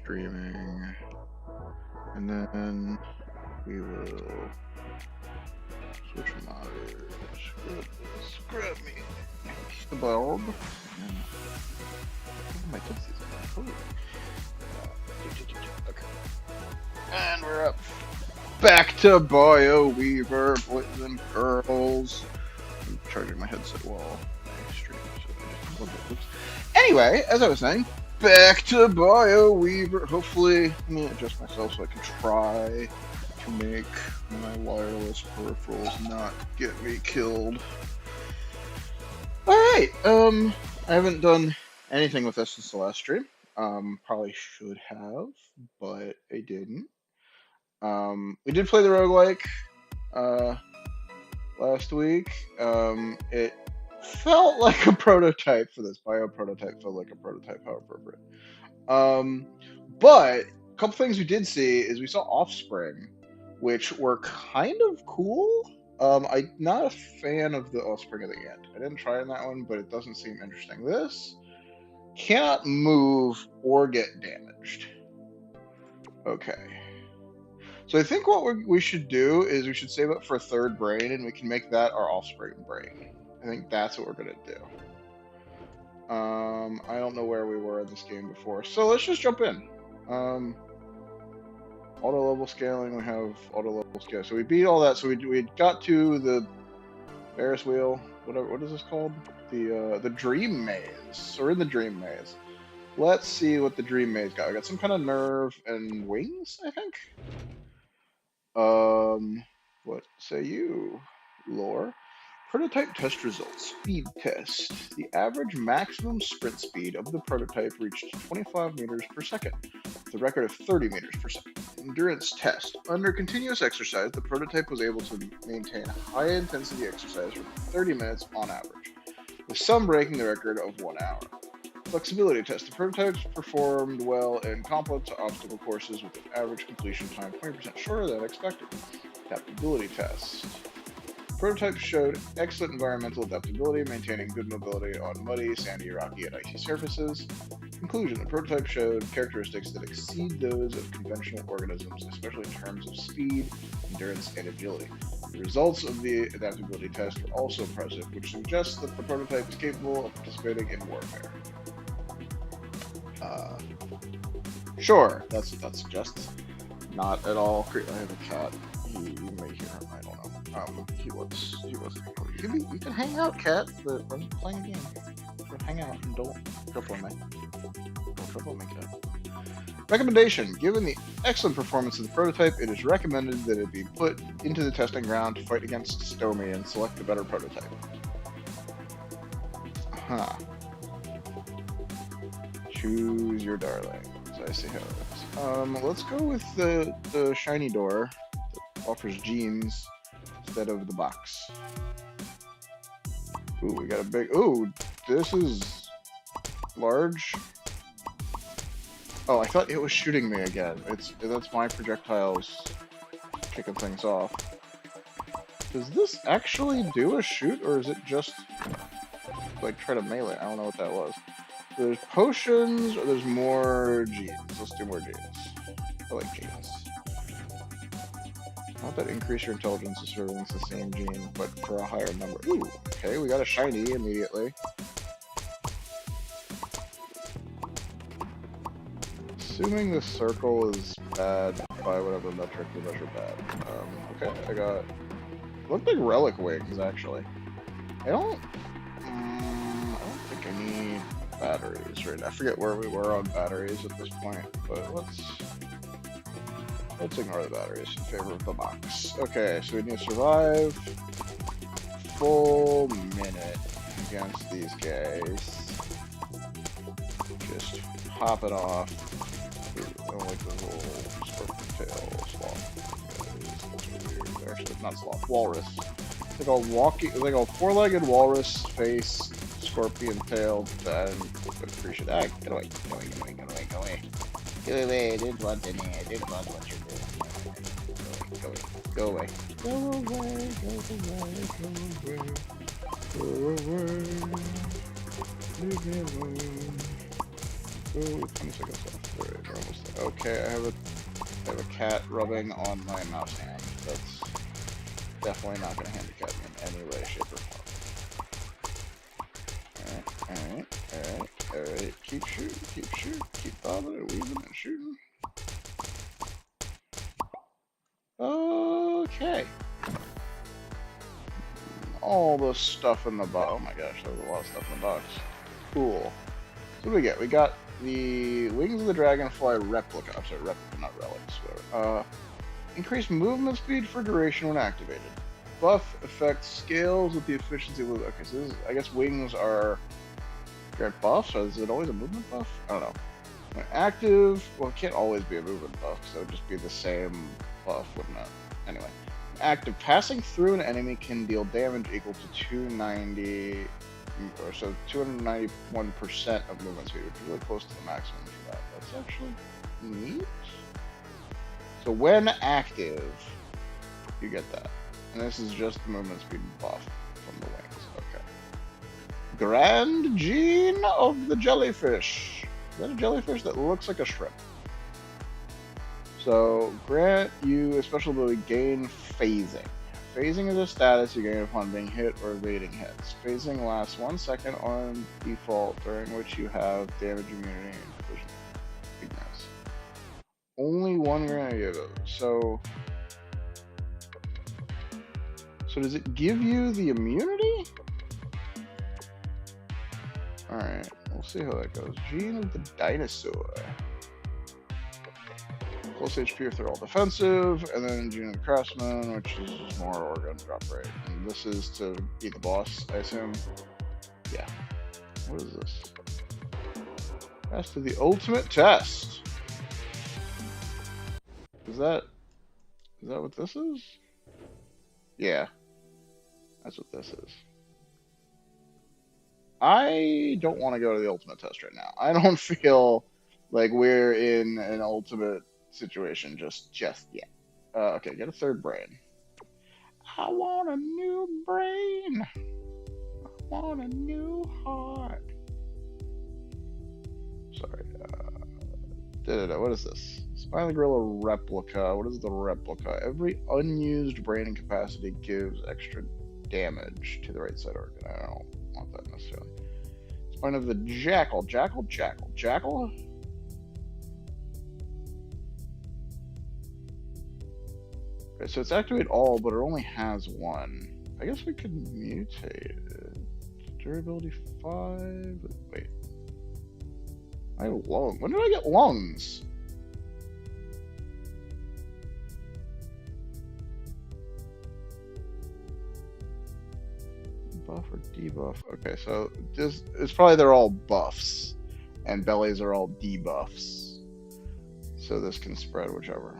streaming, and then we will switch monitors. Grab me the bulb. And my tootsies. Okay. And we're up. Back to Bioweaver, boys and girls. I'm charging my headset while I stream. So anyway, as I was saying, back to Bioweaver. Hopefully, let me adjust myself so I can try to make my wireless peripherals not get me killed. Alright, I haven't done anything with this since the last stream. Probably should have, but I didn't. We did play the roguelike last week. It felt like a prototype for this. Bio prototype felt like a prototype, how appropriate. But a couple things we did see is we saw Offspring, which were kind of cool. I'm not a fan of the Offspring at the end. I didn't try on that one, but it doesn't seem interesting. This cannot move or get damaged. Okay. So I think what we should do is we should save up for a third brain, and we can make that our Offspring brain. I think that's what we're going to do. I don't know where we were in this game before, so let's just jump in. Auto level scaling, we have auto level scale. So we beat all that, so we got to the Ferris wheel, whatever, what is this called? The dream maze. So we're in the dream maze. Let's see what the dream maze got. We got some kind of nerve and wings, I think. What say you, lore? Prototype test results. Speed test. The average maximum sprint speed of the prototype reached 25 meters per second, with a record of 30 meters per second. Endurance test. Under continuous exercise, the prototype was able to maintain high intensity exercise for 30 minutes on average, with some breaking the record of 1 hour. Flexibility test. The prototypes performed well in complex obstacle courses with an average completion time 20% shorter than expected. Adaptability test. Prototypes showed excellent environmental adaptability, maintaining good mobility on muddy, sandy, rocky, and icy surfaces. Conclusion. The prototype showed characteristics that exceed those of conventional organisms, especially in terms of speed, endurance, and agility. The results of the adaptability test were also impressive, which suggests that the prototype is capable of participating in warfare. Sure, that's what that suggests. Not at all. I have a cat. You may hear him. I don't know. He was. You can hang out, cat. But I'm playing a game. So hang out and don't trouble me. Don't trouble me, cat. Recommendation: given the excellent performance of the prototype, it is recommended that it be put into the testing ground to fight against Stomy and select a better prototype. Huh. Choose your darling. I see how it is. Let's go with the shiny door that offers genes instead of the box. Ooh, we got a big. Ooh, this is large. Oh, I thought it was shooting me again. That's my projectiles kicking things off. Does this actually do a shoot, or is it just like try to melee? I don't know what that was. There's potions, or there's more genes. Let's do more genes. I like genes. Not that increase your intelligence is serving the same gene, but for a higher number. Ooh, okay, we got a shiny immediately. Assuming this circle is bad by whatever metric we measure bad. Okay, I got. Look like relic wings, actually. I don't think I need batteries right now. I forget where we were on batteries at this point, but let's ignore the batteries in favor of the box. Okay, so we need to survive full minute against these guys. Just hop it off. I don't like the little scorpion tail sloth. That's really weird. Actually, not sloth, walrus. It's like a four-legged walrus face. Scorpion tail, and appreciate that. Get away. Go away, I didn't want any. I didn't want what you're doing. Go away. Leave me alone. Oh, 20 seconds left. Alright, we're almost there. Okay, I have a cat rubbing on my mouse hand. That's definitely not going to handicap me in any way, shape, or form. Alright. Keep shooting, keep bobbing and weaving and shooting. Okay. All the stuff in the box. Oh my gosh, there's a lot of stuff in the box. Cool. So what do we get? We got the Wings of the Dragonfly replica. I'm sorry, replica, not relics. Increased movement speed for duration when activated. Buff effect scales with the efficiency of... Okay, so this is, I guess wings are grant buffs, or is it always a movement buff? I don't know. When active, well, it can't always be a movement buff, so it would just be the same buff, wouldn't it? Anyway. Active, passing through an enemy can deal damage equal to 290, or so 291% of movement speed, which is really close to the maximum for that. That's actually neat. So when active, you get that. And this is just the movement speed buff from the wings. Okay. Grand Gene of the Jellyfish. Is that a jellyfish? That looks like a shrimp. So, grant you a special ability, gain phasing. Phasing is a status you gain upon being hit or evading hits. Phasing lasts 1 second on default, during which you have damage immunity and collision weakness. Only one granted of those. So does it give you the immunity? Alright, we'll see how that goes. Gene of the Dinosaur. Close HP if they're all defensive, and then Gene of the Craftsman, which is more organ drop rate. And this is to beat the boss, I assume. Yeah. What is this? Pass to the ultimate test. Is that what this is? Yeah. That's what this is. I don't want to go to the ultimate test right now. I don't feel like we're in an ultimate situation just yet. Okay, get a third brain. I want a new brain. I want a new heart. Sorry. What is this? Spine of the Gorilla replica. What is the replica? Every unused brain capacity gives extra damage to the right side organ. I don't want that necessarily. Spine of the Jackal. Jackal? Okay, so it's activate all, but it only has one. I guess we could mutate it. Durability 5. Wait. I have lung. When did I get lungs? Buff or debuff? Okay, so this it's probably they're all buffs, and bellies are all debuffs. So this can spread whichever.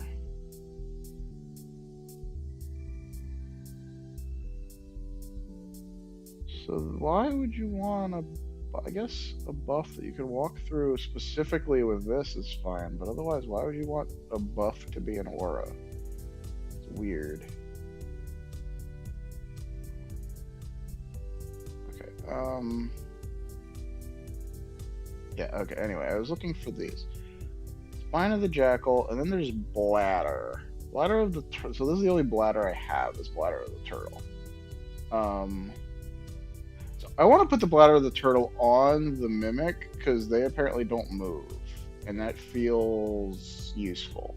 So why would you want I guess a buff that you can walk through specifically with this is fine, but otherwise, why would you want a buff to be an aura? It's weird. Okay, yeah, okay, anyway, I was looking for these. Spine of the Jackal, and then there's Bladder. Bladder of the so this is the only bladder I have, is Bladder of the Turtle. So I want to put the Bladder of the Turtle on the Mimic, because they apparently don't move, and that feels useful.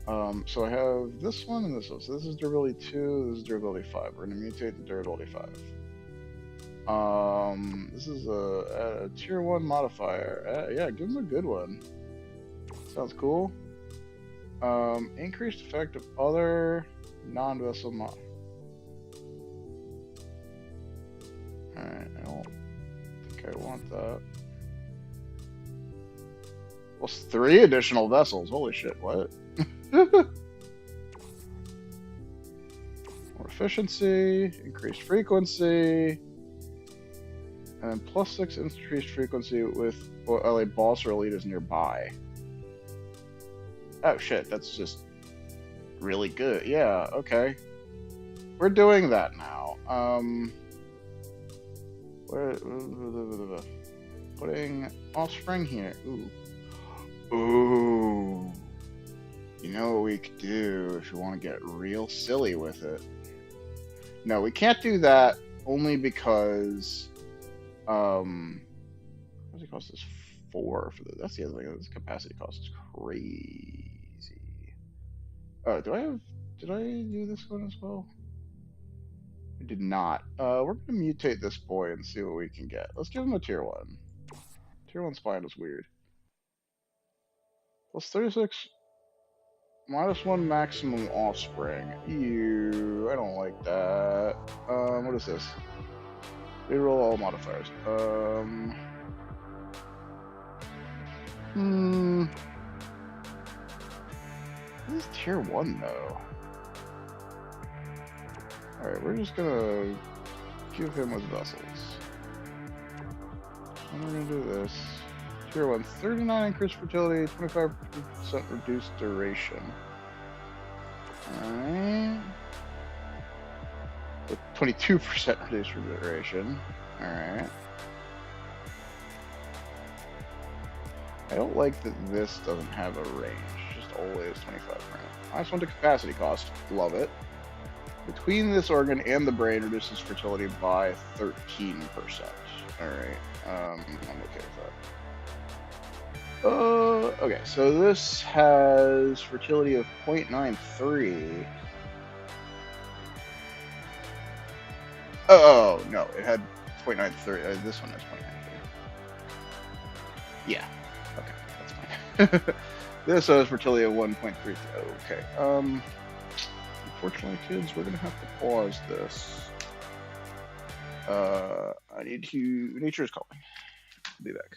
So I have this one and this one. So this is durability 2, this is durability 5. We're going to mutate the durability 5. This is a tier 1 modifier. Yeah, give them a good one. Sounds cool. Increased effect of other non-vessel mod. Alright, I don't think I want that. Well, 3 additional vessels. Holy shit, what? More efficiency, increased frequency, and plus 6 increased frequency with a boss or elite is nearby. Oh shit, that's just really good. Yeah, okay. We're doing that now. Putting offspring here. Ooh. we could do if you want to get real silly with it. No, we can't do that only because what does it cost us? 4 for the. That's the other thing. This capacity cost is crazy. Oh, do I have? Did I do this one as well? I did not. We're gonna mutate this boy and see what we can get. Let's give him a tier 1. Tier 1 spine is weird. Plus 36, -1 maximum offspring. Ew, I don't like that. What is this? Reroll all modifiers. This is tier 1 though. Alright, we're just gonna give him with vessels. And we're gonna do this. Tier 1, 39 increased fertility, 25% reduced duration. Alright. With 22% reduced duration. Alright. I don't like that this doesn't have a range. Just always 25%. I just want the capacity cost. Love it. Between this organ and the brain reduces fertility by 13%. Alright. I'm okay with that. Okay, so this has fertility of 0.93. Oh, no, it had 0.93. This one has 0.93. Yeah. Okay, that's fine. This has fertility of 1.33. Okay. Unfortunately, kids, we're gonna have to pause this. I need to. Nature is calling. I'll be back.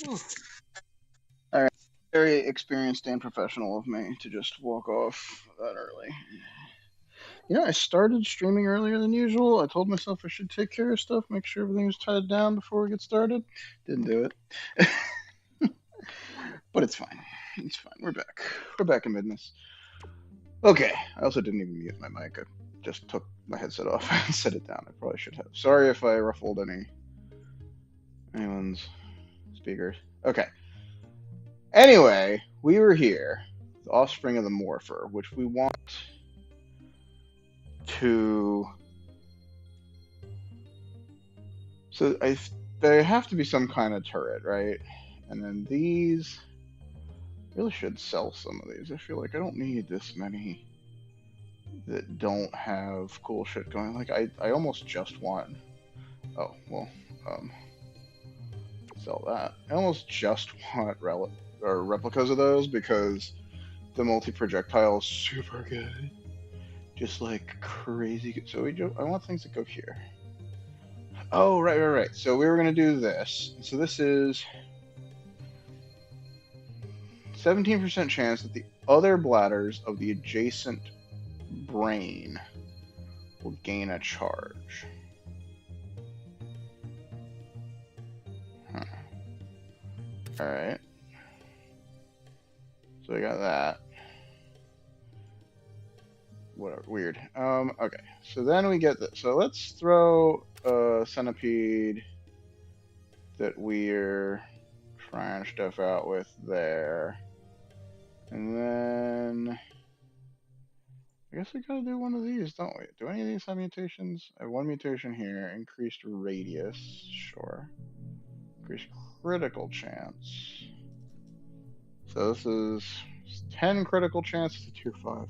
Whew. All right. Very experienced and professional of me to just walk off that early. I started streaming earlier than usual. I told myself I should take care of stuff, make sure everything was tied down before we get started. Didn't do it. But it's fine. It's fine. We're back. We're back in business. Okay. I also didn't even mute my mic. I just took my headset off and set it down. I probably should have. Sorry if I ruffled anyone's speakers. Okay. Anyway, we were here. The offspring of the morpher, which we want to. So there have to be some kind of turret, right? And then these really should sell some of these. I feel like I don't need this many that don't have cool shit going. Like I almost just want. Oh well, sell that. I almost just want replicas of those because the multi-projectile is super good, just like crazy good. So I want things that go here. Oh right. So we were gonna do this. So this is 17% chance that the other bladders of the adjacent brain will gain a charge. Huh. Alright. So we got that. Whatever. Weird. Okay. So then we get this. So let's throw a centipede that we're trying stuff out with there. And then I guess we gotta do one of these, don't we? Do any of these have mutations? I have one mutation here. Increased radius. Sure. Increased critical chance. So this is 10 critical chance to tier 5.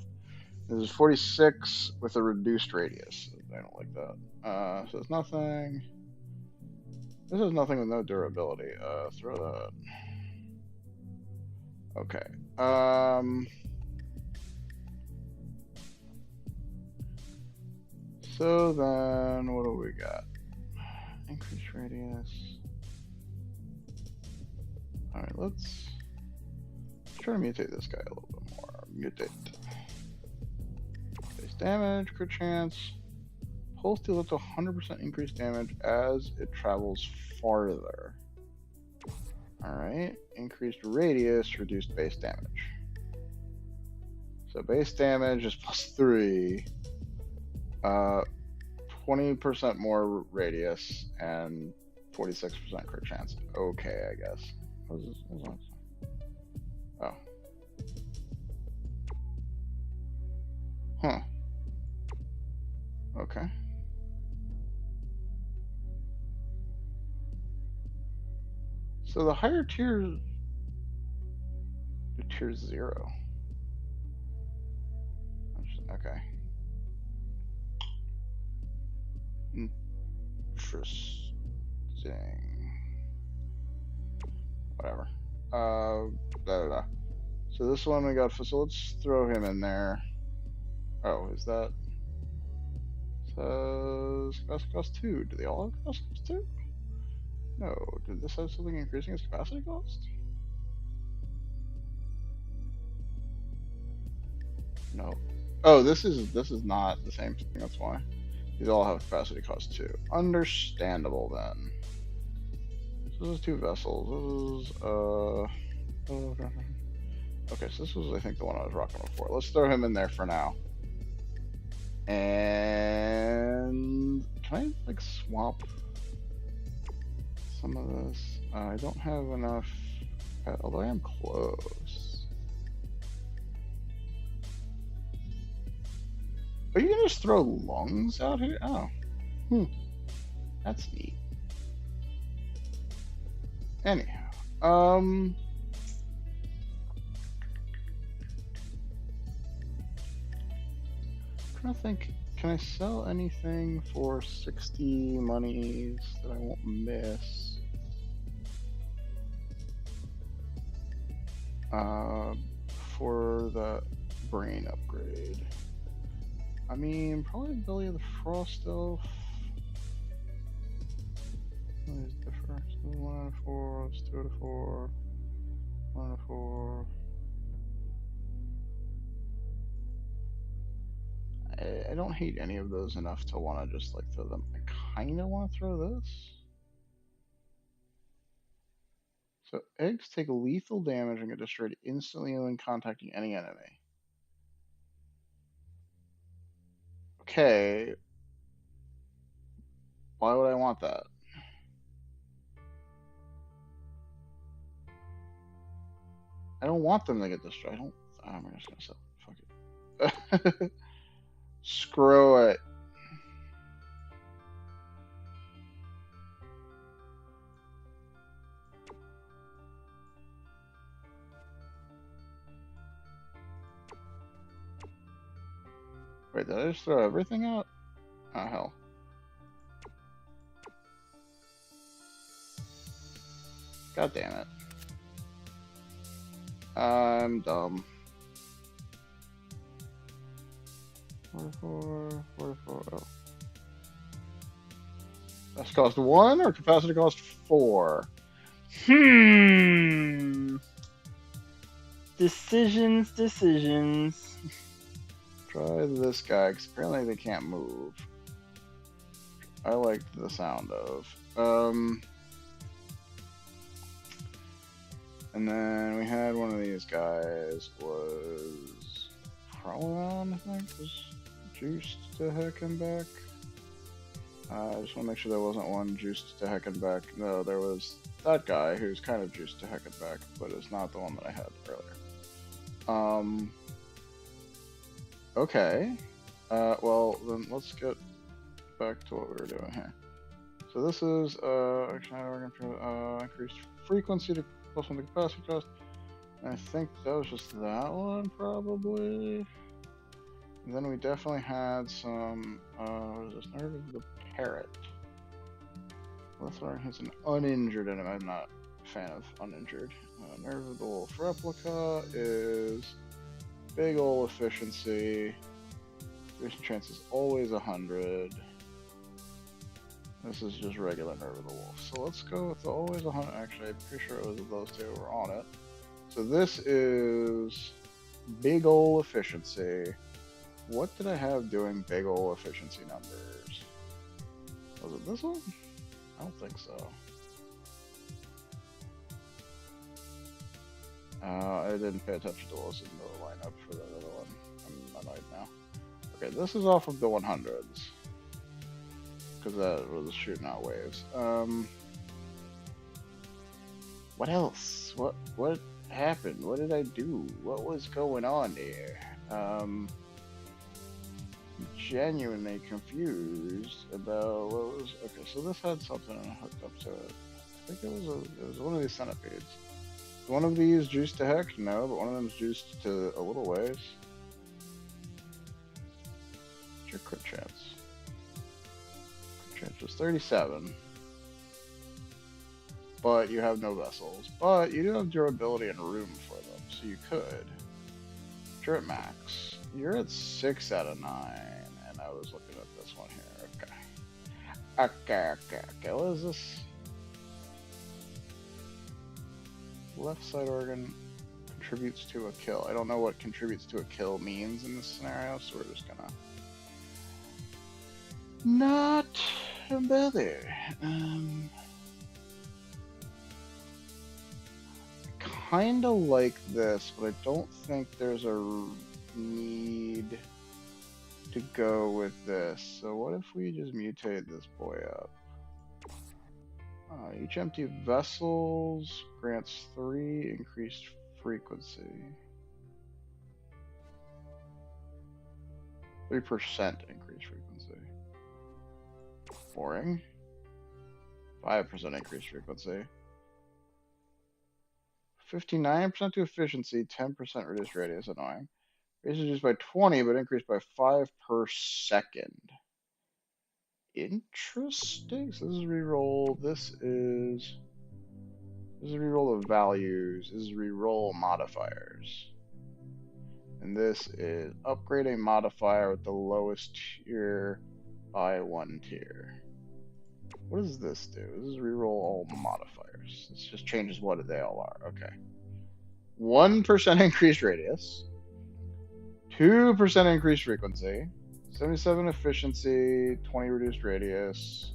This is 46 with a reduced radius. I don't like that. So it's nothing. This is nothing with no durability. Throw that. Okay. So then, what do we got? Increased radius. Alright, let's try to mutate this guy a little bit more. Mutate. Base damage, crit chance. Pulse deals up to 100% increased damage as it travels farther. Alright, increased radius, reduced base damage. So base damage is +3. 20% more radius and 46% crit chance. Okay, I guess. What is this? Oh. Huh. Okay. So the higher tiers do tier 0. Okay. Interesting. Whatever. So this one we got. So let's throw him in there. Oh, is that? Says capacity cost 2. Do they all have capacity cost 2? No. Did this have something increasing its capacity cost? No. Oh, this is not the same thing. That's why. These all have capacity cost 2. Understandable then. So this is 2 vessels. This is okay, so this was I think the one I was rocking before. Let's throw him in there for now. And can I like swap some of this? I don't have enough, although I am close. Are you gonna just throw lungs out here? Oh, that's neat. Anyhow, I'm trying to think. Can I sell anything for 60 monies that I won't miss? For the brain upgrade. I mean, probably Belly of the Frost Elf. These differ. So 1 out of 4, it's 2 out of 4, 1 out of 4. I don't hate any of those enough to want to just like throw them. I kind of want to throw this. So eggs take lethal damage and get destroyed instantly when contacting any enemy. Okay. Why would I want that? I don't want them to get destroyed. I'm just gonna sell. Fuck it. Screw it. Wait, did I just throw everything out? Oh hell. God damn it. I'm dumb. 44, 44. Oh. That's cost 1 or capacity cost 4? Decisions. Try this guy, because apparently they can't move. I liked the sound of. And then we had one of these guys was Proton, I think, was juiced to heck and back. I just want to make sure there wasn't one juiced to heck and back. No, there was that guy who's kind of juiced to heck and back, but it's not the one that I had earlier. Okay. Well, then let's get back to what we were doing here. So this is increased frequency to plus 1 the capacity cost. And I think that was just that one, probably. And then we definitely had some, what is this? Nerve of the Parrot. He's an uninjured enemy. I'm not a fan of uninjured. Nerve of the Wolf Replica is big ol' efficiency. Vision chance is always 100. This is just regular Nerve of the Wolf. So let's go with the always 100. Actually, I'm pretty sure it was those two were on it. So this is big ol' efficiency. What did I have doing big ol' efficiency numbers? Was it this one? I don't think so. I didn't pay attention to what was in the lineup for that other one. I'm annoyed now. Okay, this is off of the 100s. Because that was shooting out waves. What else? What happened? What did I do? What was going on there? Genuinely confused about what was. Okay, so this had something hooked up to it. I think it was one of these centipedes. One of these juiced to heck? No, but one of them's juiced to a little ways. What's your crit chance? Crit chance was 37. But you have no vessels. But you do have durability and room for them, so you could. You're at max. You're at 6 out of 9, and I was looking at this one here. Okay. What is this? Left side organ contributes to a kill. I don't know what contributes to a kill means in this scenario, so we're just gonna not bother. Kinda like this, but I don't think there's a need to go with this. So what if we just mutate this boy up? Each empty vessels grants 3 increased frequency. 3% increased frequency. Boring. 5% increased frequency. 59% to efficiency, 10% reduced radius, annoying. Radius reduced by 20, but increased by 5 per second. Interesting. So this is reroll. This is reroll of values. This is reroll modifiers. And this is upgrade a modifier with the lowest tier by 1 tier. What does this do? This is reroll all modifiers. This just changes what they all are. Okay. 1% increased radius. 2% increased frequency. 77 efficiency. 20 reduced radius.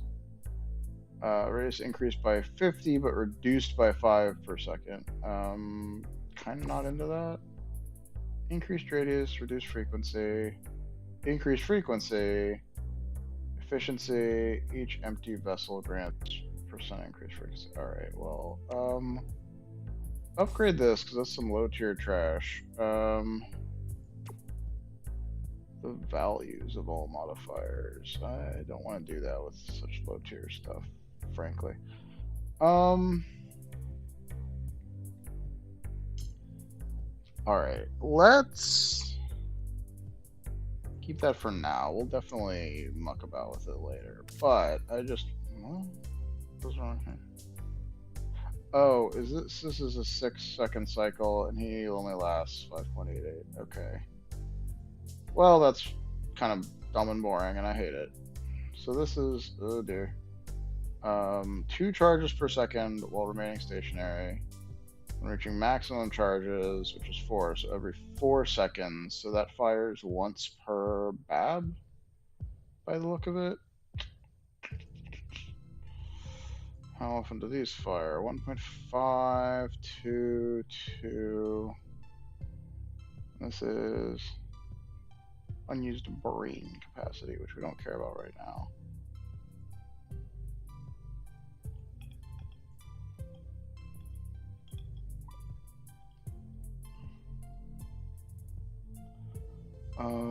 Radius increased by 50, but reduced by 5 per second. Kind of not into that. Increased radius, reduced frequency. Increased frequency. Efficiency. Each empty vessel grants percent increased frequency. Alright, well, upgrade this, because that's some low tier trash. The values of all modifiers. I don't want to do that with such low tier stuff, frankly. Alright, let's keep that for now. We'll definitely muck about with it later. But I just what's wrong here? Oh, this is a 6-second cycle and he only lasts 5.88. Okay. Well, that's kind of dumb and boring and I hate it. So this is, oh dear. 2 charges per second while remaining stationary. When reaching maximum charges, which is 4, so every 4 seconds. So that fires once per bab, by the look of it. How often do these fire? 1.5, 2, 2. This is unused brain capacity, which we don't care about right now.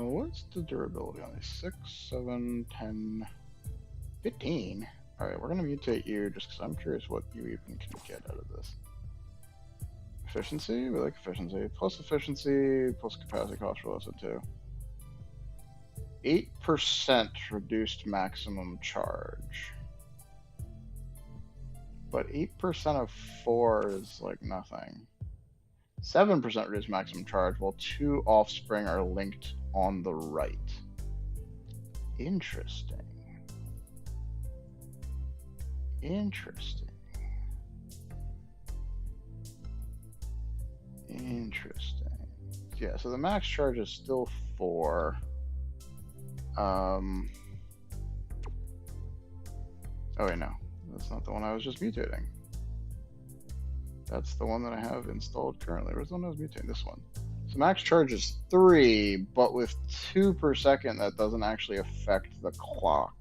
What's the durability on these? 6, 7, 10, 15. Alright, we're going to mutate you just because I'm curious what you even can get out of this. Efficiency? We like efficiency. Plus efficiency, plus capacity cost for lesson 2. 8% reduced maximum charge. But 8% of 4 is like nothing. 7% reduced maximum charge, while 2 offspring are linked on the right. Interesting. Interesting. Yeah, so the max charge is still 4. Oh wait, no. That's not the one I was just mutating. That's the one that I have installed currently. Where's the one I was mutating? This one. So max charge is 3, but with 2 per second, that doesn't actually affect the clock.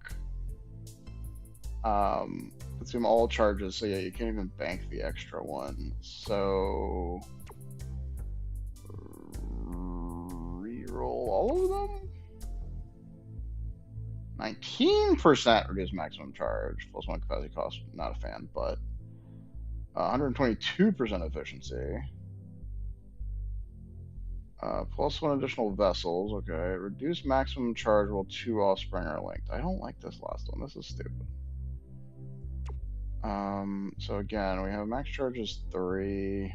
Assume all charges, so yeah, you can't even bank the extra one. So reroll all of them? 19% reduced maximum charge, plus 1 capacity cost, not a fan, but 122% efficiency. Plus 1 additional vessels, okay. Reduce maximum charge while 2 offspring are linked. I don't like this last one, this is stupid. So again, we have max charge is 3.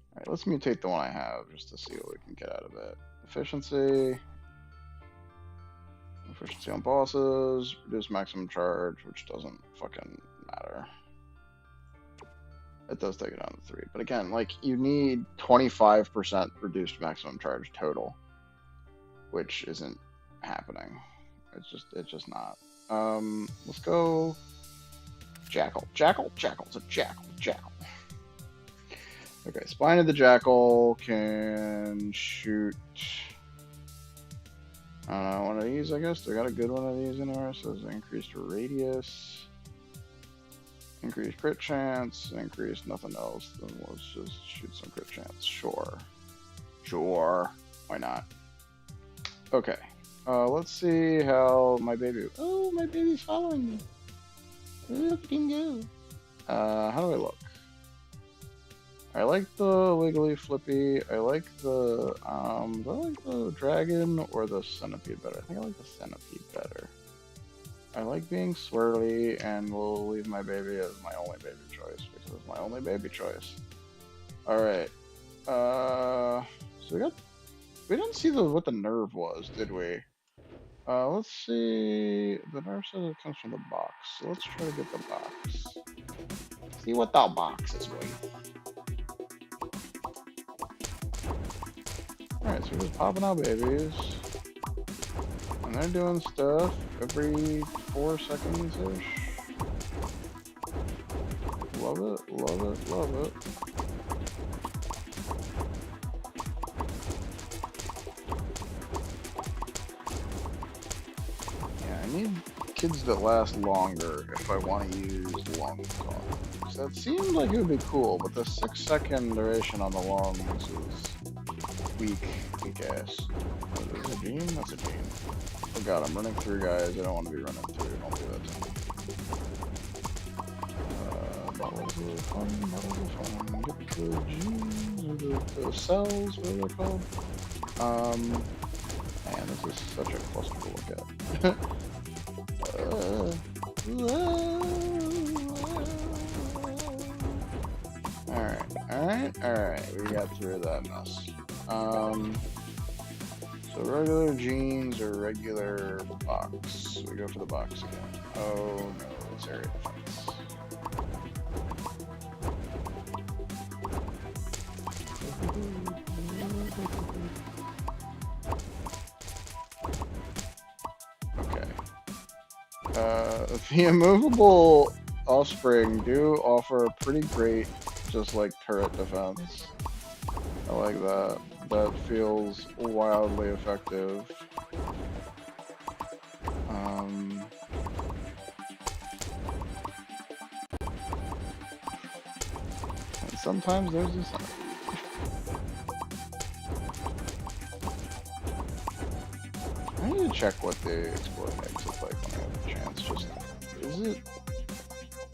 Alright, let's mutate the one I have just to see what we can get out of it. Efficiency on bosses, reduce maximum charge, which doesn't fucking matter. It does take it down to 3, but again, like, you need 25% reduced maximum charge total, which isn't happening. It's just not. Let's go Jackal. It's a jackal. Okay, Spine of the Jackal can shoot, I don't know, one of these, I guess. They got a good one of these in there. So it's increased radius, increased crit chance, increased nothing else. Then let's just shoot some crit chance. Sure. Why not? Okay. Let's see how my baby. Oh, my baby's following me. Look at him go. How do I look? I like the Wiggly Flippy. I like the do I like the dragon or the centipede better? I think I like the centipede better. I like being swirly, and we'll leave my baby as my only baby choice because it's my only baby choice. All right. So we didn't see what the nerve was, did we? Let's see. The nerve says it comes from the box. So let's try to get the box. See what that box is worth. Alright, so we're just popping out babies. And they're doing stuff every 4 seconds-ish. Love it, love it, love it. Yeah, I need kids that last longer if I want to use lungs on them. So that seemed like it would be cool, but the 6-second duration on the lungs is weak ass. Is it a gene? That's a gene. Oh god, I'm running through guys. I don't want to be running through. Don't do that to me. Bottles of fun, bottles of fun. Get the genes, or the cells, what are they called? Man, this is such a cluster to look at. Alright. We got through that mess. So regular jeans or regular box. We go for the box again. Oh no, it's area defense. Okay. The immovable offspring do offer a pretty great, just like turret defense. I like that. That feels wildly effective. And sometimes there's this. I need to check what the exploding eggs look like when I have a chance. Just, is it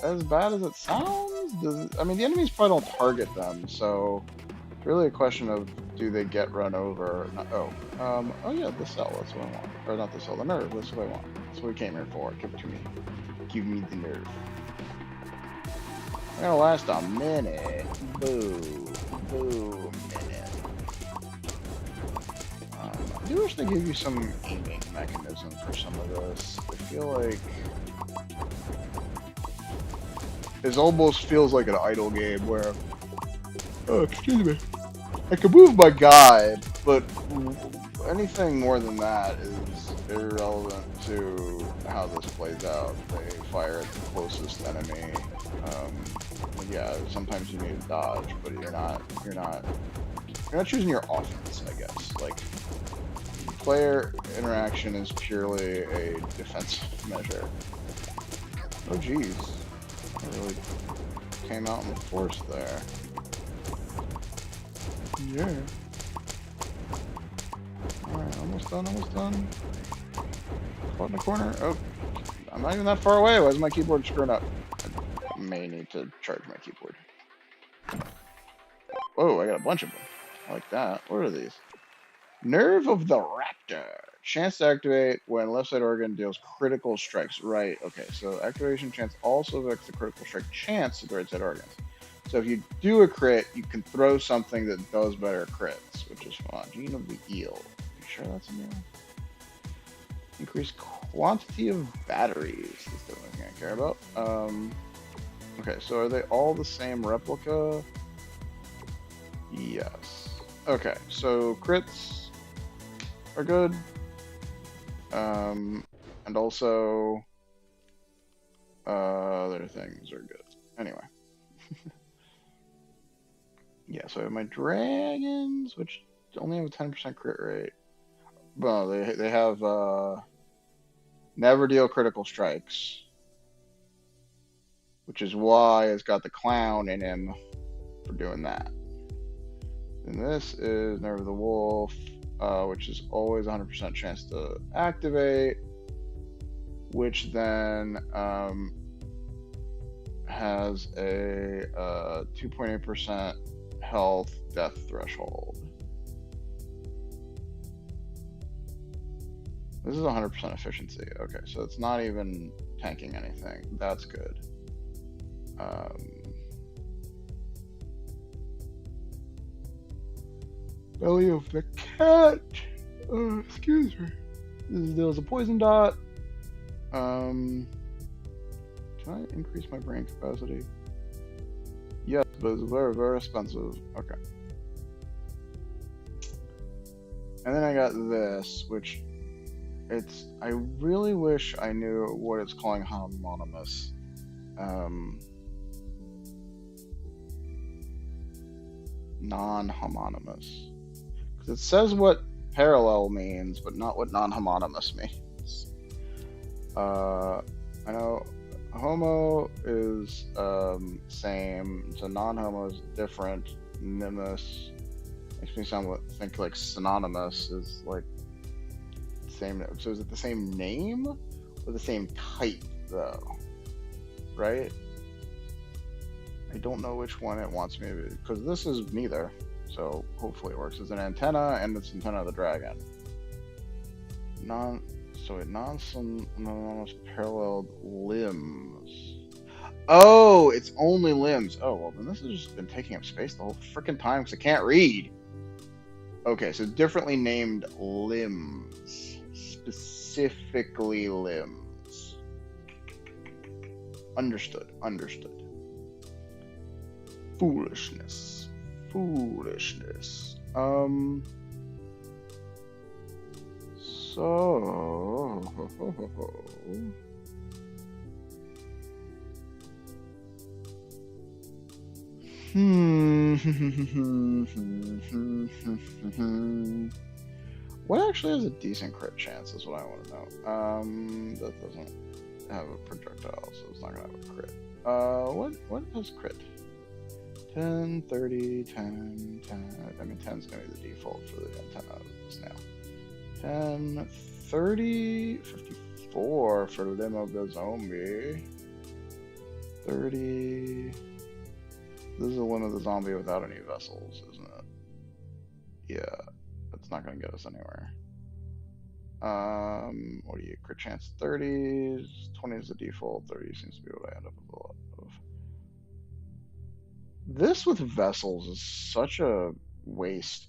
as bad as it sounds? I mean, the enemies probably don't target them, so it's really a question of do they get run over? Oh yeah, the cell. That's what I want. Or not the cell, the nerve. That's what I want. That's what we came here for. Give it to me. Give me the nerve. It's gonna last a minute. Boo, minute. I do wish they gave you some aiming mechanism for some of this. I feel like it almost feels like an idle game where, oh, excuse me, I can move my guide, but anything more than that is irrelevant to how this plays out. They fire at the closest enemy. Yeah, sometimes you need to dodge, but you're not choosing your offense, I guess. Like, player interaction is purely a defensive measure. Oh geez, I really came out in force there. Yeah. Alright, almost done. Caught in the corner. Oh, I'm not even that far away. Why is my keyboard screwing up? I may need to charge my keyboard. Whoa, I got a bunch of them. I like that. What are these? Nerve of the Raptor. Chance to activate when left side organ deals critical strikes. Right, okay, so activation chance also affects the critical strike chance of the right side organs. So if you do a crit, you can throw something that does better crits, which is fun. Gene of the Eel. You sure that's a new one? Increased quantity of batteries. That's the only thing I care about. Okay, so are they all the same replica? Yes. Okay, so crits are good. And also other things are good. Anyway. Yeah, so I have my dragons, which only have a 10% crit rate. Well, they have never deal critical strikes, which is why it's got the clown in him for doing that. And this is Never the Wolf, which is always 100% chance to activate, which then has a 2.8% health, death threshold. This is 100% efficiency. Okay, so it's not even tanking anything. That's good. Belly of the cat. Excuse me. There was a poison dot. Can I increase my brain capacity? Yes, but it's very, very expensive. Okay. And then I got this, which I really wish I knew what it's calling homonymous. Non-homonymous. Because it says what parallel means, but not what non-homonymous means. I know homo is same, so non-homo is different. Nimus makes me think like synonymous is like same. So is it the same name or the same type though? Right? I don't know which one it wants me to, because this is neither. So hopefully it works. It's an antenna and it's antenna of the dragon. Non-synonymous paralleled limbs. Oh, it's only limbs. Oh, well, then this has just been taking up space the whole freaking time because I can't read. Okay, so differently named limbs. Specifically limbs. Understood. Foolishness. So, what actually has a decent crit chance is what I want to know. That doesn't have a projectile, so it's not gonna have a crit. What has crit? 10, 30, 10, 10. I mean, 10's gonna be the default for the antenna of the snail. 10, 30, 54 for limb of the zombie. 30. This is the limb of the zombie without any vessels, isn't it? Yeah, that's not going to get us anywhere. What do you crit chance? 30s, 20 is the default. 30 seems to be what I end up with a lot of. This with vessels is such a waste.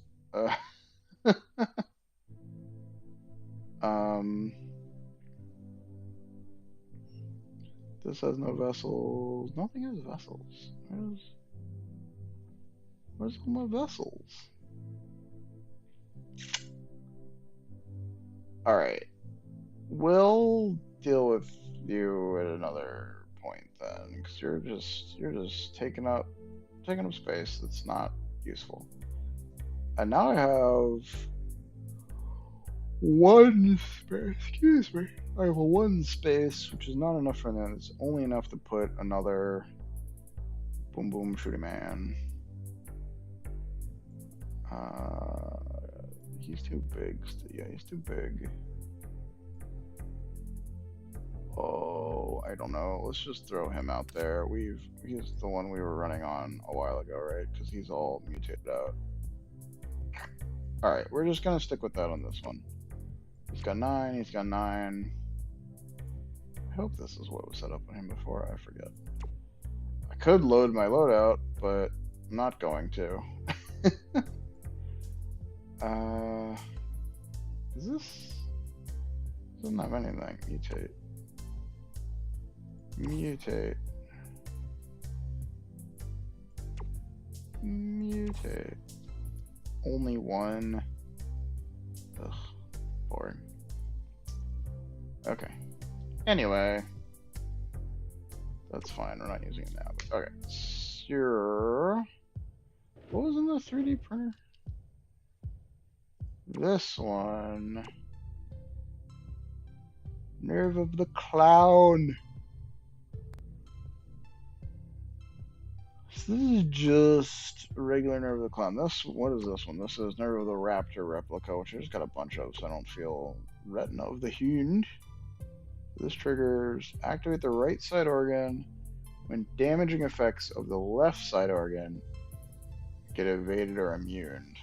This has no vessels. Nothing has vessels. Where's all my vessels? Alright. We'll deal with you at another point then, because you're just taking up space that's not useful. And now I have one space. Excuse me. I have a one space, which is not enough for that. It's only enough to put another boom boom shooty man. He's too big. Yeah, he's too big. Oh, I don't know. Let's just throw him out there. He's the one we were running on a while ago, right? Because he's all mutated out. Alright, we're just gonna stick with that on this one. He's got 9, he's got 9. I hope this is what was set up on him before, I forget. I could load my loadout, but I'm not going to. This doesn't have anything. Mutate. Only one. Ugh, boring. Okay. Anyway, that's fine. We're not using it now. But okay. Sure. What was in the 3D printer? This one. Nerve of the Clown. So this is just a regular Nerve of the Clown. What is this one? This is Nerve of the Raptor replica, which I just got a bunch of, so I don't feel Retina of the Hound. This triggers activate the right side organ when damaging effects of the left side organ Get evaded or immune.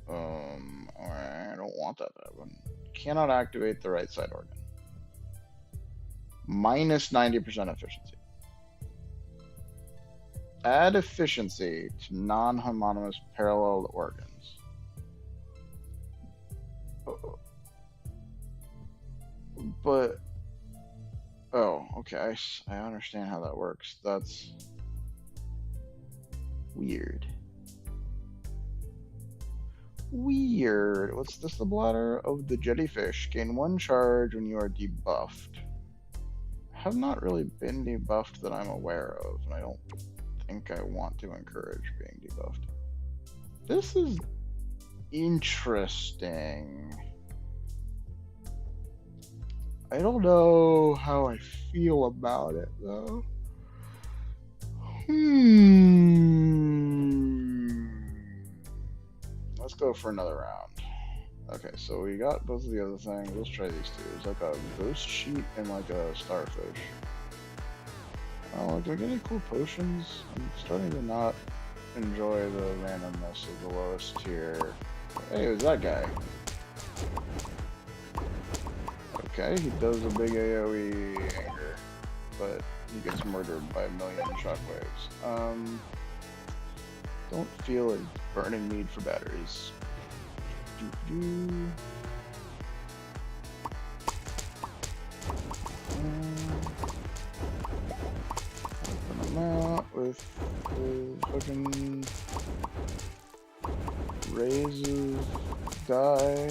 Alright, I don't want that to happen. Cannot activate the right side organ. Minus 90% efficiency. Add efficiency to non-homonymous parallel organs. But, oh, okay, I understand how that works. That's weird. Weird. What's this? The bladder of the jellyfish. Gain 1 charge when you are debuffed. Have not really been debuffed that I'm aware of, and I don't think I want to encourage being debuffed. This is interesting. I don't know how I feel about it, though. Let's go for another round. Okay, so we got both of the other things. Let's try these two. There's like a ghost sheet and like a starfish. Oh, do I get any cool potions? I'm starting to not enjoy the randomness of the lowest tier. Hey, who's that guy? Okay, he does a big AoE anger, but he gets murdered by a million shockwaves. Don't feel a burning need for batteries. Open them out with the fucking raises die.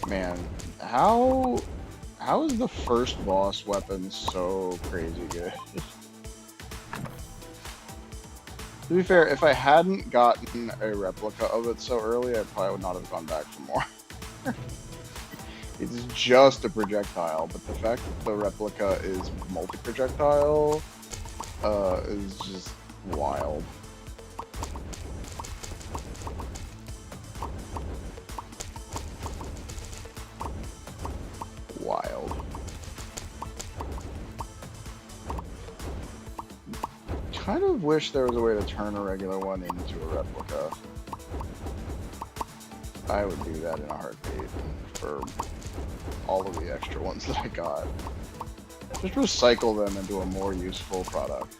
Man, how is the first boss weapon so crazy good? To be fair, if I hadn't gotten a replica of it so early, I probably would not have gone back for more. It's just a projectile, but the fact that the replica is multi-projectile is just wild. Wild. Kind of wish there was a way to turn a regular one into a replica. I would do that in a heartbeat for all of the extra ones that I got. Just recycle them into a more useful product.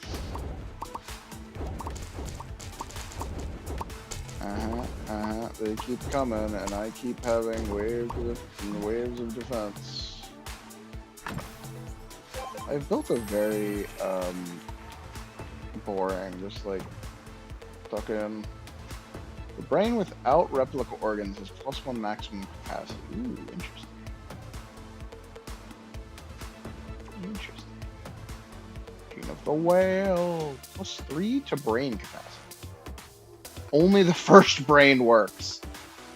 They keep coming, and I keep having waves of defense. I've built a very boring, just like fucking. The brain without replica organs has +1 maximum capacity. Ooh, interesting. Interesting. Gene of the whale. +3 to brain capacity. Only the first brain works.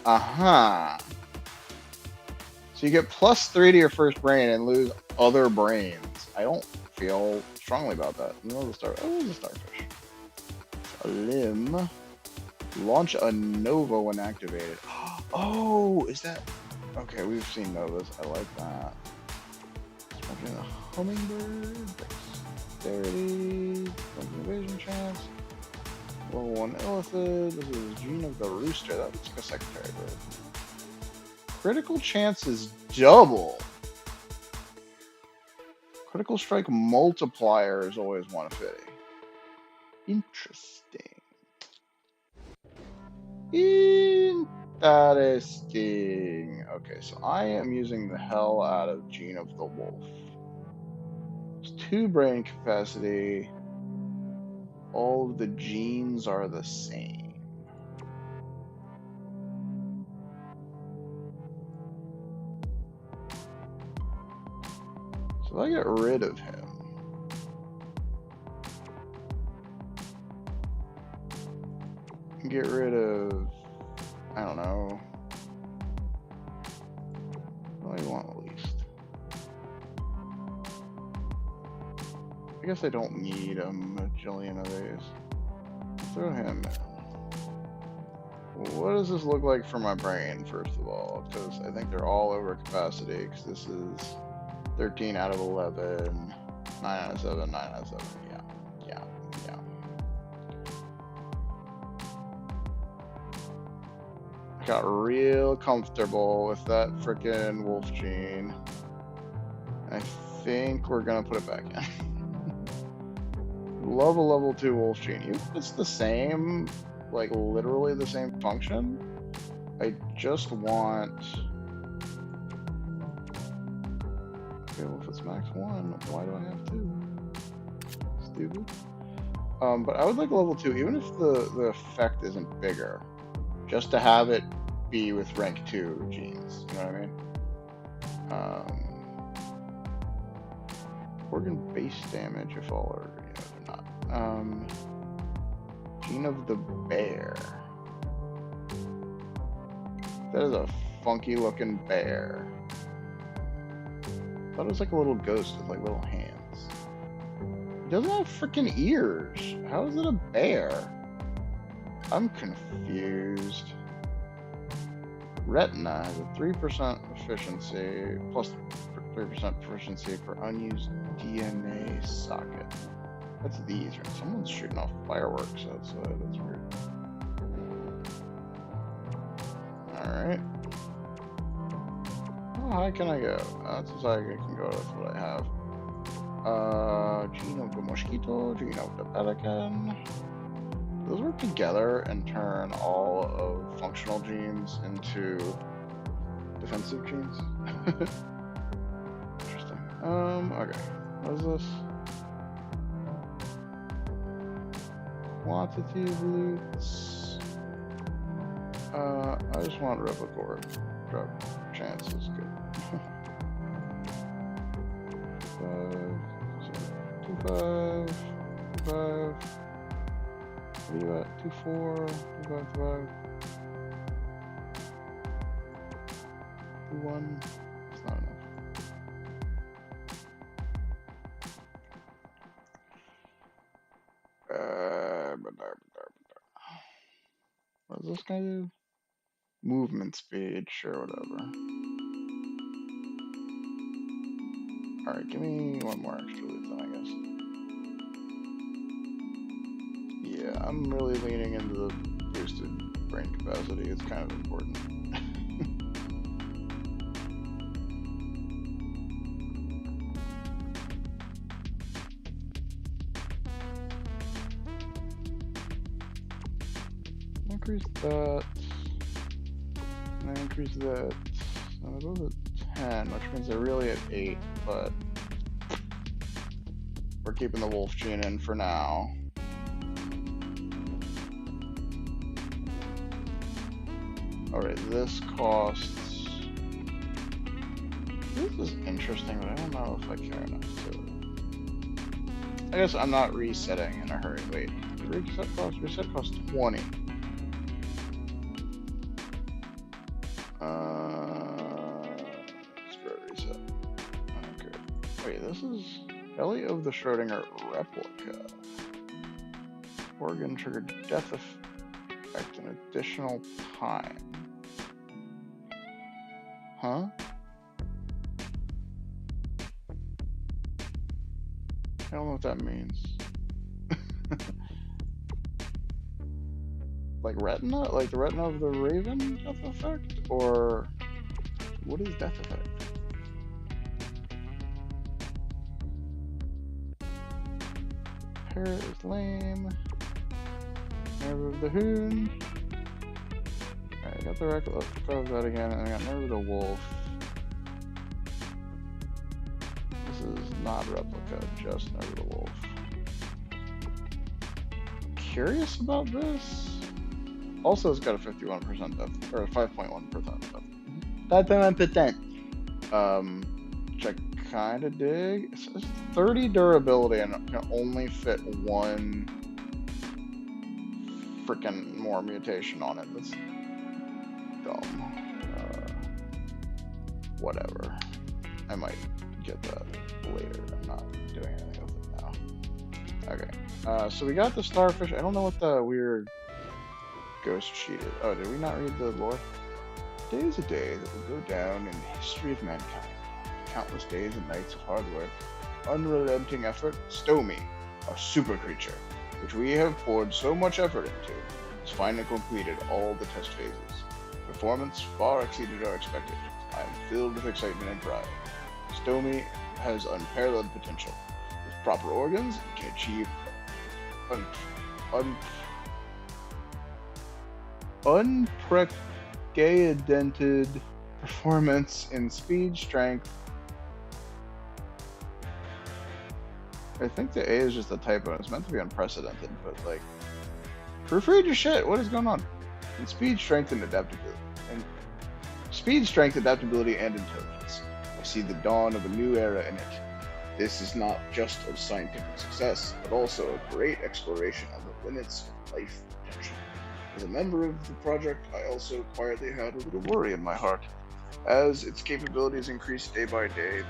So you get +3 to your first brain and lose other brains. I don't feel strongly about that. No, the starfish. A limb. Launch a Nova when activated. Oh, is that... Okay, we've seen Novas. I like that. Smoking a hummingbird. Dexterity. Evasion chance. Level 1 Illithid. This is Gene of the Rooster. That looks like a secretary bird. Critical chance is double. Critical strike multiplier is always 150. Interesting. Interesting. Okay, so I am using the hell out of Gene of the Wolf. It's 2 brain capacity. All of the genes are the same. So if I get rid of him, get rid of, I don't know, what do I want at least? I guess I don't need a bajillion of these. Throw him in. What does this look like for my brain, first of all? Because I think they're all over capacity, because this is 13 out of 11, 9 out of 7, 9 out of 7, yeah. got real comfortable with that frickin' wolf gene. I think we're gonna put it back in. Love a level 2 wolf gene. Even if it's the same, like literally the same function, I just want... Okay, well if it's max 1, why do I have 2? Stupid. But I would like a level 2, even if the effect isn't bigger, just to have it be with rank 2 genes, you know what I mean? Organ base damage if all are, you know, they're not. Gene of the bear. That is a funky looking bear. I thought it was like a little ghost with like little hands. It doesn't have freaking ears. How is it a bear? I'm confused. Retina has a 3% efficiency plus 3% proficiency for unused DNA socket. That's these, right? Someone's shooting off fireworks outside. That's weird. Alright. How high can I go? That's as high as I can go. That's what I have. Gene of the mosquito, gene of the pelican. Those work together and turn all of functional genes into defensive genes. Interesting. Okay. What is this? Quantitative loots. I just want Replicor. Drop chance is good. 5, 5. What are you at? 2, 4, 2, 5, 5. 2, 1. It's not enough. What does this guy do? Movement speed, sure, whatever. Alright, give me one more extra loot then, I guess. Yeah, I'm really leaning into the boosted brain capacity. It's kind of important. Increase that. And I increase that. I'm above at 10, which means they're really at 8, but we're keeping the wolf gene in for now. Alright, this costs... This is interesting, but I don't know if I care enough to... I guess I'm not resetting in a hurry. Wait, reset costs 20. Spread reset. Okay. Wait, this is Belly of the Schrodinger replica. Organ triggered death effect an additional time. Huh? I don't know what that means. Like retina? Like the retina of the raven death effect? Or what is death effect? Hair is lame. Nerve of the hoon. Alright, I got the record of that again, and I got Nerve of the wolf. This is not replica, just Nerve of the wolf. Curious about this? Also, it's got a 51% death, or 5.1% death. 5.1%. Which I kind of dig. It says 30 durability and can only fit one freaking more mutation on it. That's dumb. Whatever. I might get that later. I'm not doing anything with it now. Okay. So we got the starfish. I don't know what the weird ghost sheet is. Oh, did we not read the lore? Today is a day that will go down in the history of mankind. Countless days and nights of hard work, unrelenting effort. Stomy, a super creature, which we have poured so much effort into, has finally completed all the test phases. Performance far exceeded our expectations. I am filled with excitement and pride. Stomy has unparalleled potential. With proper organs, it can achieve un- un- unprecedented performance in speed, strength. I think the A is just a typo. It's meant to be unprecedented, but like, proofread your shit. What is going on? In speed, strength, and adaptability. And speed, strength, adaptability, and intelligence. I see the dawn of a new era in it. This is not just a scientific success, but also a great exploration of the limits of life potential. As a member of the project, I also quietly had a little worry in my heart. As its capabilities increased day by day,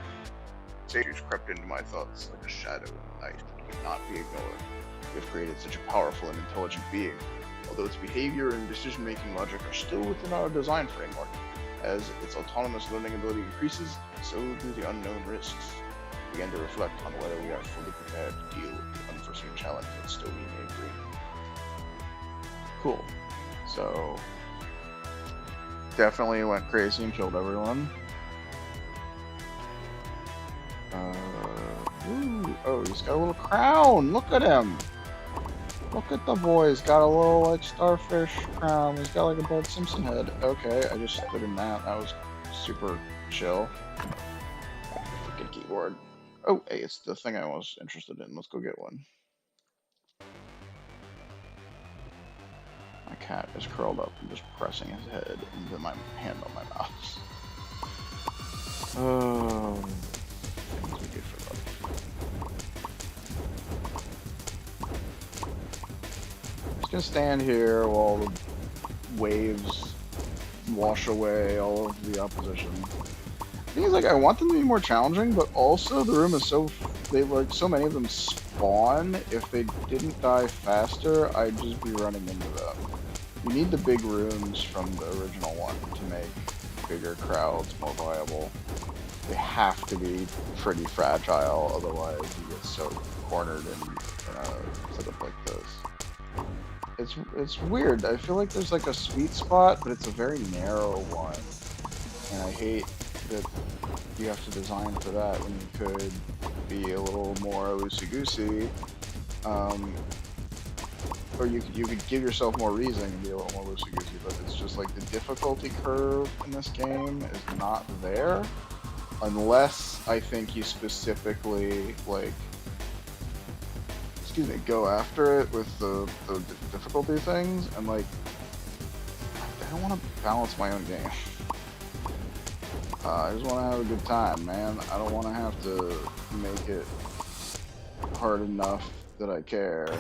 issues crept into my thoughts like a shadow in the night that could not be ignored. We have created such a powerful and intelligent being, although its behavior and decision-making logic are still within our design framework. As its autonomous learning ability increases, so do the unknown risks. We begin to reflect on whether we are fully prepared to deal with the unforeseen challenge that still we may bring. Cool. So, definitely went crazy and killed everyone. Oh, he's got a little crown. Look at him. Look at the boy. He's got a little like starfish crown. He's got like a Bart Simpson head. Okay, I just stood in that. That was super chill. Freaking keyboard. Oh, hey, it's the thing I was interested in. Let's go get one. My cat is curled up and just pressing his head into my hand on my mouse. Oh, things we do for love. Just gonna stand here while the waves wash away all of the opposition. The thing is, like, I want them to be more challenging, but also the room is so so many of them spawn. If they didn't die faster, I'd just be running into them. You need the big rooms from the original one to make bigger crowds more viable. They have to be pretty fragile, otherwise you get so cornered in a setup like this. It's weird. I feel like there's like a sweet spot, but it's a very narrow one. And I hate that you have to design for that when you could be a little more loosey-goosey. Or you could give yourself more reason and be a little more loosey-goosey, but it's just like the difficulty curve in this game is not there. Unless I think you specifically, like, go after it with the difficulty things, and like, I don't want to balance my own game. I just want to have a good time, man. I don't want to have to make it hard enough that I care.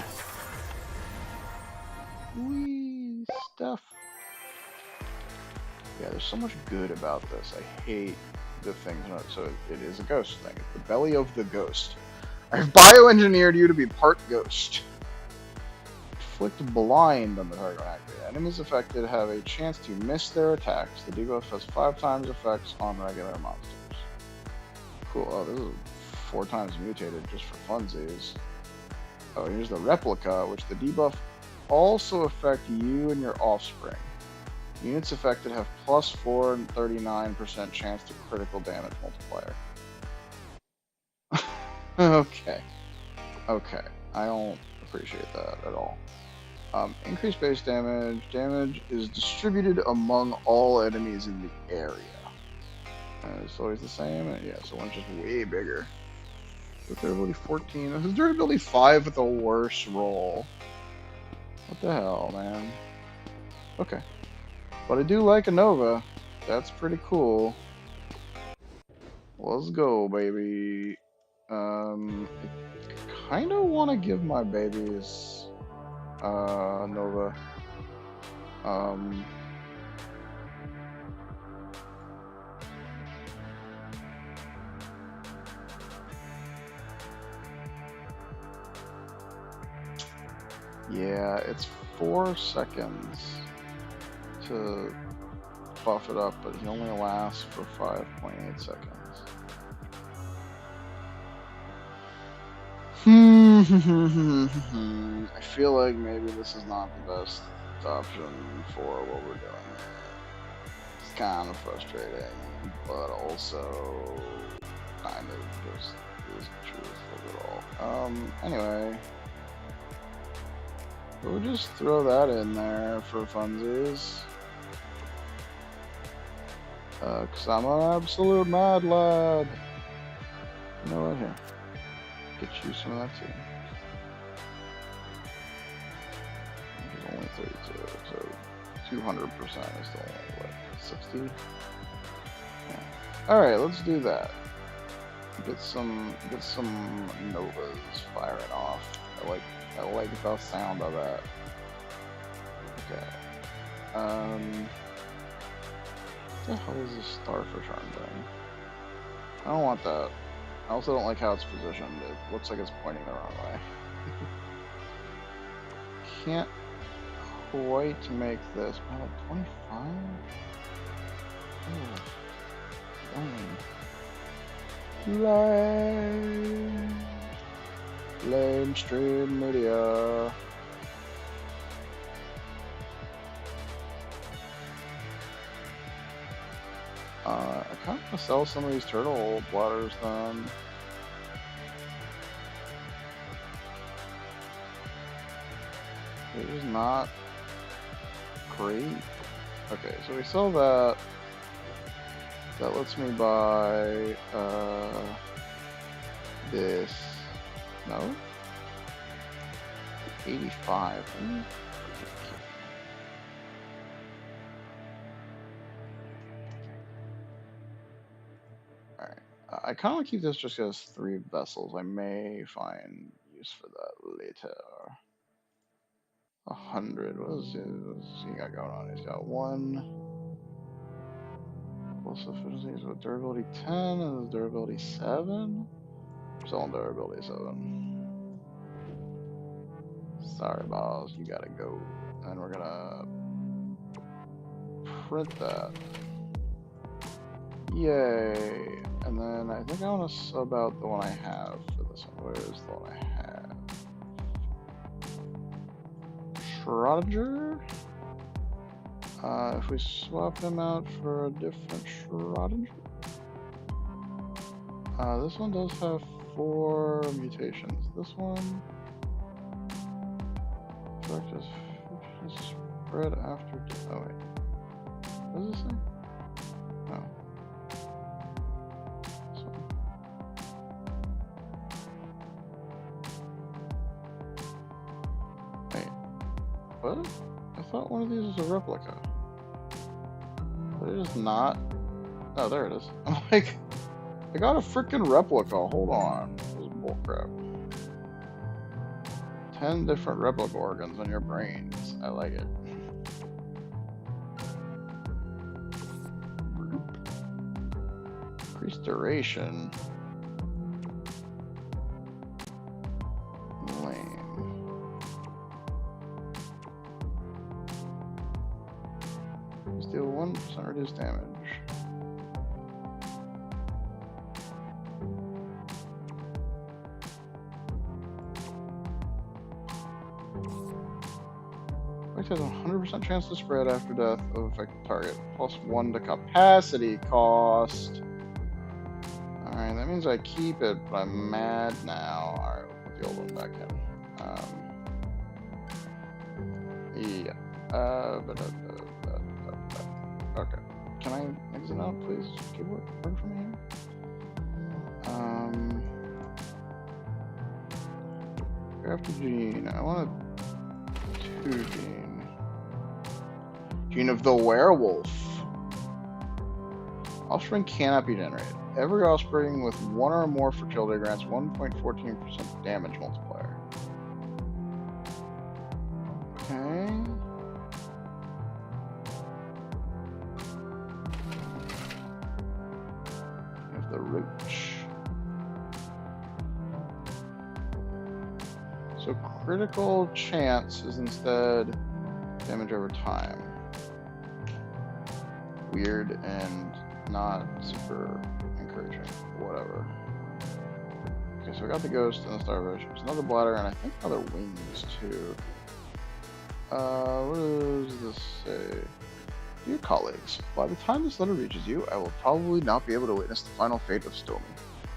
Wee stuff. Yeah, there's so much good about this. I hate the things. So it is a ghost thing. It's the belly of the ghost. I've bioengineered you to be part ghost. Inflict blind on the target when activated. Enemies affected have a chance to miss their attacks. The debuff has 5 times effects on regular monsters. Cool. Oh, this is 4 times mutated just for funsies. Oh, here's the replica, which the debuff also affect you and your offspring. Units affected have +4 and 39% chance to critical damage multiplier. Okay. Okay. I don't appreciate that at all. Increased base damage. Damage is distributed among all enemies in the area. It's always the same. Yeah, so one's just way bigger. With durability 14. This is durability 5 with a worse roll. What the hell, man? Okay. But I do like a Nova. That's pretty cool. Let's go, baby. I kind of want to give my babies Nova. Yeah, it's 4 seconds to buff it up, but he only lasts for 5.8 seconds. I feel like maybe this is not the best option for what we're doing. kind of frustrating, but also kind of just is the truth of it all. Anyway, we'll just throw that in there for funsies. Cause I'm an absolute mad lad. You know what? Here, get you some of that too. It's only 32, so 200% is still only what, 60? Yeah. All right, let's do that. Get some novas firing off. I like the sound of that. Okay. What the hell is this starfish arm thing? I don't want that. I also don't like how it's positioned. It looks like it's pointing the wrong way. Can't quite make this. Oh, 25? Oh, lame. Lame stream media. I kind of want to sell some of these turtle bladders then. They're just not great. Okay, so we sell that. That lets me buy this. No? 85. Alright. I kind of want to keep this just as 3 vessels. I may find use for that later. 100. What is he got going on? He's got 1. Plus efficiency with durability 10 and durability 7. Still on durability 7. Sorry, boss. You gotta go. And we're gonna print that. Yay. And then I think I want to sub out the one I have for this one. Where is the one I have? Schrodinger? If we swap him out for a different Schrodinger. This one does have 4 mutations. This one is spread after. Oh wait, what does this say? No. This one. Wait, what? I thought one of these was a replica. But it is not. Oh, there it is. I'm like, I got a freaking replica. Hold on. This is bullcrap. 10 different replica organs on your brains. I like it. Increased duration. Lame. Just deal 1% reduced damage. Has a 100% chance to spread after death of affected target, plus 1 to capacity cost. Alright, that means I keep it, but I'm mad now. Alright, we'll put the old one back in. Yeah. Okay. Can I exit out, please? Keyboard, work for me here? After Gene, I want a 2 Gene. Gene of the werewolf. Offspring cannot be generated. Every offspring with 1 or more fertility grants 1.14% damage multiplier. Okay. We have the roach. So critical chance is instead damage over time. Weird and not super encouraging. Whatever. Okay, so we got the ghost and the starfish. There's another bladder and I think other wings too. What does this say? Dear colleagues, by the time this letter reaches you, I will probably not be able to witness the final fate of Stomy.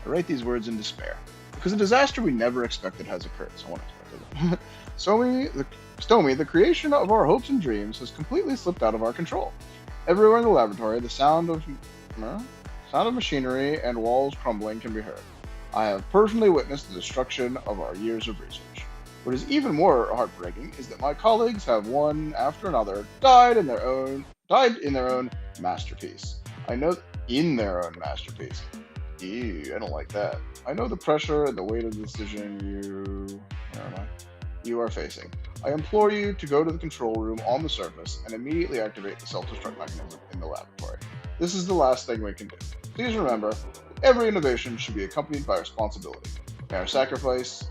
I write these words in despair, because a disaster we never expected has occurred. Someone expected it. Stomy, the creation of our hopes and dreams, has completely slipped out of our control. Everywhere in the laboratory, the sound of machinery and walls crumbling can be heard. I have personally witnessed the destruction of our years of research. What is even more heartbreaking is that my colleagues have one after another died in their own masterpiece. I know in their own masterpiece. Ew, I don't like that. I know the pressure and the weight of the decision you are facing. I implore you to go to the control room on the surface and immediately activate the self-destruct mechanism in the laboratory. This is the last thing we can do. Please remember that every innovation should be accompanied by responsibility. May our sacrifice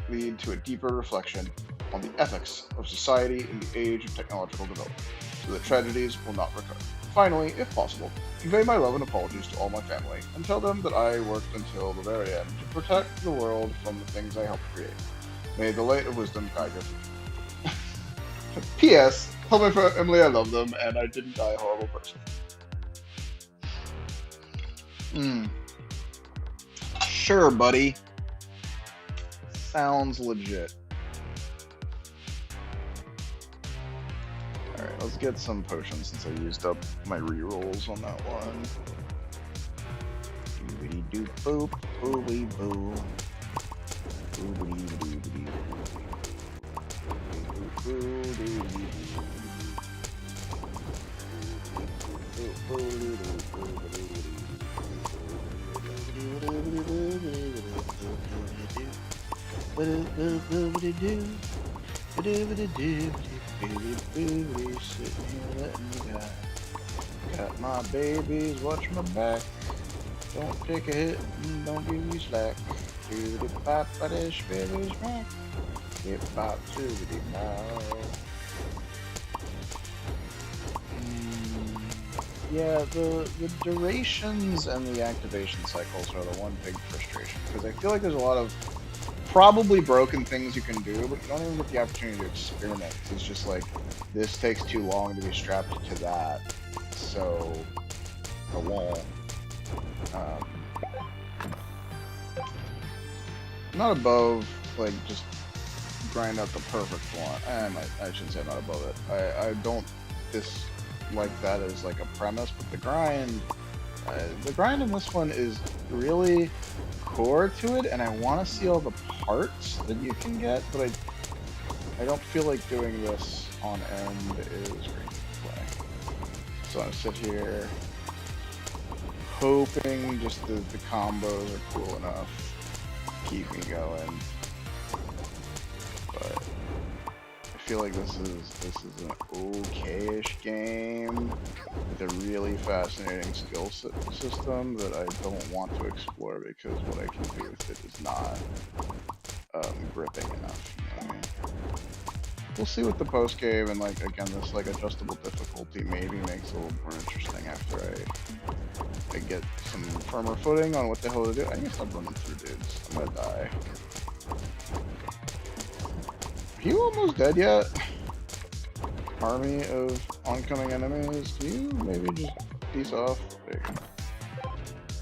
lead to a deeper reflection on the ethics of society in the age of technological development, so that tragedies will not recur. Finally, if possible, convey my love and apologies to all my family, and tell them that I worked until the very end to protect the world from the things I helped create. May the light of wisdom guide your future. P.S. Tell my family I love them, and I didn't die a horrible person. Sure, buddy. Sounds legit. Alright, let's get some potions since I used up my rerolls on that one. Doobity doop boop, boobity boo. Boobity doobity sitting here letting me die. Got my babies, watch my back. Don't take a hit and don't give me slack. Doody pop, but it's baby's back. Get pop, doody now. Yeah, the durations and the activation cycles are the one big frustration, because I feel like there's a lot of probably broken things you can do, but you don't even get the opportunity to experiment. It's just like, this takes too long to be strapped to that, so I won't. Not above, like, just grind out the perfect one. I shouldn't say not above it. I don't dislike that as like a premise, but the grind in this one is really core to it, and I want to see all the parts that you can get, but I don't feel like doing this on end is great to play. So I sit here hoping just the combos are cool enough to keep me going, but I feel like this is an okay-ish game with a really fascinating skill system that I don't want to explore because what I can do with it is not gripping enough. You know what I mean? We'll see what the post game and, like, again, this like adjustable difficulty maybe makes it a little more interesting after I get some firmer footing on what the hell to do. I guess I'm running through dudes. I'm gonna die. Are you almost dead yet? Army of oncoming enemies. Can you maybe just peace off? There you go.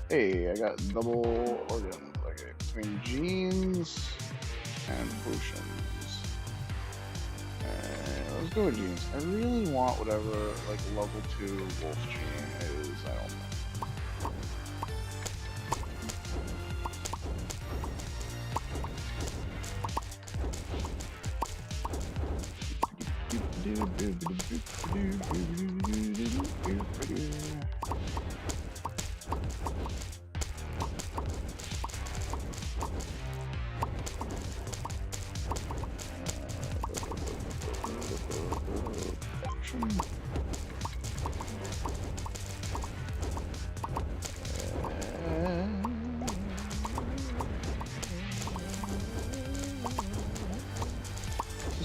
Hey, I got double organs. Okay, between genes and potions. Let's go with genes. I really want whatever like level 2 wolf gene is. I don't know.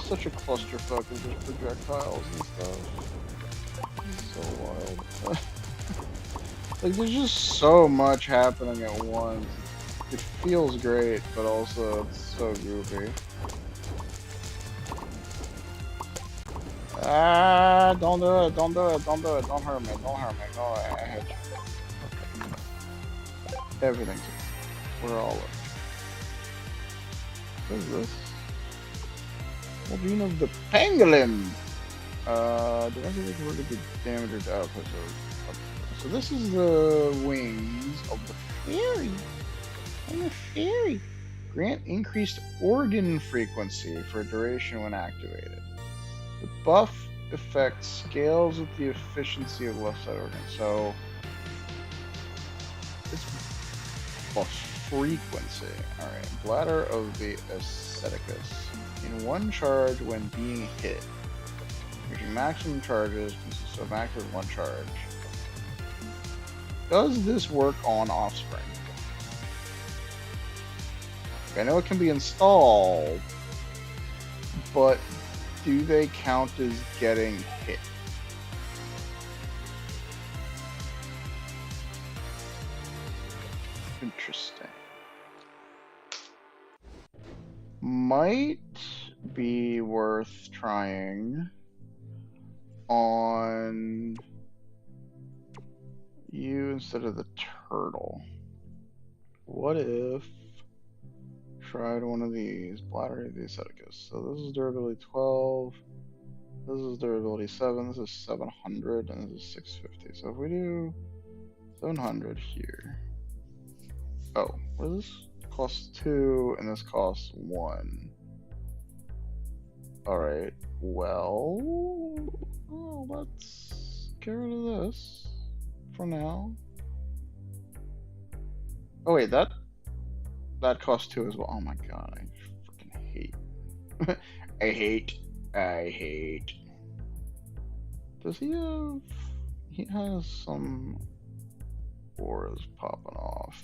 Such a clusterfuck of just projectiles and stuff. It's so wild. Like, there's just so much happening at once. It feels great, but also it's so goofy. Ah, don't do it, don't do it, don't do it, don't hurt me, don't hurt me, no, I hate you. Everything's okay. We're all okay. What is this? Gene of the pangolin! Directly converted to damage or output. So this is the wings of the fairy. I'm a fairy. Grant increased organ frequency for duration when activated. The buff effect scales with the efficiency of left side organs. So this buffs frequency. Alright. Bladder of the Asceticus. In one charge when being hit. Reaching maximum charges consists of active one charge. Does this work on offspring? I know it can be installed, but do they count as getting hit? Interesting. Might be worth trying on you instead of the turtle. What if tried one of these? Bladder of the Asceticus. So this is durability 12. This is durability 7. This is 700, and this is 650. So if we do 700 here. Oh, what is this? Costs 2, and this costs 1. Alright, well, let's get rid of this for now. Oh wait, that costs 2 as well. Oh my god, I freaking hate. I hate. Does he have... He has some auras popping off.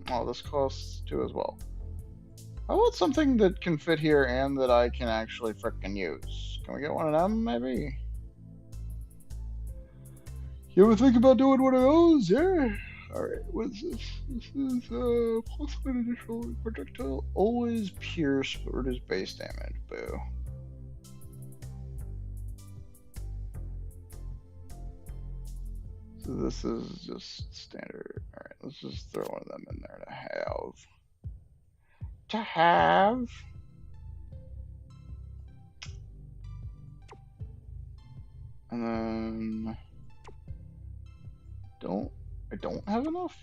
Oh, this costs 2 as well. I want something that can fit here and that I can actually frickin' use. Can we get one of them, maybe? You ever think about doing one of those? Yeah. Alright, what's this? This is plus 1 additional projectile. Always pierce, but reduce base damage. Boo. So this is just standard. Alright, let's just throw one of them in there to have. And then I don't have enough?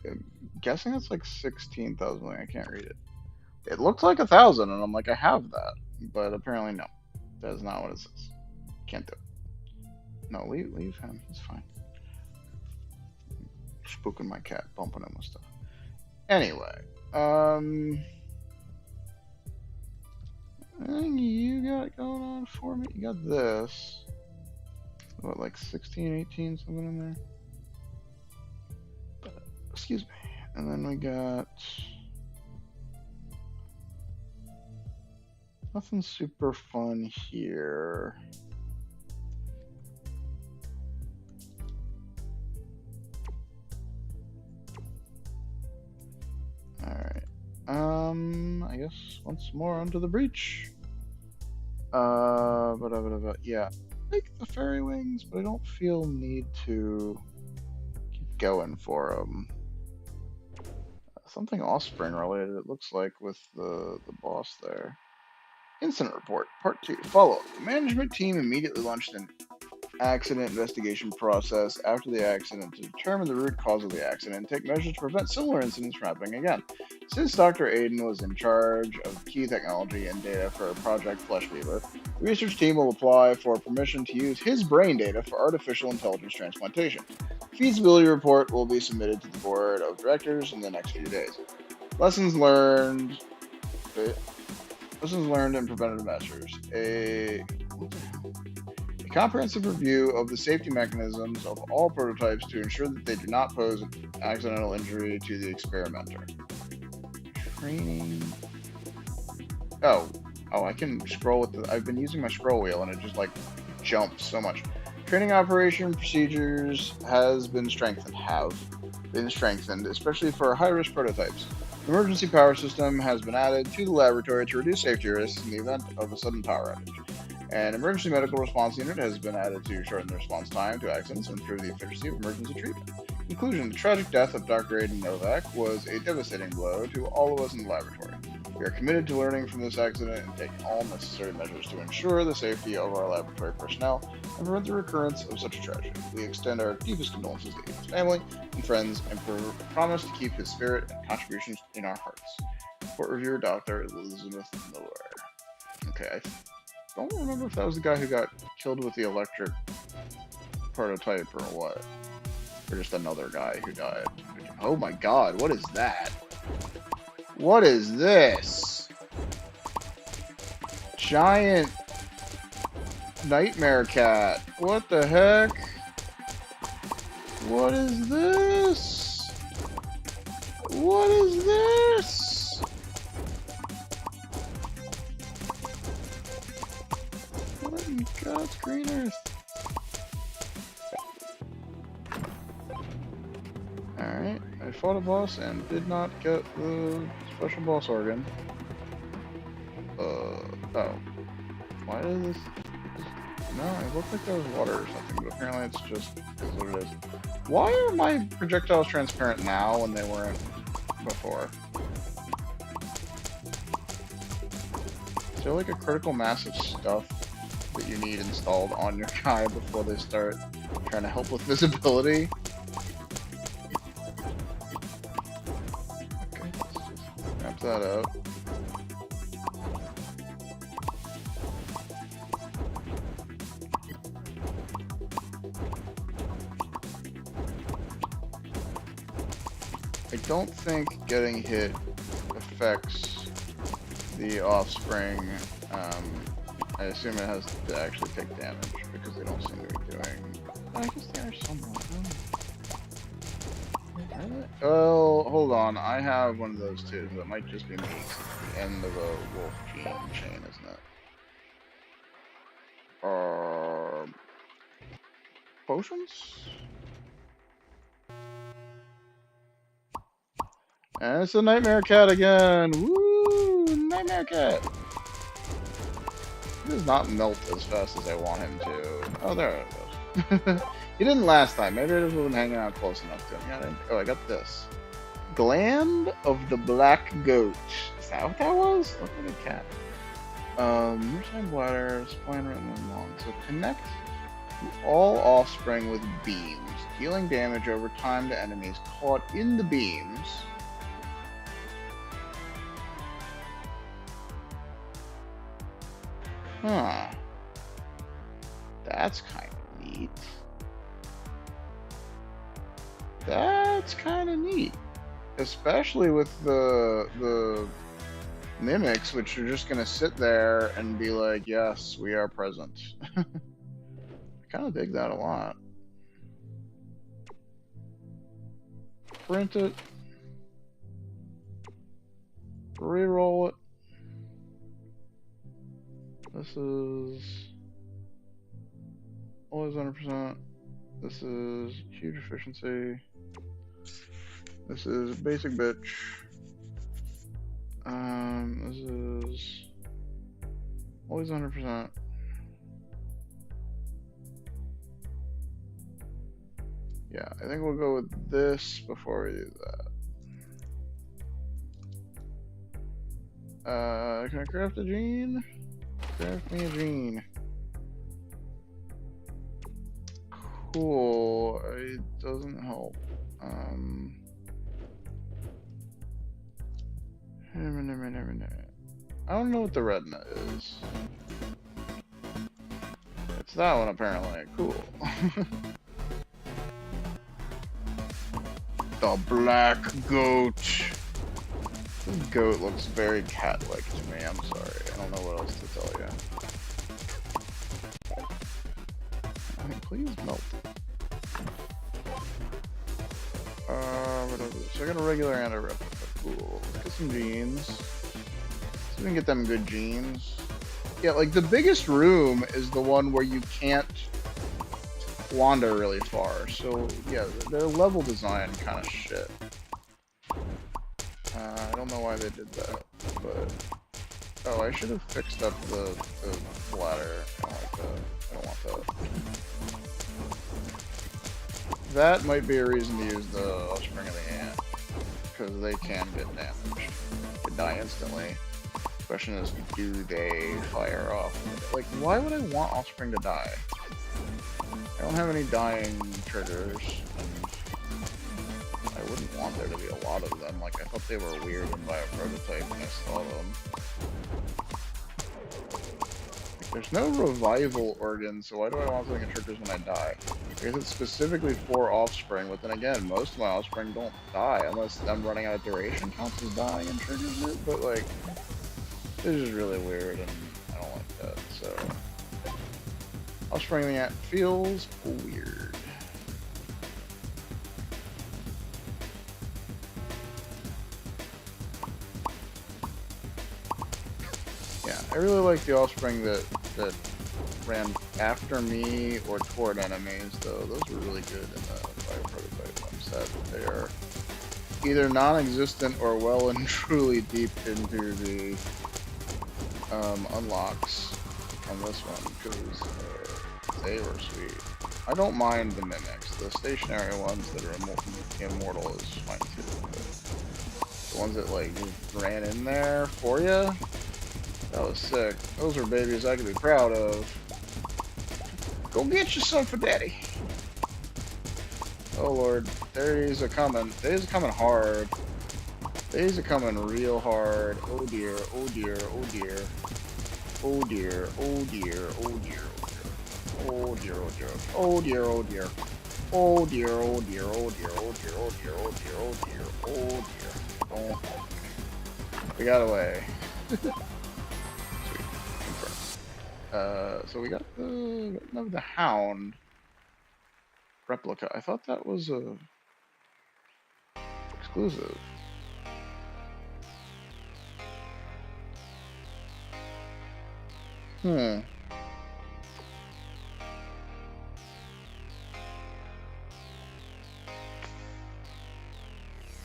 I'm guessing it's like 16,000. I can't read it. It looks like 1,000, and I'm like, I have that, but apparently no. That is not what it says. Can't do it. No, leave him. He's fine. Spooking my cat, bumping him with stuff. Anyway, anything you got going on for me? You got this. What, like 16, 18, something in there? Excuse me. And then we got nothing super fun here. Alright. I guess once more onto the breach. Yeah. I like the fairy wings, but I don't feel need to keep going for them. Something offspring related, it looks like, with the boss there. Incident report, part 2. Follow-up. The management team immediately launched an accident investigation process after the accident to determine the root cause of the accident and take measures to prevent similar incidents from happening again. Since Dr. Aiden was in charge of key technology and data for Project Bioweaver, the research team will apply for permission to use his brain data for artificial intelligence transplantation. The feasibility report will be submitted to the board of directors in the next few days. Lessons learned and preventative measures. A comprehensive review of the safety mechanisms of all prototypes to ensure that they do not pose an accidental injury to the experimenter. Training. Oh, Oh, I can scroll with the. I've been using my scroll wheel and it just like jumps so much. Training operation procedures has been strengthened. Have been strengthened, especially for high-risk prototypes. An emergency power system has been added to the laboratory to reduce safety risks in the event of a sudden power outage. An emergency medical response unit has been added to shorten the response time to accidents and improve the efficiency of emergency treatment. Conclusion: the tragic death of Dr. Aiden Novak was a devastating blow to all of us in the laboratory. We are committed to learning from this accident and taking all necessary measures to ensure the safety of our laboratory personnel and prevent the recurrence of such a tragedy. We extend our deepest condolences to Aiden's family and friends and promise to keep his spirit and contributions in our hearts. Report reviewer, Dr. Elizabeth Miller. Okay, I don't remember if that was the guy who got killed with the electric prototype or what. Or just another guy who died. Oh my god, what is that? What is this? Giant nightmare cat. What the heck? What is this? What is this? What in God's green earth? Alright, I fought a boss and did not get the special boss organ. Oh. Why is this? No, it looked like there was water or something, but apparently it's just what it is. Why are my projectiles transparent now when they weren't before? Is there like a critical mass of stuff that you need installed on your guy before they start trying to help with visibility? Okay, let's just wrap that up. I don't think getting hit affects the offspring. I assume it has to actually take damage because they don't seem to be doing. I guess they are somewhat. Oh, hold on. I have one of those too. So it might just be me. It's the end of a wolf gene chain, isn't it? Potions? And it's a nightmare cat again. Woo! Nightmare cat. He does not melt as fast as I want him to. Oh, there it goes. He didn't last time. Maybe I just wasn't hanging out close enough to him. Oh, I got this. Gland of the Black Goat. Is that what that was? Look at the cat. Ursine bladder, spine written and long. So connect to all offspring with beams, dealing damage over time to enemies caught in the beams. Huh. That's kind of neat. That's kind of neat. Especially with the mimics, which are just going to sit there and be like, yes, we are present. I kind of dig that a lot. Print it. Reroll it. This is always 100%. This is huge efficiency. This is basic bitch. This is always 100%. Yeah, I think we'll go with this before we do that. Can I craft a gene? Craft me a gene. Cool. It doesn't help. I don't know what the retina is. It's that one apparently. Cool. The Black Goat. This goat looks very cat-like to me. I'm sorry. I don't know what else to tell you. I mean, please melt. Whatever. So I got a regular and a replica. Cool. Get some genes. So we can get them good genes. Yeah, like the biggest room is the one where you can't wander really far. So yeah, their level design kind of shit. I don't know why they did that, but oh, I should have fixed up the ladder. I don't like that. I don't want that. That might be a reason to use the offspring of the ant, because they can get damaged. They die instantly. The question is, do they fire off? Like, why would I want offspring to die? I don't have any dying triggers, and I wouldn't want there to be a lot of them. Like, I thought they were weird in Bioprototype when I saw them. Like, there's no revival organ, so why do I want something that triggers when I die? Because it's specifically for offspring, but then again, most of my offspring don't die, unless them running out of duration counts as dying and triggers it, but like, this is really weird, and I don't like that, so... Offspring of the ant feels weird. Yeah, I really like the offspring that ran after me or toward enemies, though. Those were really good in the Bioprototype. I'm sad that they are either non-existent or well and truly deep into the unlocks on this one, because they were sweet. I don't mind the mimics. The stationary ones that are immortal is fine too, but the ones that like just ran in there for you, that was sick. Those are babies I could be proud of. Go get your son for daddy. Oh lord, days are coming. Days are coming hard. Days are coming real hard. Oh dear, oh dear, oh dear. Oh dear, oh dear, oh dear, oh dear, oh dear, oh dear, oh dear. Oh dear, oh dear, oh dear, oh dear, oh dear, oh dear, oh dear, oh dear. Oh, we got away. Sweet. So we got the hound replica. I thought that was a exclusive. Hmm.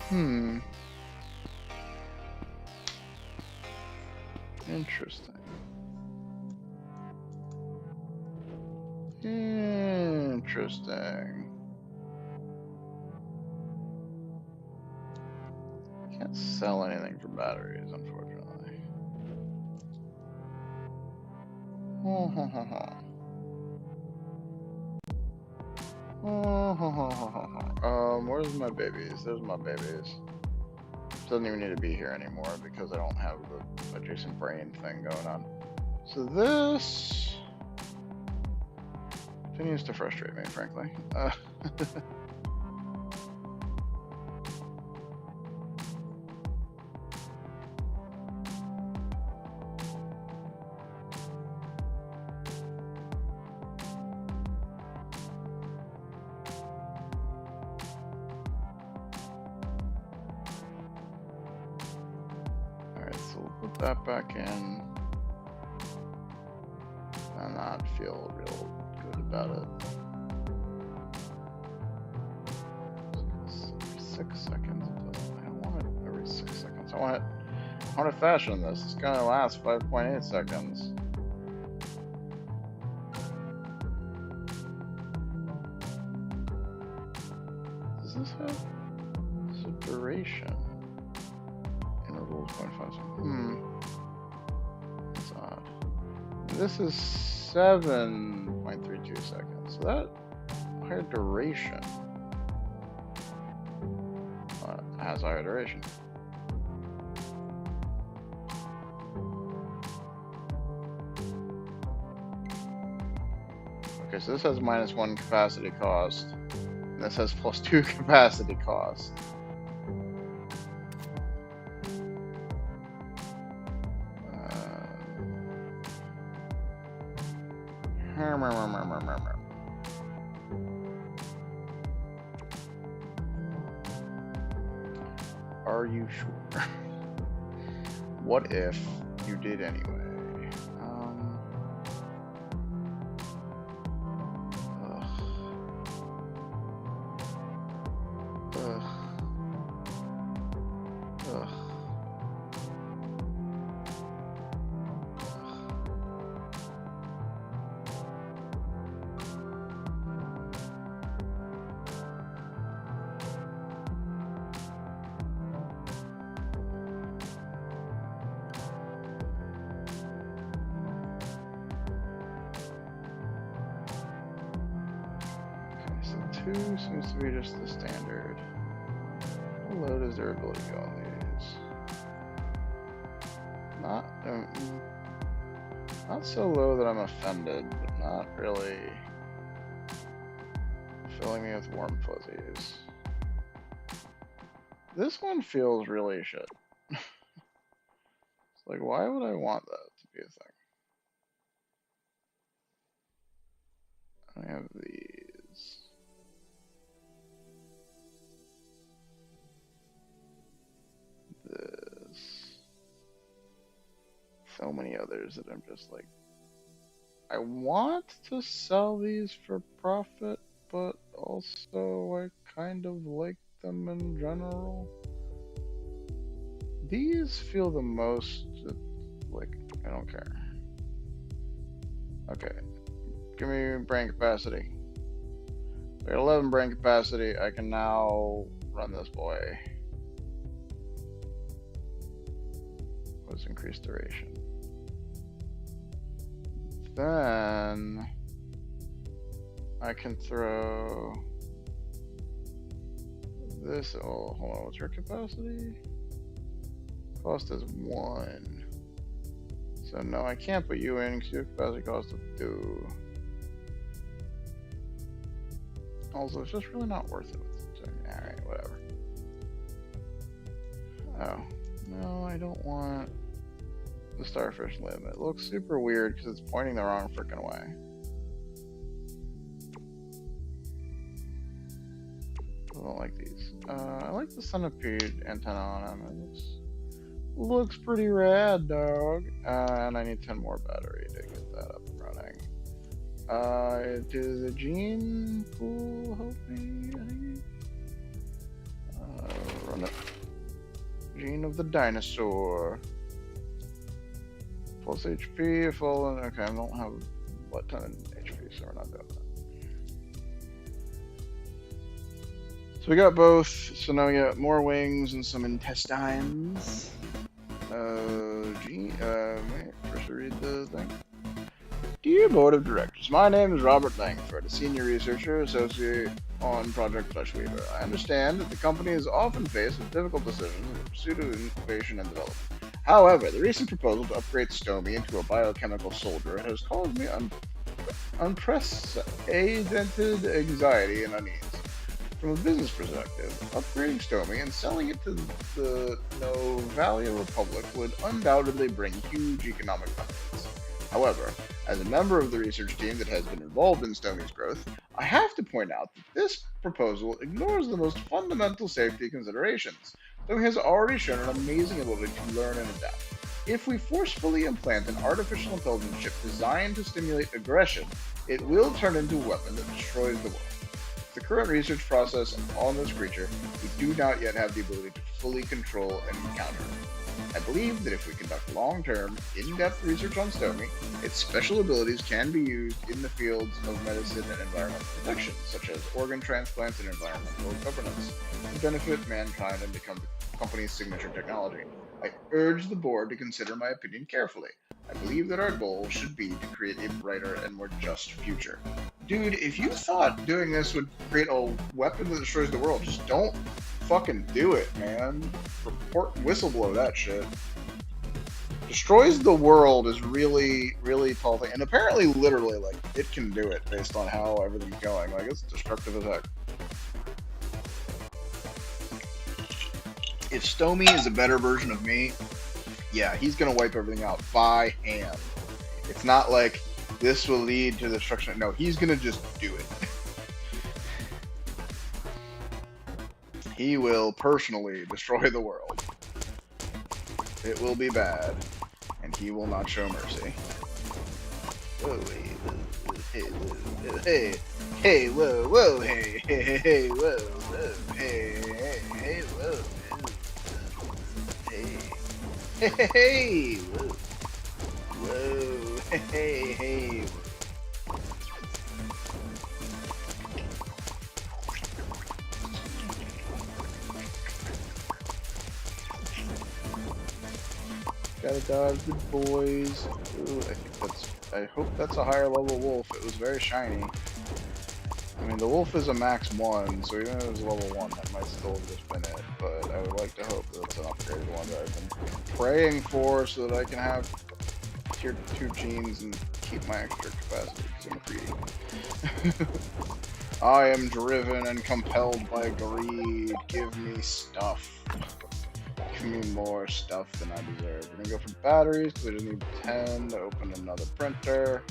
Hmm. Interesting. Interesting. Can't sell anything for batteries, unfortunately. Oh, ho, ho, ho. Oh, ho, ho, ho, ho, ho. Where's my babies? There's my babies. Doesn't even need to be here anymore because I don't have the adjacent brain thing going on. So this continues to frustrate me, frankly. Alright, so we'll put that back in. And not feel real good about it. 6 seconds. I don't want it every 6 seconds. I want it faster than this. It's gonna last 5.8 seconds. Does this have duration? Interval 0.5 seconds. That's odd. This is 7.32 seconds. So that higher duration has higher duration. Okay, so this has -1 capacity cost, and this has +2 capacity cost. Are you sure? What if you did anyway? 2 seems to be just the standard. How low does durability go on these? Not so low that I'm offended, but not really filling me with warm fuzzies. This one feels really shit. It's like, why would I want that to be a thing? I have these. This. So many others that I'm just like, I want to sell these for profit, but also I kind of like them in general. These feel the most like, I don't care. Okay, give me brain capacity. At 11 brain capacity, I can now run this boy. Let's increase duration. Then I can throw this. Oh, hold on. What's your capacity? Cost is 1. So no, I can't put you in because your capacity cost is 2. Also, it's just really not worth it. So, alright, whatever. Oh, no, I don't want the starfish limb. It looks super weird because it's pointing the wrong freaking way. I don't like these. I like the centipede antenna on him. It looks pretty rad, dog. And I need 10 more battery to get that up and running. Does the gene pool help me? Run it. Gene of the dinosaur. Plus HP, fallen. Okay, I don't have a ton of HP, so we're not doing that. So we got both. So now we got more wings and some intestines. Wait, first read the thing. Dear Board of Directors, my name is Robert Langford, a senior researcher associate on Project Bioweaver. I understand that the company is often faced with difficult decisions in the pursuit of innovation and development. However, the recent proposal to upgrade Stomy into a biochemical soldier has caused me unprecedented anxiety and unease. From a business perspective, upgrading Stomy and selling it to the Novalia Republic would undoubtedly bring huge economic benefits. However, as a member of the research team that has been involved in Stomy's growth, I have to point out that this proposal ignores the most fundamental safety considerations. Stomy has already shown an amazing ability to learn and adapt. If we forcefully implant an artificial intelligence chip designed to stimulate aggression, it will turn into a weapon that destroys the world. The current research process on this creature, we do not yet have the ability to fully control and counter it. I believe that if we conduct long-term, in-depth research on Stomy, its special abilities can be used in the fields of medicine and environmental protection, such as organ transplants and environmental governance, to benefit mankind and become the company's signature technology. I urge the board to consider my opinion carefully. I believe that our goal should be to create a brighter and more just future. Dude, if you thought doing this would create a weapon that destroys the world, just don't fucking do it, man. Report whistleblow that shit. Destroys the world is really, really tall thing. And apparently, literally, like, it can do it based on how everything's going. Like, it's destructive as heck. If Stomy is a better version of me, yeah, he's gonna wipe everything out by hand. It's not like this will lead to the destruction. No, he's gonna just do it. He will personally destroy the world. It will be bad, and he will not show mercy. Whoa, hey, whoa, hey, hey, whoa, whoa, hey, hey, hey, whoa, whoa, hey, hey, hey, whoa, hey, hey, hey, whoa, whoa, hey, hey. Gotta dodge the boys. Ooh, I hope that's a higher level wolf. It was very shiny. I mean, the wolf is a max 1, so even if it was level 1, that might still have just been it. But I would like to hope that it's an upgraded one that I've been praying for so that I can have tier 2 genes and keep my extra capacity because I'm greedy. I am driven and compelled by greed. Give me stuff. Give me more stuff than I deserve. We're gonna go for batteries because we just need 10 to open another printer.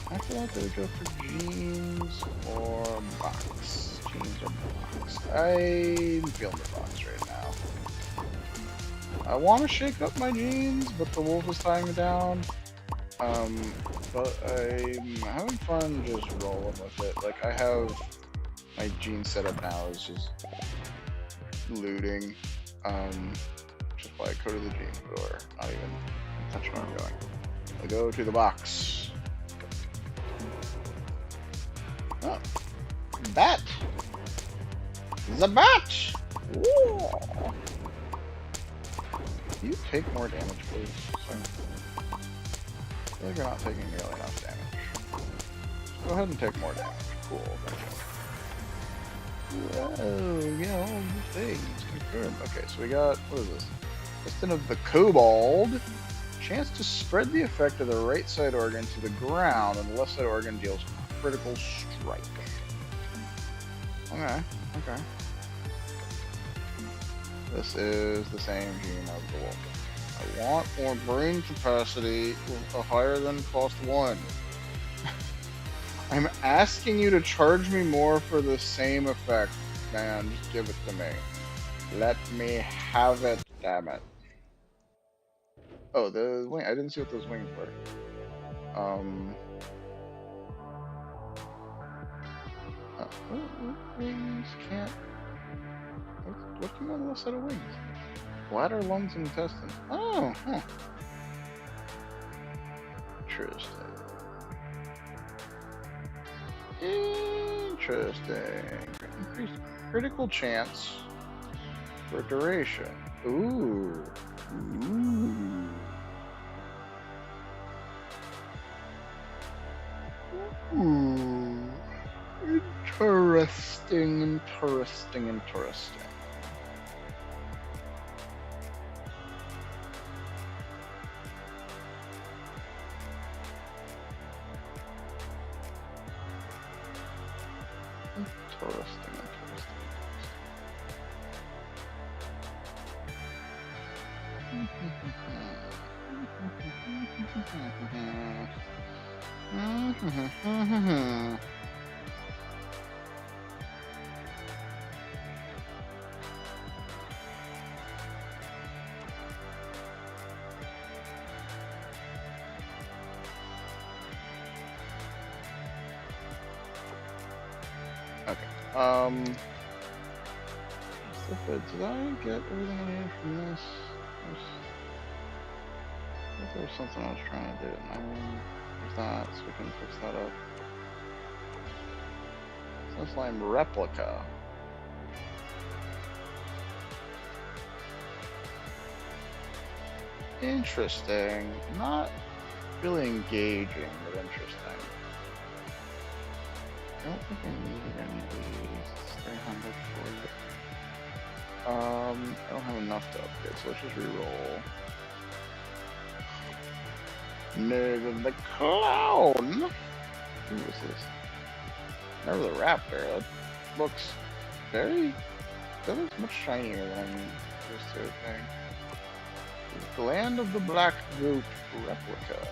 After that, do we go for jeans or box? Jeans or box? I'm feeling the box right now. I want to shake up my jeans, but the wolf is tying me down. But I'm having fun just rolling with it. Like, I have my jean setup now is just looting. Just by code of the jean door, not even touch where I'm going. I go to the box. Oh, bat! The bat! Ooh. Can you take more damage, please? Sorry. I feel like you're not taking nearly enough damage. Go ahead and take more damage. Cool, thank you. Whoa, yeah, all the things confirmed. Okay, so we got, what is this? Piston of the Kobold. Chance to spread the effect of the right side organ to the ground, and the left side organ deals critical strike. Okay, okay. This is the same gene of the wolf. I want more brain capacity with a higher than cost 1. I'm asking you to charge me more for the same effect, man. Just give it to me. Let me have it, damn it. Oh, the wing. I didn't see what those wings were. Wings can't. What came on the left side of wings? Bladder, lungs, and intestines. Oh, huh. Interesting. Interesting. Increased critical chance for duration. Ooh. Ooh. Ooh. Interesting, interesting, interesting. Interesting, interesting. Okay. Did I get everything I needed from this? I thought there was something I was trying to do. There's that, so we can fix that up. Slime replica. Interesting. Not really engaging, but interesting. I don't think I needed any of these. It's 300 for it. I don't have enough to upgrade, so let's just reroll. Nerve the Clown! Who is this? Nerve the Raptor. That looks very... That looks much shinier than I'm used to, I think. Gland of the Black Goat replica.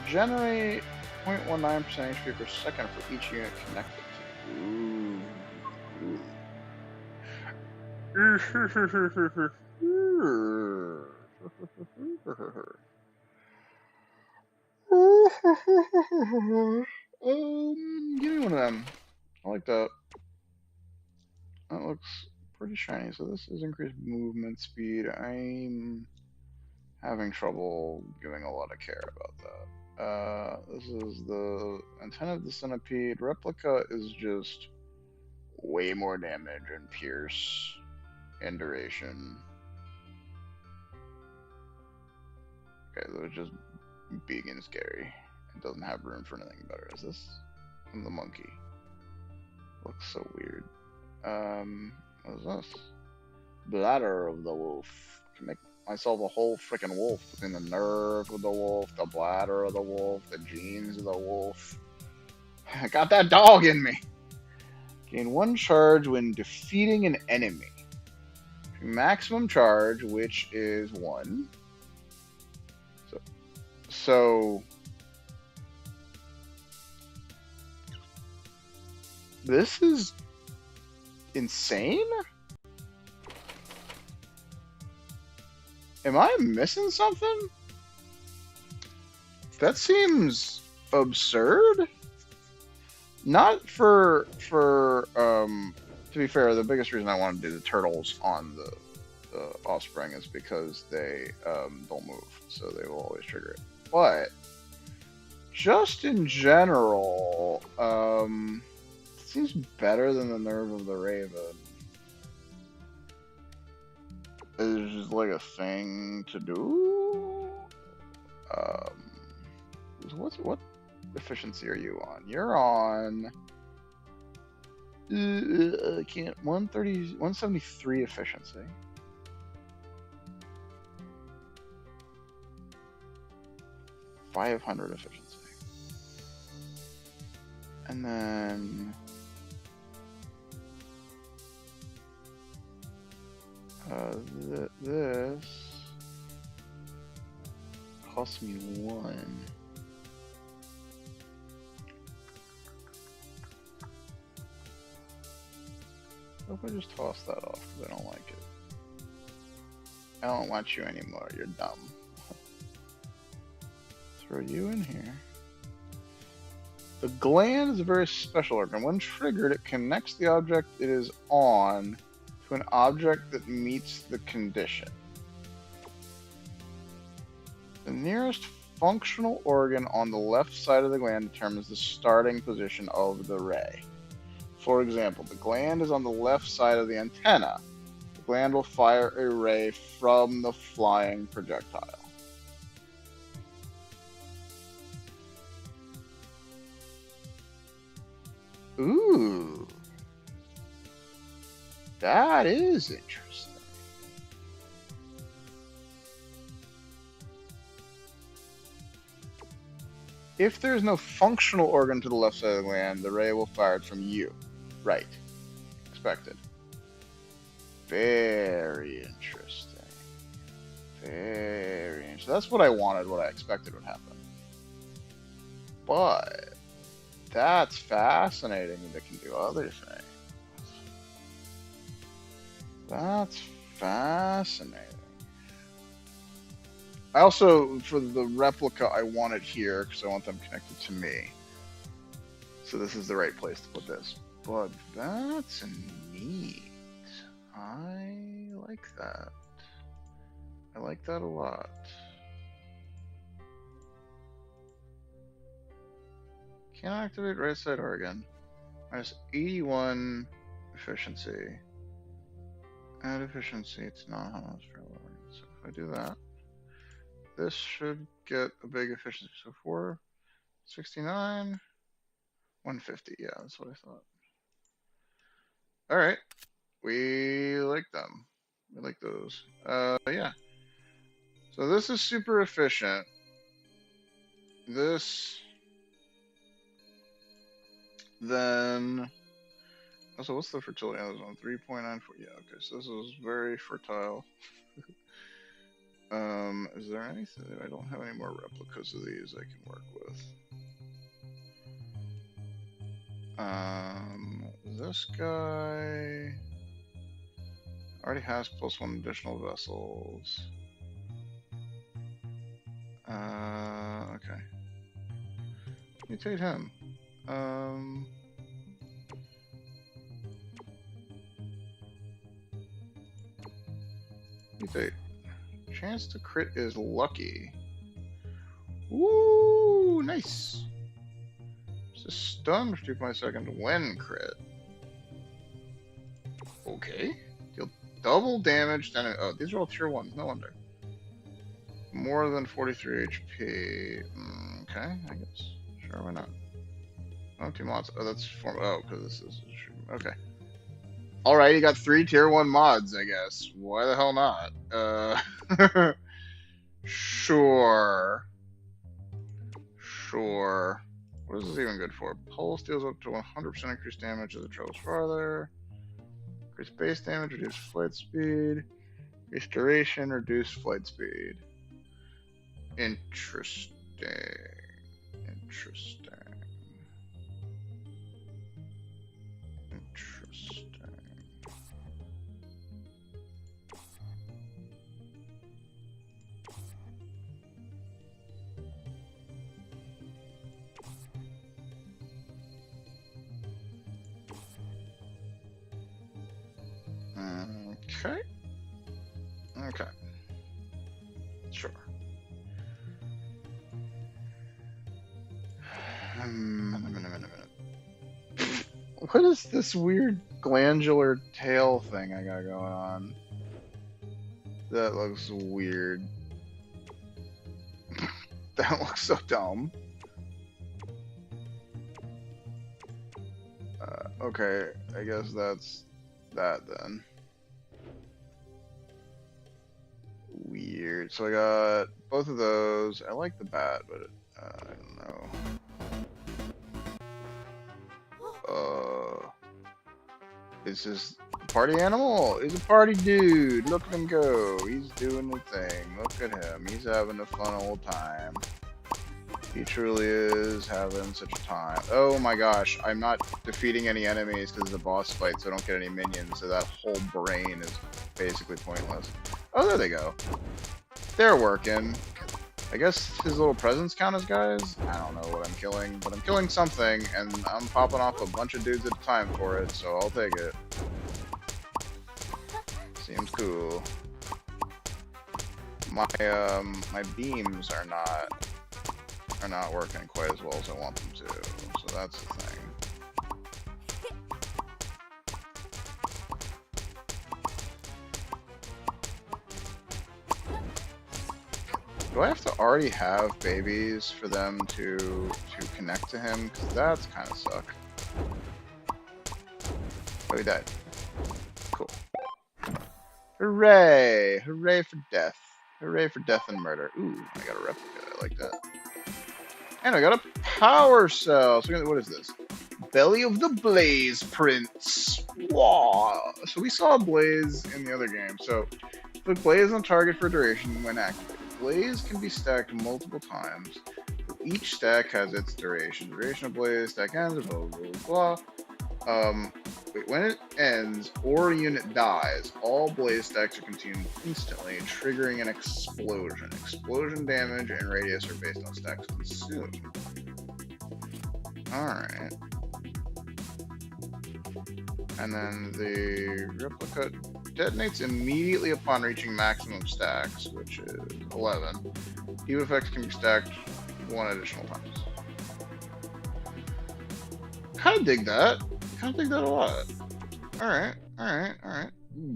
Generate 0.19% HP per second for each unit connected. Ooh. Give me one of them. I like that. That looks pretty shiny. So this is increased movement speed. I'm having trouble giving a lot of care about that. This is the antenna of the centipede. Replica is just way more damage and pierce and duration. Okay, that was just big and scary. It doesn't have room for anything better. Is this? And the monkey. Looks so weird. What is this? Bladder of the wolf. Can make myself a whole freaking wolf between the nerve of the wolf, the bladder of the wolf, the genes of the wolf. I got that dog in me. Gain 1 charge when defeating an enemy. Maximum charge, which is 1. So this is insane? Am I missing something? That seems absurd. Not for to be fair, the biggest reason I want to do the turtles on the offspring is because they don't move, so they will always trigger it. But just in general, it seems better than the nerve of the raven. It's just like a thing to do. What efficiency are you on? You're on. I can't. 173 efficiency. .500 efficiency. And then this costs me 1. What if I just toss that off because I don't like it? I don't want you anymore. You're dumb. Throw you in here. The gland is a very special organ. When triggered, it connects the object it is on to an object that meets the condition. The nearest functional organ on the left side of the gland determines the starting position of the ray. For example, the gland is on the left side of the antenna. The gland will fire a ray from the flying projectile. Ooh. That is interesting. If there's no functional organ to the left side of the gland, the ray will fire it from you. Right. Expected. Very interesting. Very interesting. That's what I wanted, what I expected would happen. But that's fascinating that they can do other things. That's fascinating. I also, for the replica, I want it here because I want them connected to me. So this is the right place to put this. But that's neat. I like that. I like that a lot. Can't activate right side organ. Minus 81 efficiency. Add efficiency to non-homos for organ. So if I do that, this should get a big efficiency. So 469, 150. Yeah, that's what I thought. All right, we like them. We like those. Yeah. So this is super efficient. This, then. Also, what's the fertility on this one? 3.94. Yeah. Okay. So this is very fertile. Is there anything? I don't have any more replicas of these I can work with. This guy already has +1 additional vessels. Okay. Mutate him. Mutate. Chance to crit is lucky. Ooh, nice. Just stun for 2 seconds when crit. Okay. Deal double damage. Oh, these are all tier 1s. No wonder. More than 43 HP. Okay, I guess. Sure, why not? Oh, 2 mods. Oh, that's form. Oh, because this is. Okay. Alright, you got 3 tier 1 mods, I guess. Why the hell not? Sure. Sure. What is this even good for? Pulse deals up to 100% increased damage as it travels farther. Increase base damage, reduce flight speed. Increase duration, reduce flight speed. Interesting. Interesting. Interesting. Okay. Okay. Sure. What is this weird glandular tail thing I got going on? That looks weird. That looks so dumb. Okay, I guess that's that then. Weird. So I got both of those. I like the bat, but I don't know. It's just party animal. He's a party dude. Look at him go. He's doing the thing. Look at him. He's having a fun old time. He truly is having such a time. Oh my gosh, I'm not defeating any enemies because it's a boss fight, so I don't get any minions, so that whole brain is basically pointless. Oh, there they go. They're working. I guess his little presents count as guys? I don't know what I'm killing, but I'm killing something, and I'm popping off a bunch of dudes at a time for it, so I'll take it. Seems cool. My beams are not working quite as well as I want them to, so that's the thing. Do I have to already have babies for them to connect to him? Because that's kind of suck. Oh, he died. Cool. Hooray! Hooray for death. Hooray for death and murder. Ooh, I got a replica. I like that. And I got a power cell. So what is this? Belly of the Blaze Prince. Wow. So we saw Blaze in the other game. So put Blaze on target for duration when activated. Blaze can be stacked multiple times. Each stack has its duration. Duration of Blaze, stack ends, blah, blah, blah, blah. When it ends or a unit dies, all Blaze stacks are consumed instantly, triggering an explosion. Explosion damage and radius are based on stacks consumed. Alright. And then the replica detonates immediately upon reaching maximum stacks, which is 11. Heat effects can be stacked 1 additional times. Kinda dig that. Kinda dig that a lot. Alright, alright, alright.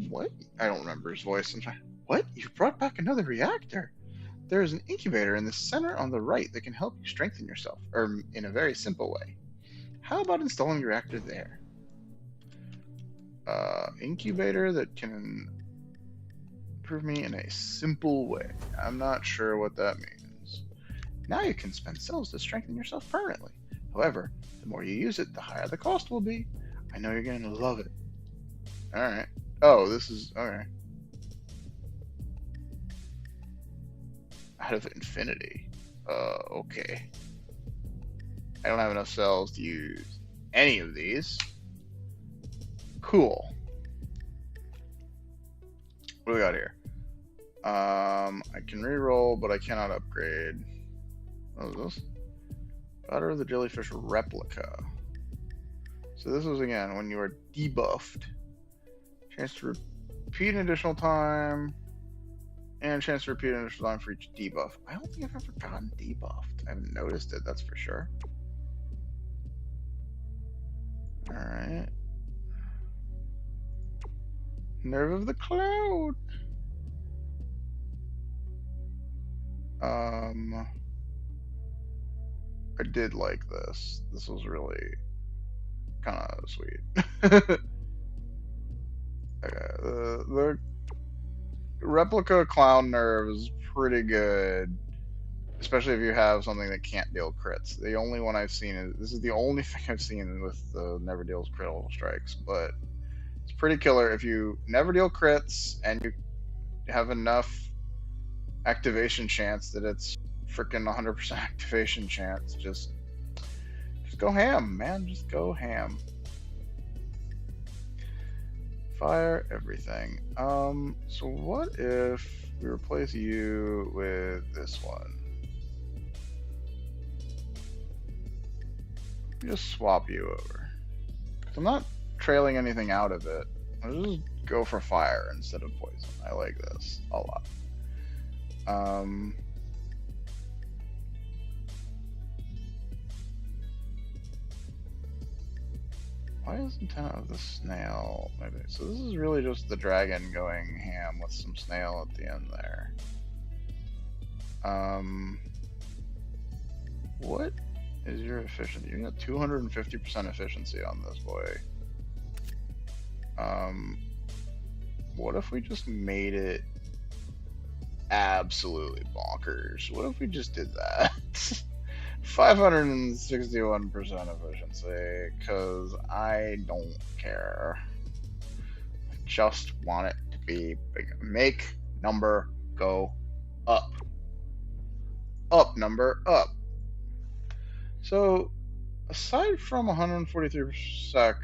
What? I don't remember his voice. What? You brought back another reactor? There is an incubator in the center on the right that can help you strengthen yourself, or in a very simple way. How about installing the reactor there? Incubator that can improve me in a simple way. I'm not sure what that means. Now you can spend cells to strengthen yourself permanently. However, the more you use it, the higher the cost will be. I know you're going to love it. Alright. Oh, this is... Okay. Out of infinity. Okay. I don't have enough cells to use any of these. Cool. What do we got here? I can reroll, but I cannot upgrade. What is this? Daughter of the Jellyfish Replica. So this was, again, when you are debuffed. Chance to repeat an additional time. And chance to repeat an additional time for each debuff. I don't think I've ever gotten debuffed. I haven't noticed it, that's for sure. Alright. Nerve of the Cloud. I did like this. This was really kind of sweet. Okay, the replica clown nerve is pretty good, especially if you have something that can't deal crits. The only one I've seen is this is the only thing I've seen with the never deals critical strikes, but it's pretty killer if you never deal crits and you have enough activation chance that it's freaking 100% activation chance. Just go ham, man. Just go ham. Fire everything. So what if we replace you with this one? Just swap you over. I'm not trailing anything out of it. I'll just go for fire instead of poison. I like this a lot. Why isn't that of the snail? Maybe. So this is really just the dragon going ham with some snail at the end there. What is your efficiency? You got 250% efficiency on this boy. What if we just made it absolutely bonkers? What if we just did that? 561% efficiency, because I don't care. I just want it to be bigger. Make number go up. Up number up. So, aside from 143 per sec,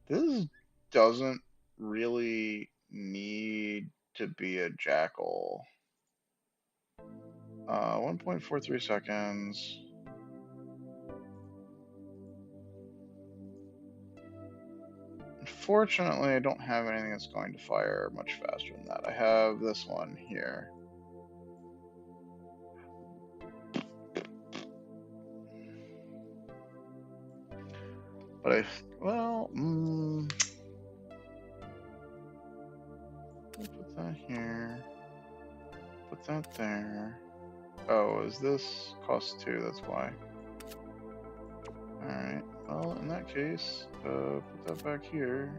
this doesn't really need to be a jackal. 1.43 seconds. Unfortunately, I don't have anything that's going to fire much faster than that. I have this one here. But put that here. Put that there. Oh, is this cost 2? That's why. Alright, well, in that case, put that back here.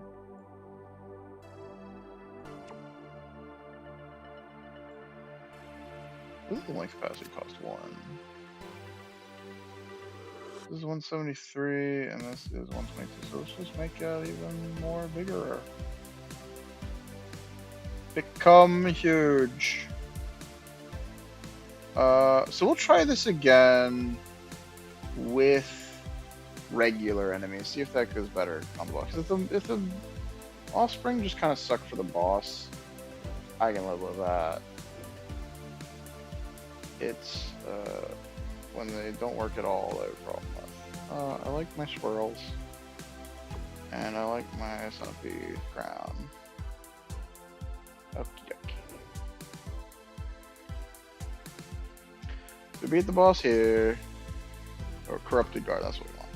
This is the only capacity cost 1. This is 173, and this is 122, so let's just make it even more bigger. Become huge. So we'll try this again with regular enemies. See if that goes better on the boss. If the offspring just kind of suck for the boss, I can live with that. It's when they don't work at all, I have a problem with. I like my swirls, and I like my centipede crown. Okie dokie. We beat the boss here. Or corrupted guard, that's what we want.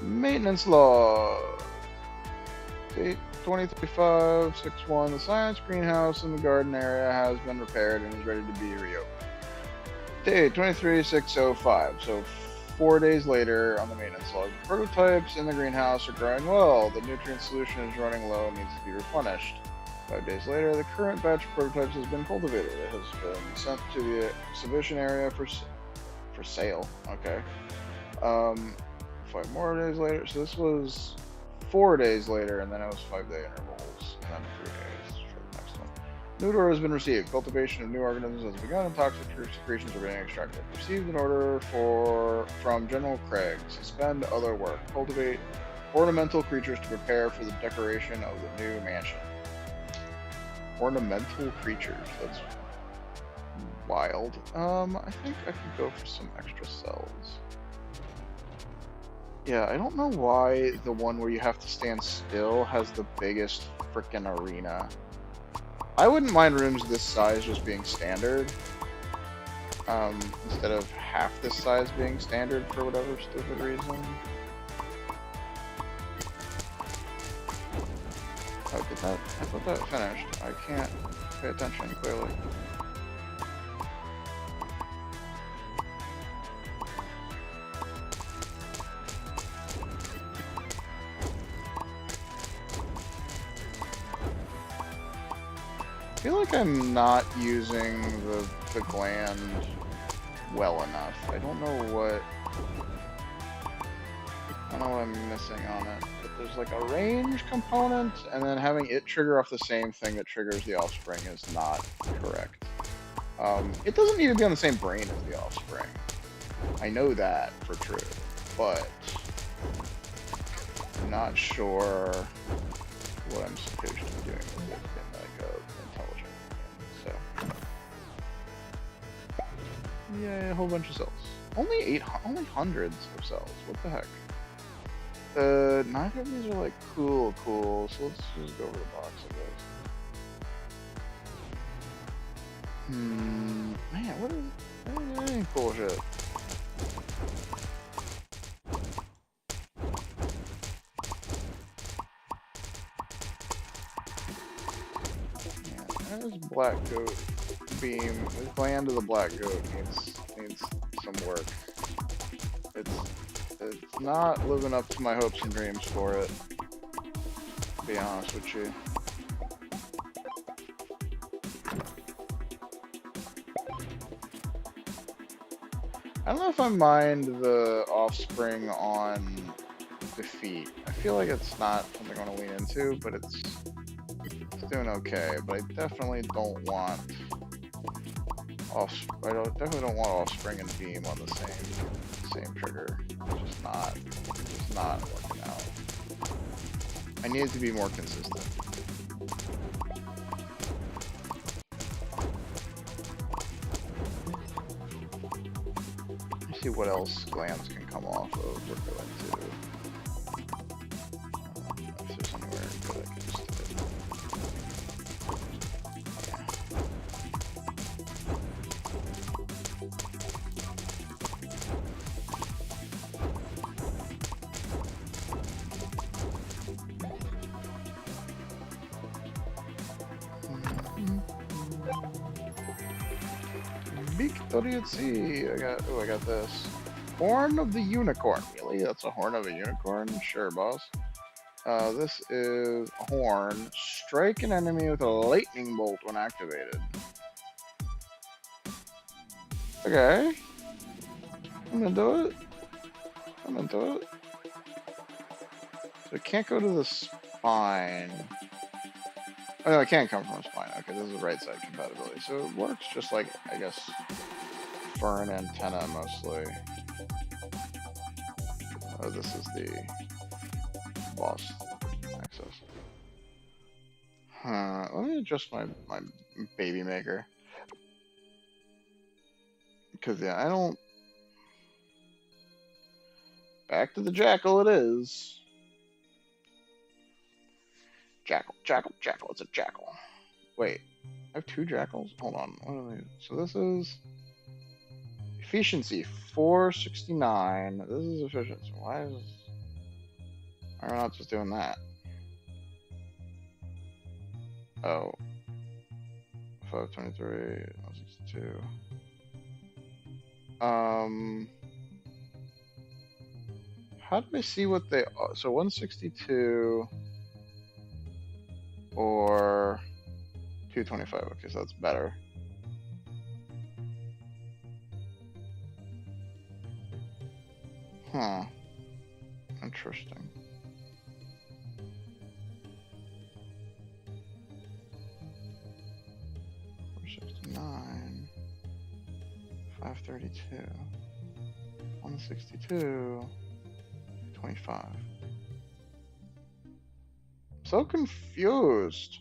Maintenance log. Date 2035-61. The science greenhouse in the garden area has been repaired and is ready to be reopened. Date 23-605. So 4 days later on the maintenance log. The prototypes in the greenhouse are growing well. The nutrient solution is running low and needs to be replenished. 5 days later, the current batch of prototypes has been cultivated. It has been sent to the exhibition area for sale. Okay. 5 more days later. So this was 4 days later, and then it was 5-day intervals, and then 3 days for the next one. New order has been received. Cultivation of new organisms has begun, and toxic secretions are being extracted. Received an order from General Craig. Suspend other work. Cultivate ornamental creatures to prepare for the decoration of the new mansion. Ornamental creatures. That's wild. I think I could go for some extra cells. Yeah, I don't know why the one where you have to stand still has the biggest frickin' arena. I wouldn't mind rooms this size just being standard. Instead of half this size being standard for whatever stupid reason. Oh, did that? I thought that finished. I can't pay attention clearly. I feel like I'm not using the gland well enough. I don't know what I'm missing on it. But there's like a range component, and then having it trigger off the same thing that triggers the offspring is not correct. It doesn't need to be on the same brain as the offspring. I know that for true, but I'm not sure what I'm supposed to be doing with it in like a intelligent game. So, yeah, a whole bunch of cells. Only hundreds of cells. What the heck? Neither of these are like cool. So let's just go over the box, I guess. Man, what is any cool shit? Yeah, this black goat beam, this gland of the black goat needs some work. It's not living up to my hopes and dreams for it, to be honest with you. I don't know if I mind the offspring on defeat. I feel like it's not something I want to lean into, but it's doing okay. But I definitely don't want definitely don't want offspring and beam on the same trigger. It's just not working out. I need it to be more consistent. Let's see what else glands can come off of or go into. If there's anywhere good I can stick it. Victory at sea. I got this. Horn of the unicorn. Really? That's a horn of a unicorn? Sure, boss. This is a horn. Strike an enemy with a lightning bolt when activated. Okay. I'm into it. So it can't go to the spine. Oh no, it can't come from a spine. Okay, this is right side compatibility. So it works just like, I guess, fern antenna mostly. Oh, this is the boss access. Let me adjust my baby maker. Because, yeah, I don't... Back to the jackal it is. Jackal, it's a jackal. Wait, I have two jackals? Hold on, what are they? So this is... Efficiency, 469. This is efficiency. Why am I not just doing that? Oh. 523, 162. How do I see what they are? So 162 or 225. Okay, so that's better. Huh. Interesting. $469, 532, 162, 25. So confused.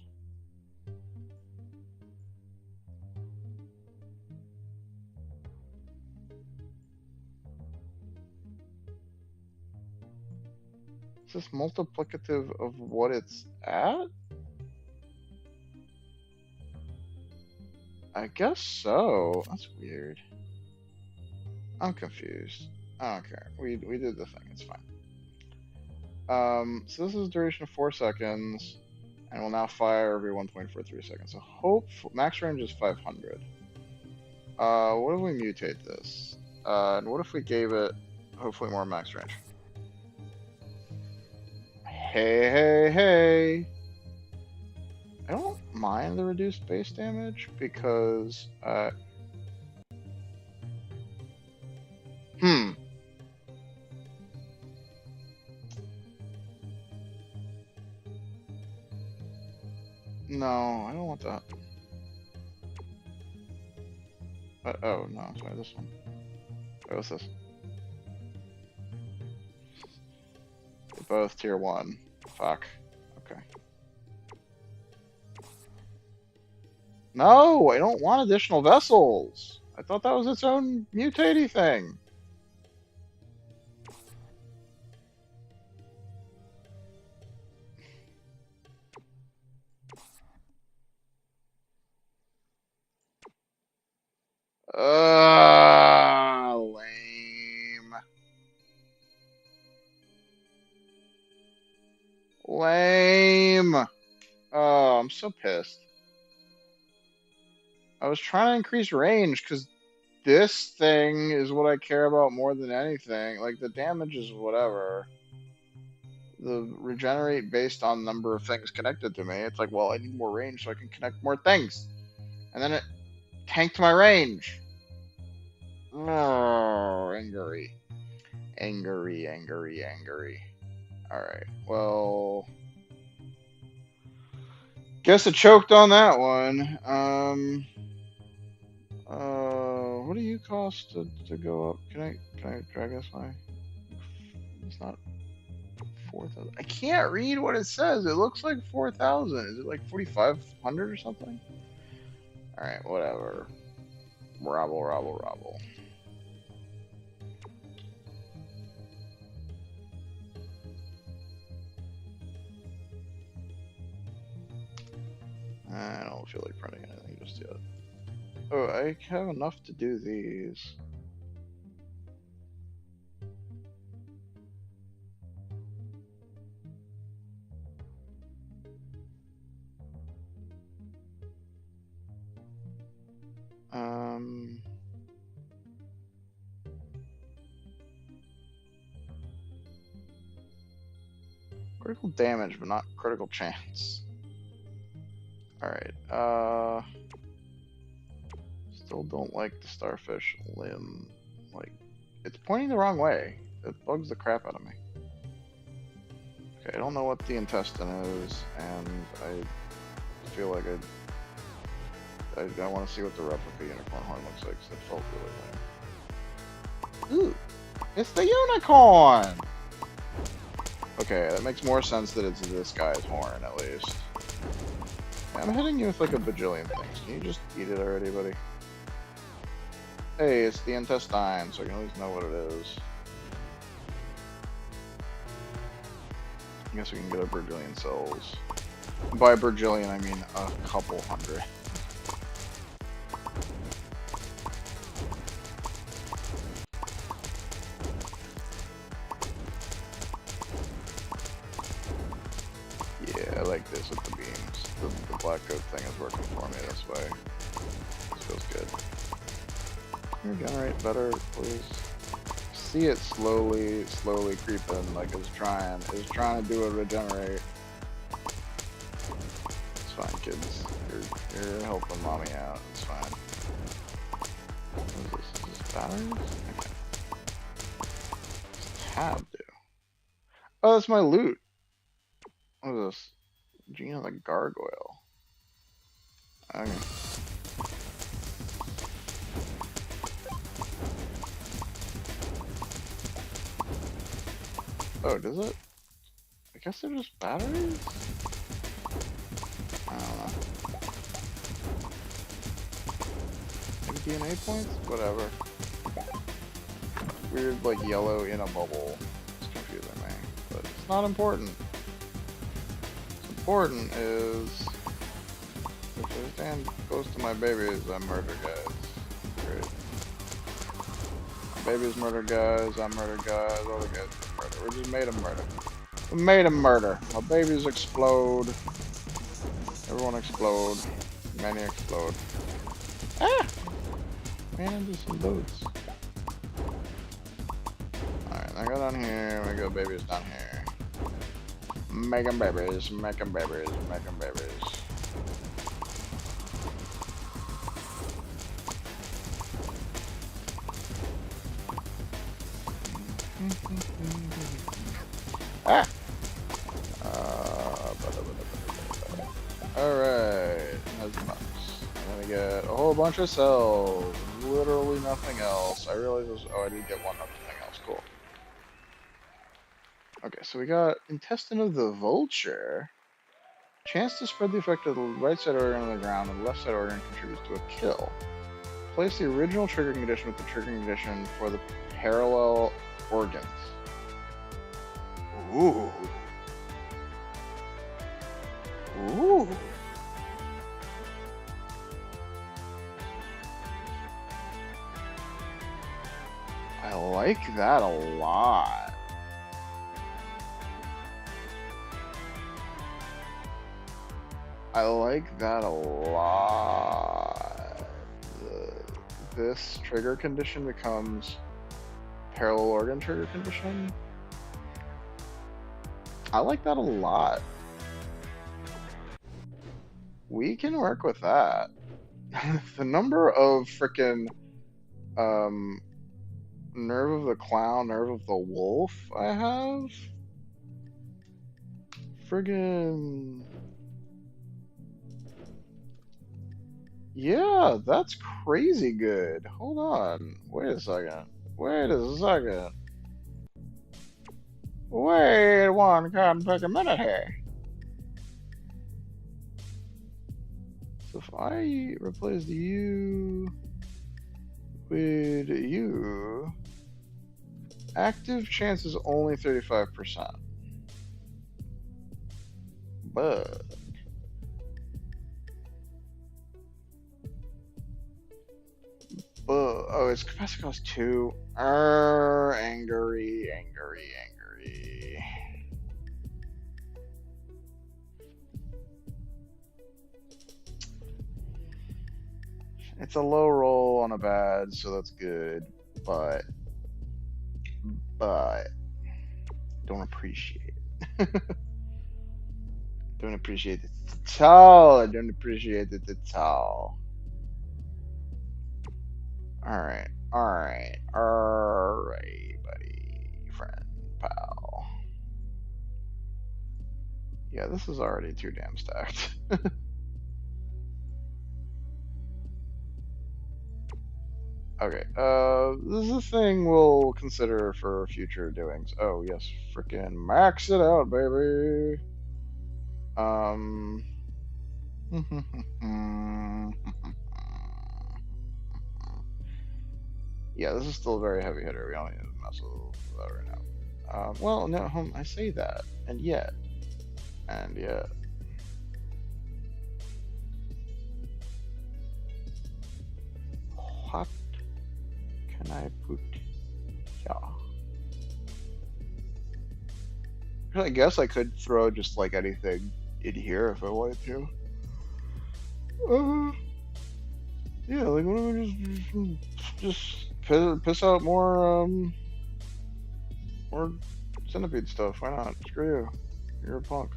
Is this multiplicative of what it's at? I guess so. That's weird. I'm confused. I don't care. We did the thing. It's fine. So this is duration of 4 seconds. And will now fire every 1.43 seconds. So max range is 500. What if we mutate this? And what if we gave it hopefully more max range? Hey, hey, hey! I don't mind the reduced base damage because, no, I don't want that. Oh, no, sorry, this one. Wait, what's this? They're both tier 1. Fuck. Okay. No, I don't want additional vessels. I thought that was its own mutatey thing. Lame. Lame. Oh, I'm so pissed. I was trying to increase range because this thing is what I care about more than anything. Like, the damage is whatever. The regenerate based on number of things connected to me. It's like, well, I need more range so I can connect more things. And then it tanked my range. Oh, angry. Angry, angry, angry. Alright, well... Guess it choked on that one. What do you cost to go up? Can I drag this way? It's not 4,000. I can't read what it says. It looks like 4,000. Is it like 4,500 or something? Alright, whatever. Robble, robble, robble. I don't feel like printing anything just yet. Oh, I have enough to do these. Critical damage, but not critical chance. Alright, still don't like the starfish limb. Like, it's pointing the wrong way. It bugs the crap out of me. Okay, I don't know what the intestine is, and I feel like I want to see what the replica unicorn horn looks like, because it felt really lame. Ooh, it's the unicorn! Okay, that makes more sense that it's this guy's horn, at least. I'm hitting you with like a bajillion things. Can you just eat it already, buddy? Hey, it's the intestine, so I can at least know what it is. I guess we can get a bajillion cells. By bajillion, I mean a couple hundred. Yeah, I like this with the beams. The black coat thing is working for me this way. This feels good. Regenerate better, please. See it slowly creeping, like it's trying to do a regenerate. It's fine, kids. You're helping mommy out. It's fine. What is this? Is this batteries? Okay. What's tab do? Oh, that's my loot. What is this? Gina the Gargoyle. Okay. Oh, does it? I guess they're just batteries? I don't know. Maybe DNA points? Whatever. Weird, like, yellow in a bubble. It's confusing me. But it's not important. What's important is... if I stand close to my babies, I murder guys. Great. Babies murder guys, I murder guys, all the guys murder. We just made them murder. We made them murder. My babies explode. Everyone explode. Many explode. Ah! Man into some boats. Alright, I go down here. We go babies down here. Make 'em babies, make 'em babies, make 'em babies. Ah! Alright, that's nice. I'm gonna get a whole bunch of cells. Literally nothing else. I realize this. Oh, I did get one other thing else. Cool. Okay, so we got Intestine of the Vulture. Chance to spread the effect of the right side organ on the ground and the left side organ contributes to a kill. Place the original trigger condition with the trigger condition for the parallel organs. Ooh. Ooh. I like that a lot. I like that a lot. This trigger condition becomes parallel organ trigger condition. I like that a lot. We can work with that. The number of frickin' nerve of the clown, nerve of the wolf I have. Friggin'. Yeah, that's crazy good. Hold on. Wait a second. Wait a second. Wait one can't take a minute here. So if I replace the U with U, active chance is only 35%. But oh, its capacity costs 2. Angry. It's a low roll on a bad, so that's good. But don't appreciate it. Don't appreciate it at all. I don't appreciate it at all. Alright, buddy, friend, pal. Yeah, this is already too damn stacked. Okay, this is a thing we'll consider for future doings. Oh, yes, frickin' max it out, baby! Yeah, this is still a very heavy hitter. We only need to mess with that right now. Well, no, I say that, and yet. What can I put here? I guess I could throw just like anything in here if I wanted to. Yeah, like what if I just piss out more centipede stuff? Why not? Screw you. You're a punk.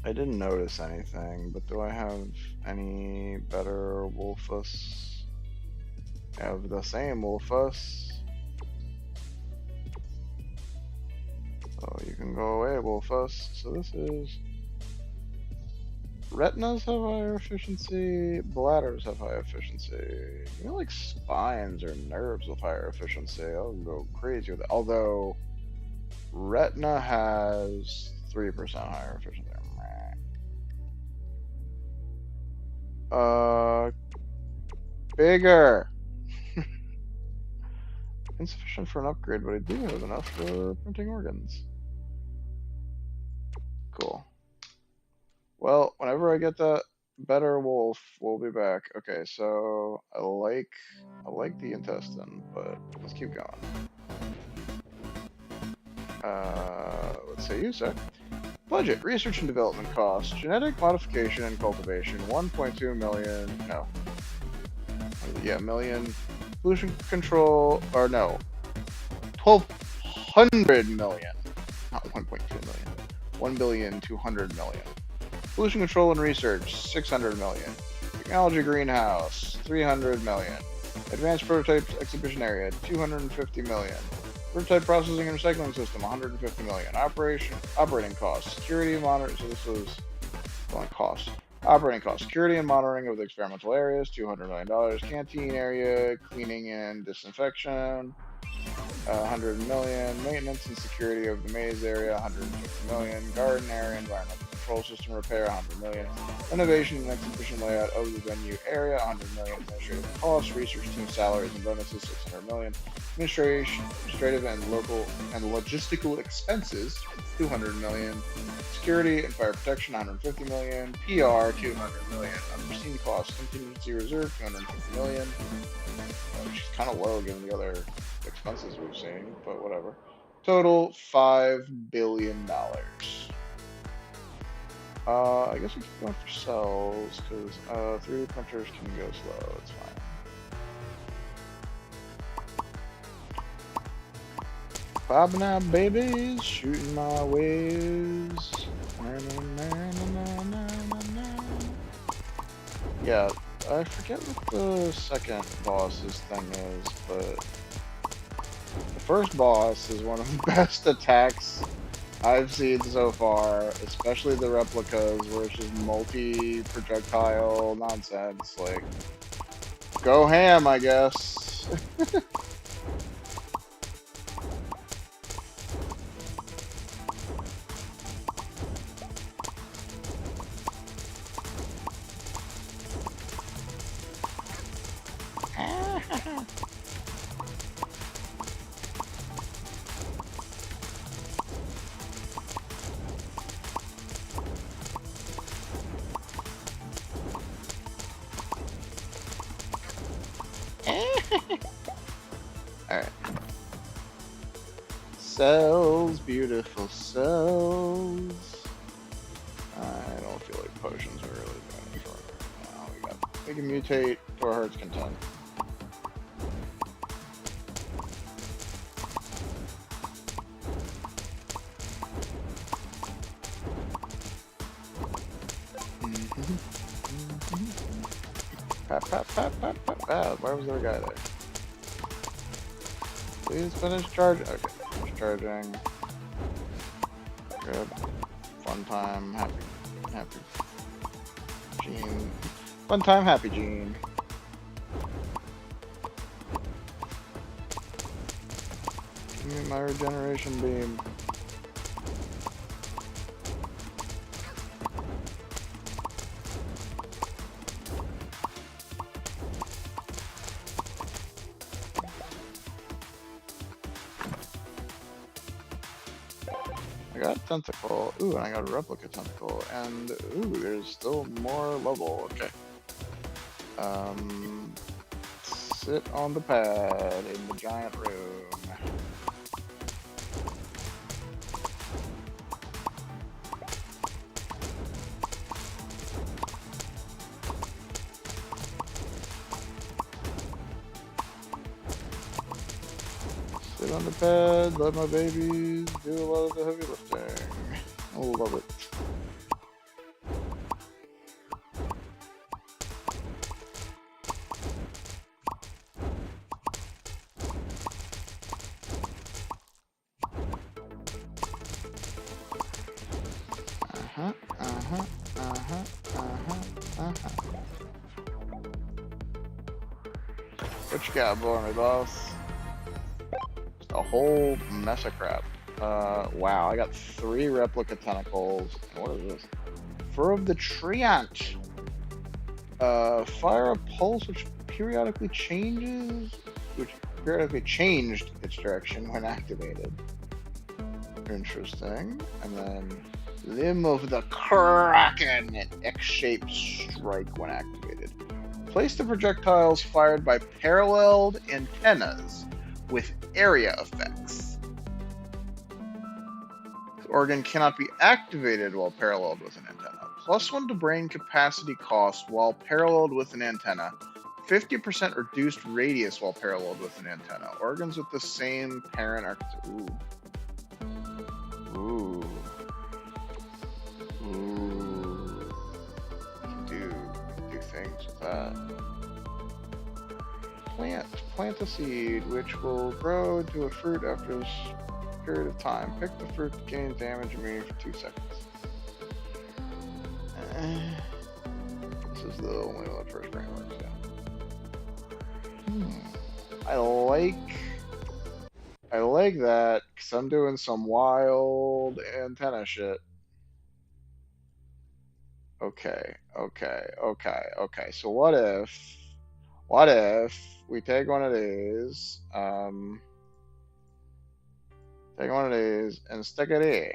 I didn't notice anything, but do I have any better Wolfus? I have the same Wolfus. So you can go away, Wolfus. So this is... Retinas have higher efficiency, bladders have high efficiency. You know, like spines or nerves with higher efficiency. I'll go crazy with it. Although, retina has 3% higher efficiency. Bigger. Insufficient for an upgrade, but I do have enough for printing organs. Cool. Well, whenever I get that better wolf, we'll be back. Okay, so I like the intestine, but let's keep going. Let's say you, sir. Budget, research and development costs, genetic modification and cultivation, 1.2 million, no, yeah, million, pollution control, or no, 1,200 million, not 1.2 million, 1,200,000,000. Pollution control and research, 600 million. Technology greenhouse, 300 million. Advanced prototypes exhibition area, 250 million. Prototype processing and recycling system, 150 million. Operating costs, security and monitoring. So this is on cost. Operating costs, security and monitoring of the experimental areas, $200 million. Canteen area, cleaning and disinfection, 100 million. Maintenance and security of the maze area, 150 million. Garden area, environmental control system repair, 100 million. Renovation and exhibition layout of the venue area, 100 million. Administrative costs, research team salaries and bonuses, 600 million. Administrative and local and logistical expenses, 200 million. Security and fire protection, 150 million. PR, 200 million. Unforeseen costs, contingency reserve, 250 million. Which is kind of low given the other expenses we've seen, but whatever. Total $5 billion. I guess we keep going for cells because 3D printers can go slow. It's fine. Popping out babies, shooting my waves. Yeah, I forget what the second boss's thing is, but the first boss is one of the best attacks I've seen so far, especially the replicas where it's just multi-projectile nonsense. Like, go ham, I guess. Alright. Cells, beautiful cells. I don't feel like potions are really doing it for right now. We can mutate to our heart's content. Pat, pat, pat, pat, pat, pat. Where was the other guy there? Please finish charging. Okay, finish charging. Good. Fun time, happy Gene. Fun time, happy Gene. Give me my regeneration beam. I got tentacle. Ooh, and I got a replica tentacle. And ooh, there's still more level. Okay. Sit on the pad in the giant room. Sit on the pad, let my babies do a lot of the heavy lifting. I love it. What you got for me, boss? Just a whole mess of crap. Wow, I got 3 replica tentacles. What is this? Fur of the Treant. Fire a pulse which periodically changed its direction when activated. Interesting. And then Limb of the Kraken, an X-shaped strike when activated. Place the projectiles fired by paralleled antennas with area effects. The organ cannot be activated while paralleled with an antenna. +1 to brain capacity cost while paralleled with an antenna. 50% reduced radius while paralleled with an antenna. Organs with the same parent architecture. Ooh. Ooh. Ooh. Do things with that. Plant a seed which will grow into a fruit after a period of time. Pick the fruit that gains damage immunity for 2 seconds. This is the only one that first brain works, yeah. I like that because I'm doing some wild antenna shit. Okay. So what if we take one of these, and stick it here?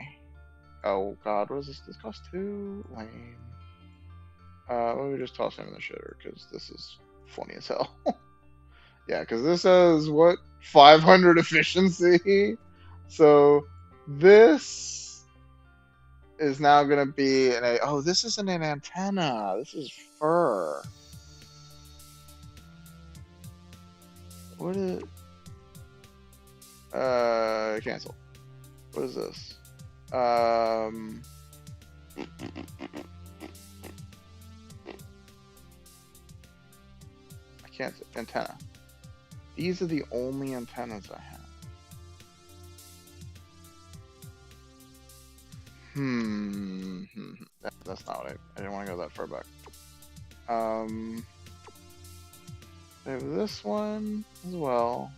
Oh God, what is this? This costs 2. Lame. Let me just toss him in the shitter because this is funny as hell. Yeah, because this has what 500 efficiency. So this is now gonna be oh, this isn't an antenna. This is fur. What is cancel. What is this? I can't antenna. These are the only antennas I have. That's not what I didn't want to go that far back. I have this one as well.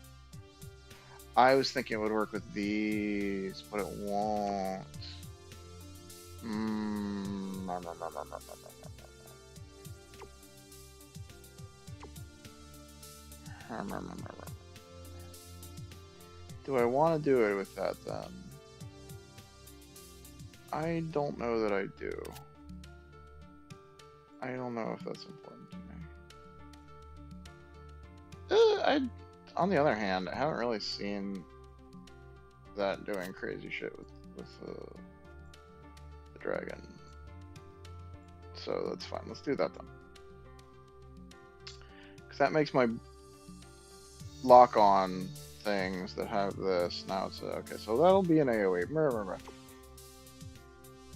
I was thinking it would work with these, but it won't. Do I want to do it with that then? I don't know that I do. I don't know if that's important to me. On the other hand, I haven't really seen that doing crazy shit with the dragon. So that's fine. Let's do that then. Because that makes my lock-on things that have this. Now it's okay. So that'll be an AoE.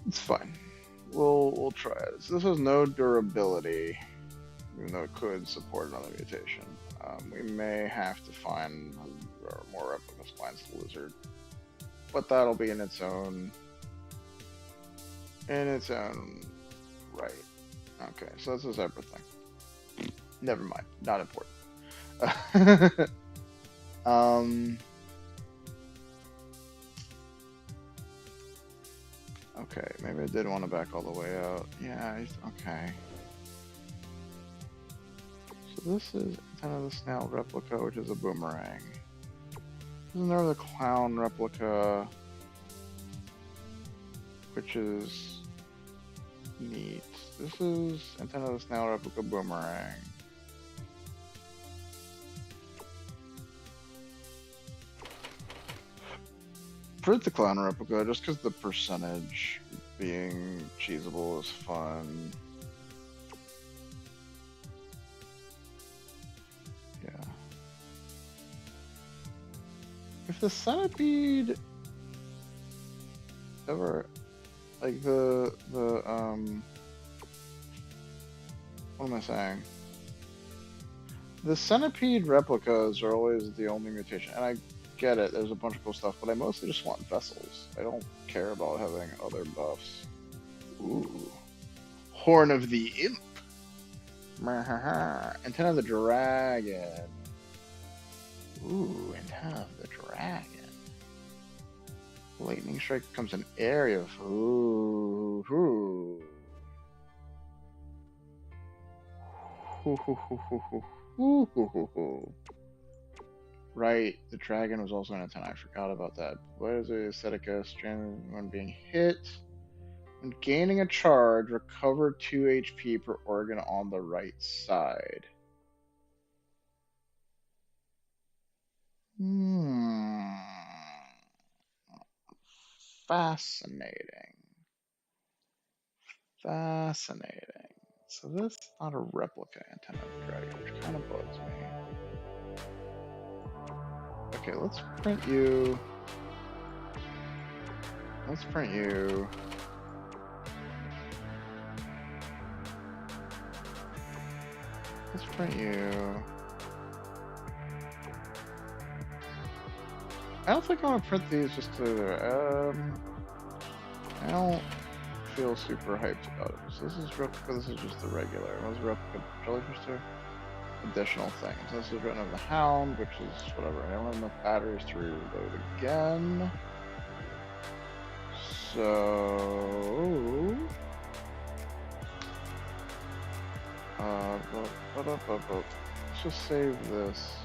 It's fine. We'll try it. So this has no durability, even though it could support another mutation. We may have to find more replica spines to the lizard, but that'll be in its own right. Okay, so this is everything. Never mind, not important. Okay, maybe I did want to back all the way out. Yeah, okay. So this is kind of the snail replica, which is a boomerang. This is another clown replica, which is neat. This is antenna of the snail replica boomerang. Put the clown replica just because the percentage being cheesable is fun. Yeah. If the centipede ever, like what am I saying? The centipede replicas are always the only mutation, and I get it, there's a bunch of cool stuff, but I mostly just want vessels. I don't care about having other buffs. Ooh. Horn of the Imp. Antenna of the Dragon. Ooh, Antenna of the Dragon. Lightning Strike becomes an area of. Ooh. Ooh. Right, the dragon was also an antenna. I forgot about that. What is it? Aesthetica, strand when being hit. When gaining a charge, recover 2 HP per organ on the right side. Fascinating. Fascinating. So this is not a replica antenna of Dragon, which kind of bugs me. Okay, let's print you. Let's print you. Let's print you. I don't think I want to print these just to. I don't feel super hyped about it. So this is replica. This is just the regular. What was replica? Jellyfish too? Additional things. This is written of the Hound, which is whatever. I don't have enough batteries to reload again. So. Let's just save this.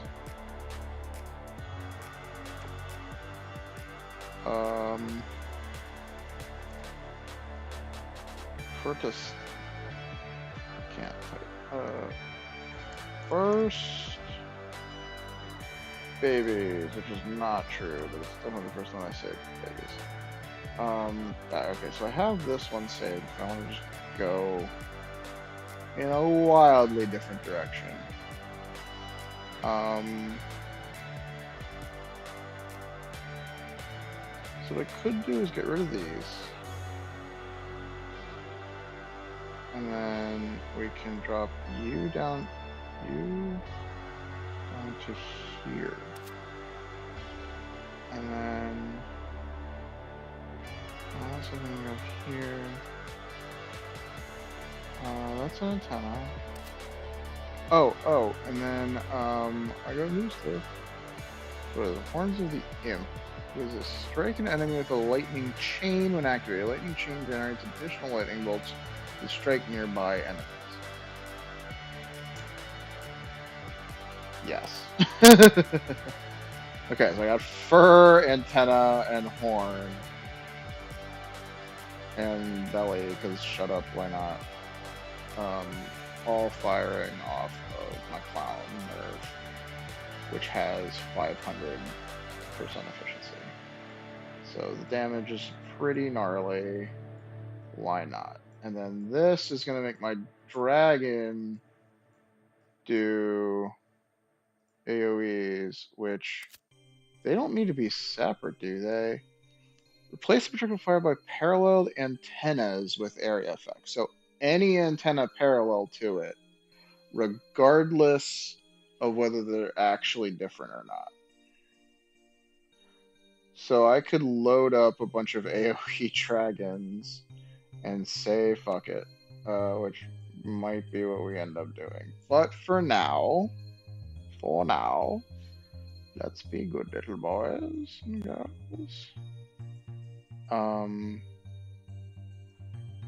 First, can't type. First babies, which is not true, but it's definitely the first one I saved. Babies. Okay, so I have this one saved. I want to just go in a wildly different direction. So what I could do is get rid of these. And then we can drop you down to here. And then also gonna go here. That's an antenna. Oh, and then I got new stuff. What are the horns of the imp? What is this? Strike an enemy with a lightning chain when activated. Lightning chain generates additional lightning bolts to strike nearby enemies. Yes. Okay, so I got fur, antenna, and horn. And belly, because shut up, why not? All firing off of my clown nerve, which has 500% efficiency. So the damage is pretty gnarly. Why not? And then this is going to make my dragon do AoEs, which they don't need to be separate, do they? Replace the projectile fire by paralleled antennas with area effects. So any antenna parallel to it, regardless of whether they're actually different or not. So I could load up a bunch of AoE dragons and say fuck it, which might be what we end up doing. But for now, let's be good little boys and girls.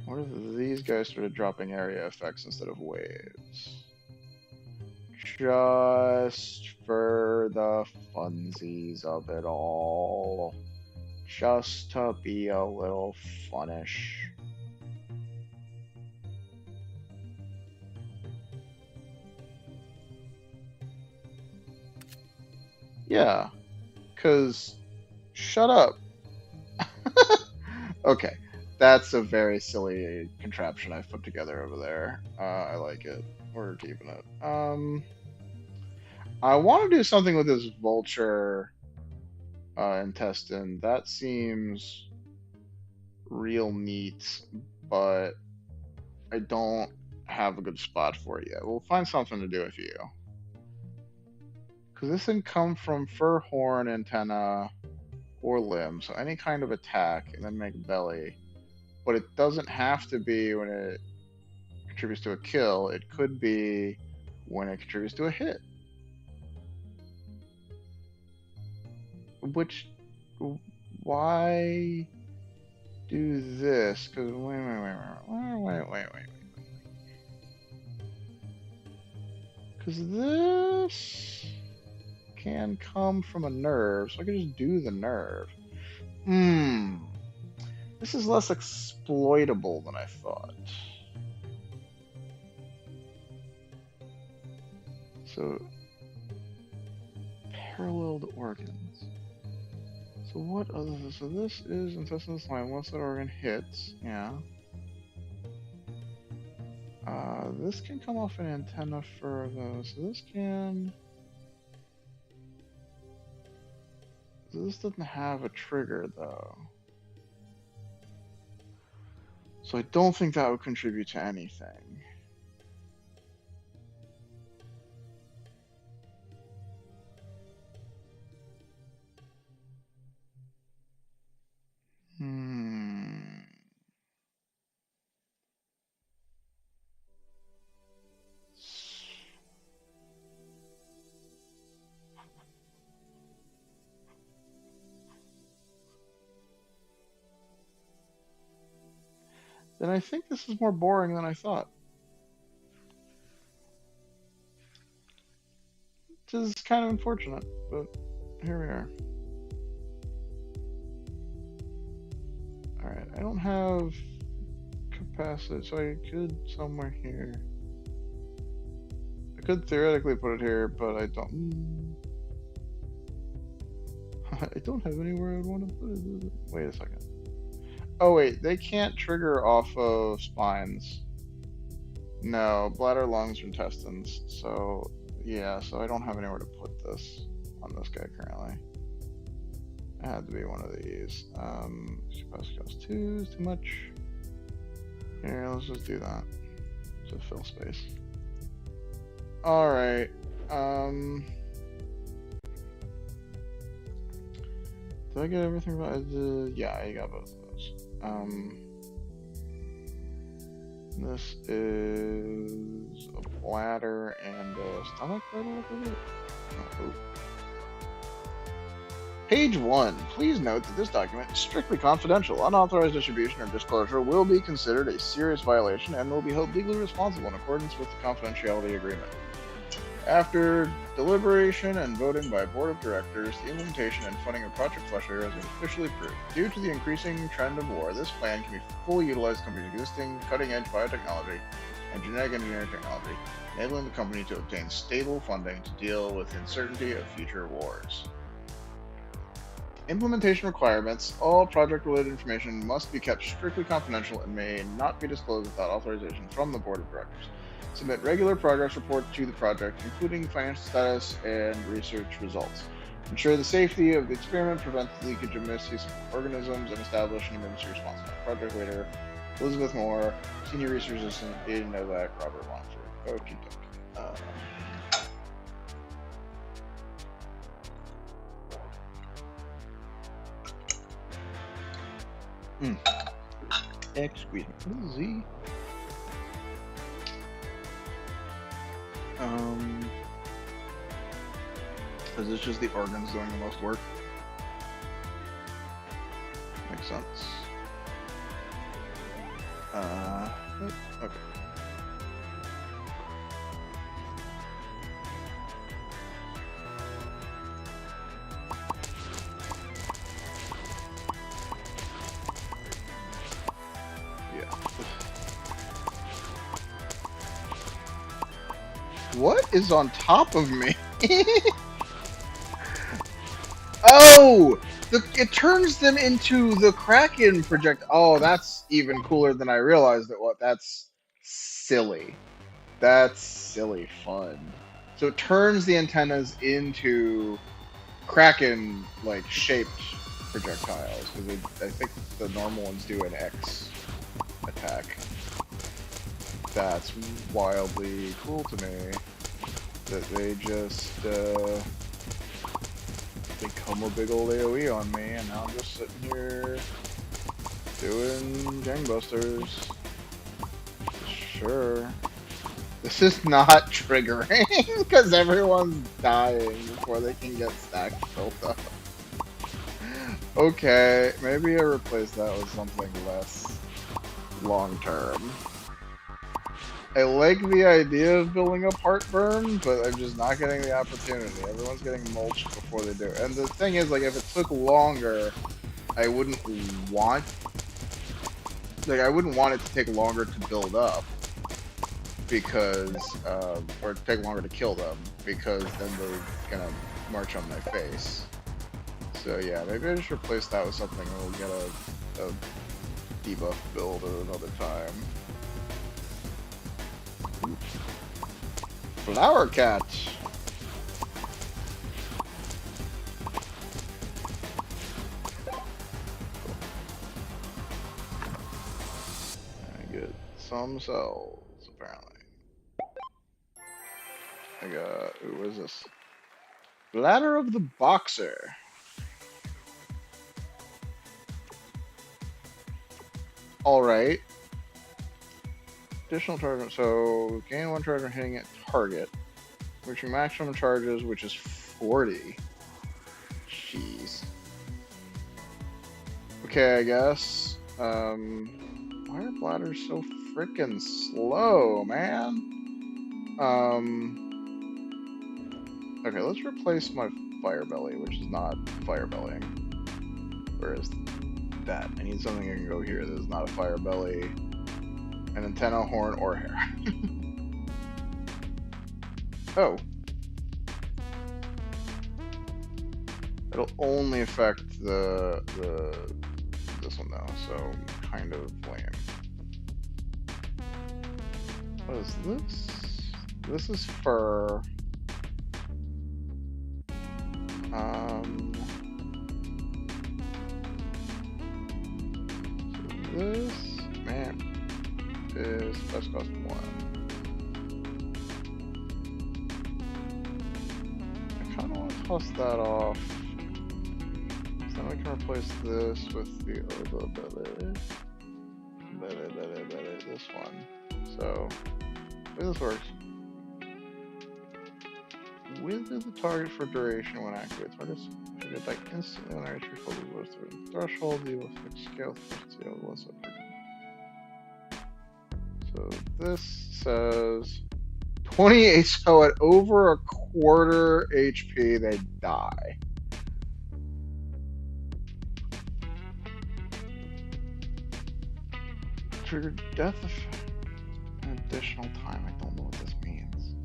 What if these guys started dropping area effects instead of waves? Just for the funsies of it all. Just to be a little funnish. Yeah, because shut up. Okay, that's a very silly contraption I've put together over there. I like it. We're keeping it. I want to do something with this vulture intestine. That seems real neat, but I don't have a good spot for it yet. We'll find something to do with you. Because this can come from fur, horn, antenna, or limb. So any kind of attack, and then make belly. But it doesn't have to be when it contributes to a kill. It could be when it contributes to a hit. Which, why do this? Because wait. Because this can come from a nerve, so I can just do the nerve. This is less exploitable than I thought. So, paralleled organs. So what other? So this is intestinal slime. Once that organ hits, yeah. This can come off an antenna further. So this can. So this doesn't have a trigger though. So I don't think that would contribute to anything. Hmm. Then I think this is more boring than I thought. Which is kind of unfortunate, but here we are. Alright, I don't have capacity, so I could somewhere here. I could theoretically put it here, but I don't. I don't have anywhere I'd want to put it. Wait a second. Oh wait, they can't trigger off of spines. No, bladder, lungs, or intestines. So yeah, so I don't have anywhere to put this on this guy currently. It had to be one of these. Capacity cost 2 is too much. Here, let's just do that to fill space. Alright. Did I get everything right? Yeah, I got both of those. This is a bladder and a stomach by the look of it. Oh. Page 1. Please note that this document is strictly confidential. Unauthorized distribution or disclosure will be considered a serious violation and will be held legally responsible in accordance with the confidentiality agreement. After deliberation and voting by Board of Directors, the implementation and funding of Project Flusher has been officially approved. Due to the increasing trend of war, this plan can be fully utilized company's existing cutting-edge biotechnology and genetic engineering technology, enabling the company to obtain stable funding to deal with the uncertainty of future wars. Implementation requirements. All project-related information must be kept strictly confidential and may not be disclosed without authorization from the Board of Directors. Submit regular progress reports to the project, including financial status and research results. Ensure the safety of the experiment, prevent the leakage of misuse of organisms, and establish an emergency response plan. Project leader, Elizabeth Moore. Senior research assistant, Aiden Novak, Robert Longford. Okie dokie. Excuse me. What is Z? Is this just the organs doing the most work? Makes sense. Okay. What is on top of me? Oh! It turns them into the Kraken project. Oh, that's even cooler than I realized it was. That's silly. That's silly fun. So it turns the antennas into Kraken-like shaped projectiles. Because I think the normal ones do an X attack. That's wildly cool to me. That they just become a big old AoE on me, and now I'm just sitting here doing gangbusters. Sure. This is not triggering because everyone's dying before they can get stacks built up. Okay, maybe I replace that with something less long term. I like the idea of building up heartburn, but I'm just not getting the opportunity. Everyone's getting mulched before they do. And the thing is, like, if it took longer, I wouldn't want it to take longer to build up, because, or take longer to kill them, because then they're gonna march on my face. So yeah, maybe I just replace that with something and we'll get a debuff build at another time. Flower cat! I get some cells, apparently. I got, ooh, what is this? Bladder of the Boxer. Alright. Additional target, so gain 1 charge when hitting at target. Reaching maximum charges, which is 40. Jeez. Okay, I guess. Why are bladders so freaking slow, man? Okay, let's replace my fire belly, which is not fire bellying. Where is that? I need something that can go here that is not a fire belly, an antenna, horn, or hair. Oh. It'll only affect this one though, so kind of lame. What is this? This is fur. So this man is best cost 1. I kind of want to toss that off. So then we can replace this with the this one. So this works. Within the target for duration when activated. Targets should get back instantly when I reach full threshold. You will fix scale efficiency of what's up. So this says 28, so at over a quarter HP they die. Trigger death effect. An additional time. I don't know what this means.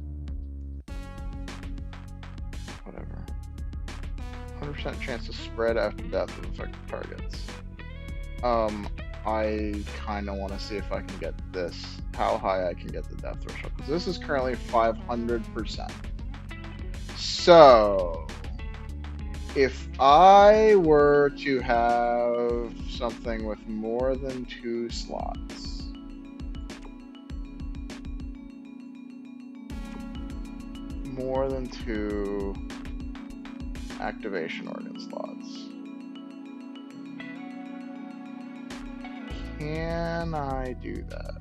Whatever. 100% chance to spread after death of affected targets. I kind of want to see if I can get this, how high I can get the death threshold, because this is currently 500%. So, if I were to have something with more than 2 slots, more than 2 activation organ slots, can I do that?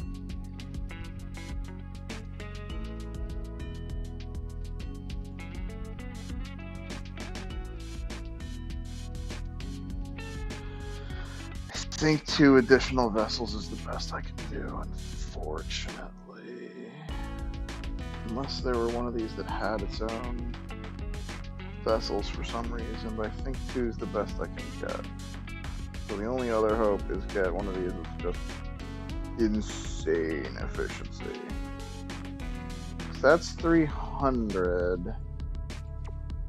I think 2 additional vessels is the best I can do, unfortunately. Unless there were one of these that had its own vessels for some reason, but I think 2 is the best I can get. So the only other hope is get one of these with just insane efficiency. So that's 300.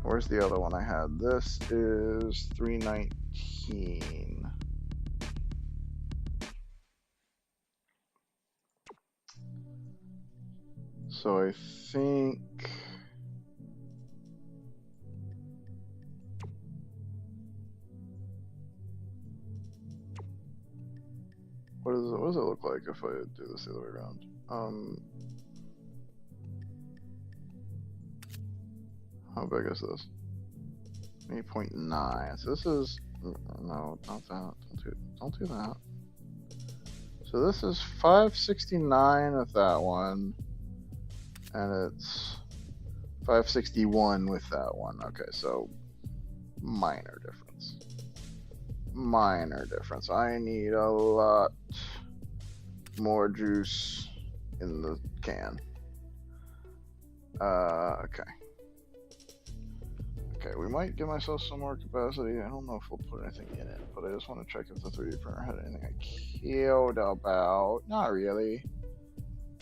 Where's the other one I had? This is 319. So I think what does it look like if I do this the other way around? How big is this? 8.9. So this is no, not that. Don't do that. So this is 569 with that one, and it's 561 with that one. Okay, so minor difference. Minor difference. I need a lot more juice in the can. Okay. Okay, we might give myself some more capacity. I don't know if we'll put anything in it, but I just want to check if the 3D printer had anything I cared about. Not really.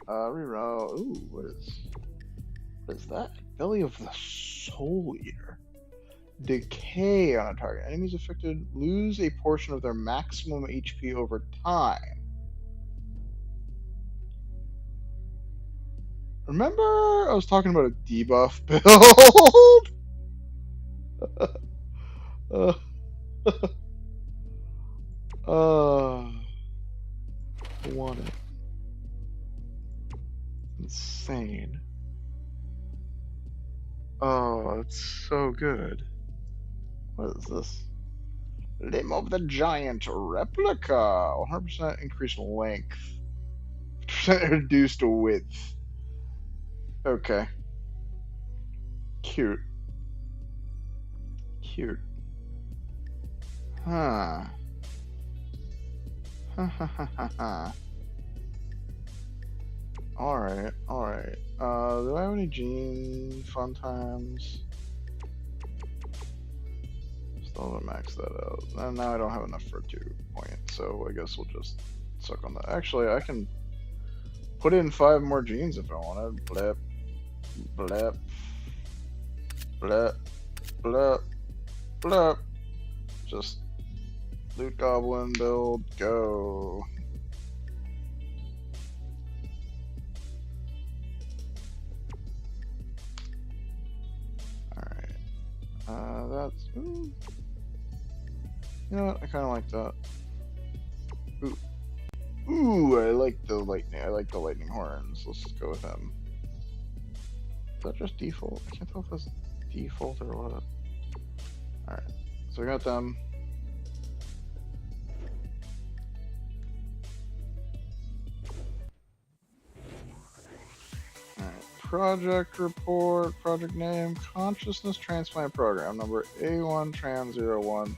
Reroll. Ooh, what is that? Belly of the Soul Eater. decay on a target. Enemies affected lose a portion of their maximum HP over time. Remember, I was talking about a debuff build? uh, want it. Insane. Oh, it's so good. What is this? Limb of the Giant Replica. 100% increased length. 50% reduced width. Okay. Cute. Cute. Huh. Ha ha ha ha ha. Alright, alright. Do I have any gene fun times? Still haven't maxed that out. And now I don't have enough for a 2 point, so I guess we'll just suck on that. Actually, I can put in 5 more genes if I wanted. Blip. Blip. Blip. Blip. Blip. Just loot goblin build, go. That's ooh. You know what? I kind of like that. Ooh, ooh! I like the lightning. I like the lightning horns. Let's just go with him. Is that just default? I can't tell if that's default or what. All right, so we got them. All right, project report, project name, consciousness transplant program number A1Tran01.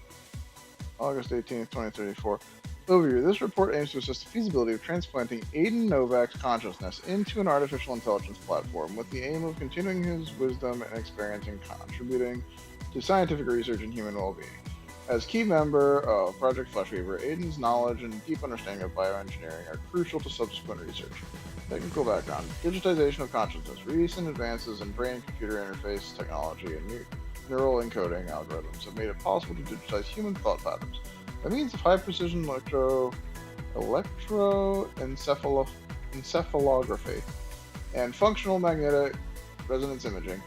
August 18th, 2034. Overview. This report aims to assess the feasibility of transplanting Aiden Novak's consciousness into an artificial intelligence platform with the aim of continuing his wisdom and experience and contributing to scientific research and human well-being. As key member of Project Fleshweaver, Aiden's knowledge and deep understanding of bioengineering are crucial to subsequent research. Technical background. Digitization of consciousness. Recent advances in brain-computer interface technology and neural encoding algorithms have made it possible to digitize human thought patterns by means of high-precision electroencephalography and functional magnetic resonance imaging.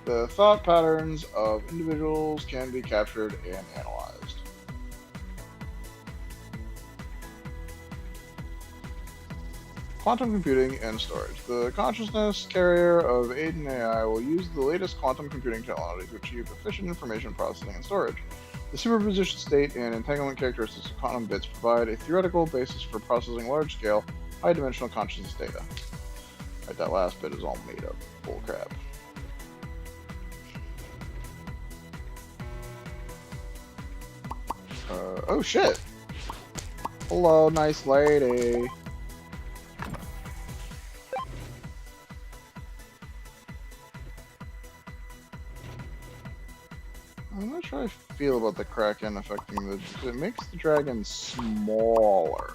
The thought patterns of individuals can be captured and analyzed. Quantum computing and storage. The consciousness carrier of Aiden AI will use the latest quantum computing technology to achieve efficient information processing and storage. The superposition state and entanglement characteristics of quantum bits provide a theoretical basis for processing large-scale, high-dimensional consciousness data. Right, that last bit is all made up. Bullcrap. Oh shit! Hello, nice lady. I'm not sure how I feel about the Kraken affecting the... It makes the dragon smaller.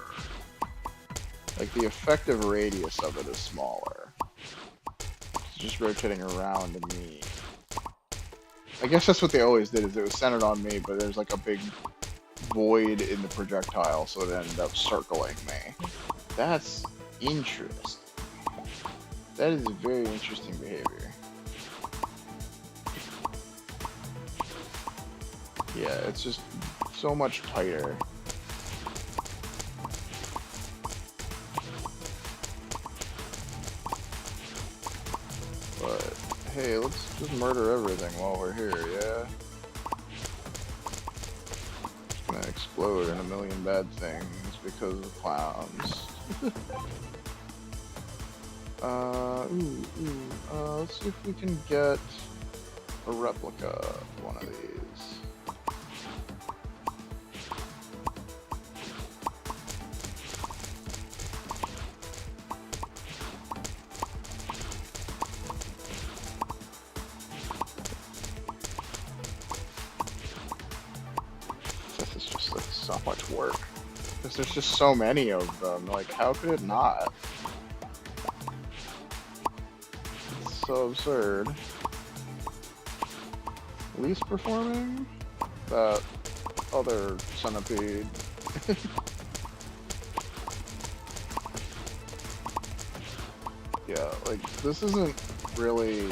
Like, the effective radius of it is smaller. It's just rotating around me. I guess that's what they always did, is it was centered on me, but there's like a big void in the projectile, so it ended up circling me. That's interesting. That is very interesting behavior. Yeah, it's just so much tighter. But hey, let's just murder everything while we're here, yeah? It's gonna explode in a million bad things because of clowns. Let's see if we can get a replica of one of these. This is just like so much work. Because there's just so many of them. Like, how could it not? It's so absurd. Least performing? That other centipede. Yeah, like, this isn't really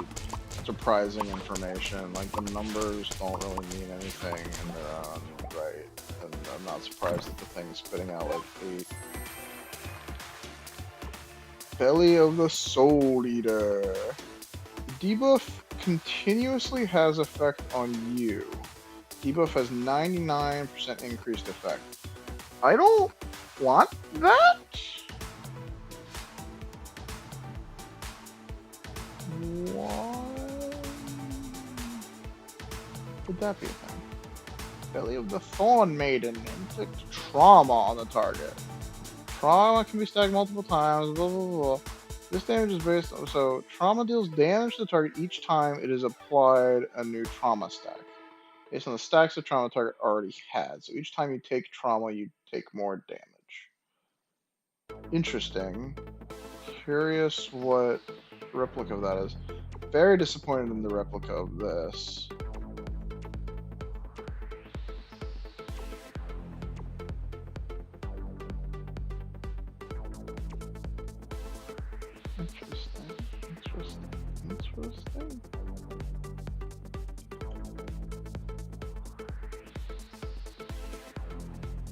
surprising information. Like, the numbers don't really mean anything in their own right. And I'm not surprised that the thing's spitting out like 8. Belly of the Soul Eater. Debuff continuously has effect on you. Debuff has 99% increased effect. I don't want that? Why would that be a thing? Belly of the Thorn Maiden. Inflict trauma on the target. Trauma can be stacked multiple times, blah blah blah. This damage is based on, so trauma deals damage to the target each time it is applied a new trauma stack. Based on the stacks the trauma target already had. So each time you take trauma, you take more damage. Interesting. Curious what replica of that is. Very disappointed in the replica of this. Interesting.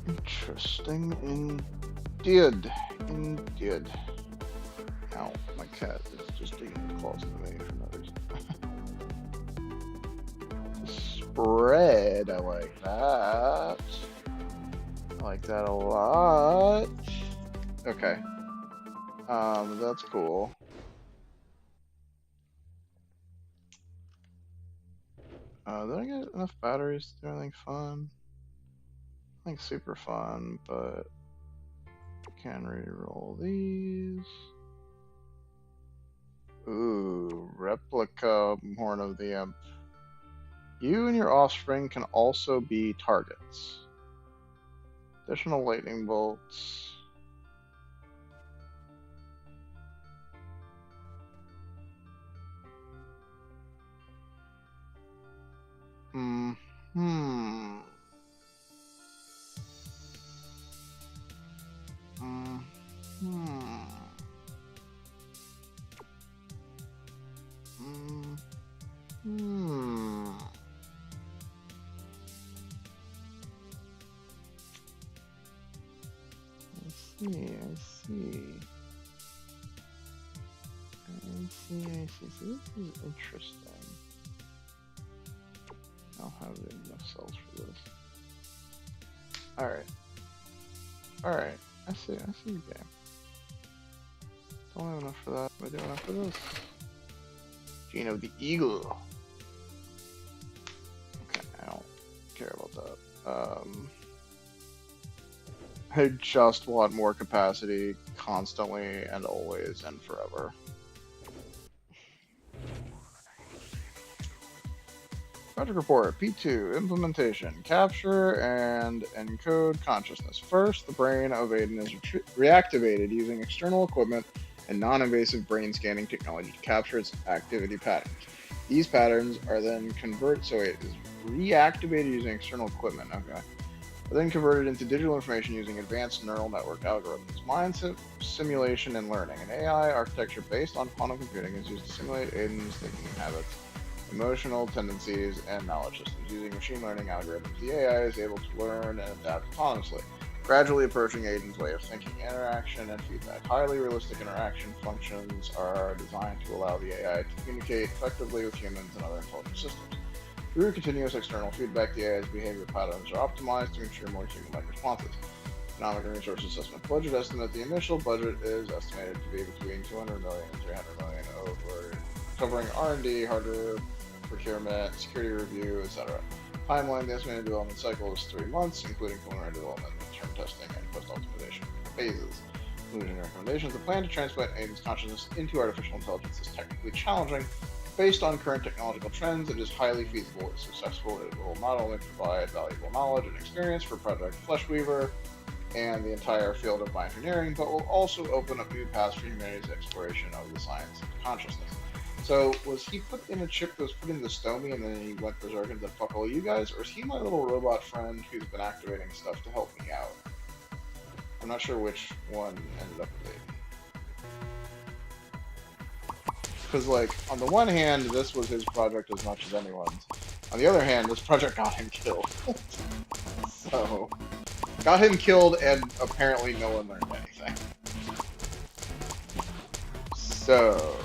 Interesting indeed. Indeed. Ow, my cat is just digging claws into me for no reason. Spread, I like that. I like that a lot. Okay. That's cool. Did I get enough batteries to do anything fun? I think super fun, but can reroll these. Ooh, replica Horn of the Imp. You and your offspring can also be targets. Additional lightning bolts. I see. So this is interesting. I'll have enough cells for this. Alright. I see the game. Don't have enough for that. Am I doing enough for this? Gene of the Eagle. Okay, I don't care about that. I just want more capacity constantly and always and forever. Project Report, P2, Implementation, Capture and Encode Consciousness. First, the brain of Aiden is reactivated using external equipment and non-invasive brain scanning technology to capture its activity patterns. These patterns are then converted, so it is reactivated using external equipment, okay. Are then converted into digital information using advanced neural network algorithms. Mind simulation and learning. An AI architecture based on quantum computing is used to simulate Aiden's thinking habits, emotional tendencies, and knowledge systems. Using machine learning algorithms, the AI is able to learn and adapt autonomously, gradually approaching Aiden's way of thinking. Interaction and feedback. Highly realistic interaction functions are designed to allow the AI to communicate effectively with humans and other intelligent systems. Through continuous external feedback, the AI's behavior patterns are optimized to ensure more human-like responses. Economic and resource assessment budget estimate. The initial budget is estimated to be between 200 million and 300 million over covering R&D, hardware procurement, security review, etc. Timeline. The estimated development cycle is 3 months, including preliminary development, midterm testing, and post-optimization phases. Conclusion recommendations. The plan to transplant Aiden's consciousness into artificial intelligence is technically challenging. Based on current technological trends, it is highly feasible. If successful, it will not only provide valuable knowledge and experience for Project Fleshweaver and the entire field of bioengineering, but will also open up new paths for humanity's exploration of the science of consciousness. So was he put in a chip that was put in the Stomy and then he went berserk and said fuck all you guys, or is he my little robot friend who's been activating stuff to help me out? I'm not sure which one ended up being. Because, like, on the one hand, this was his project as much as anyone's. On the other hand, this project got him killed. So, got him killed, and apparently no one learned anything. So,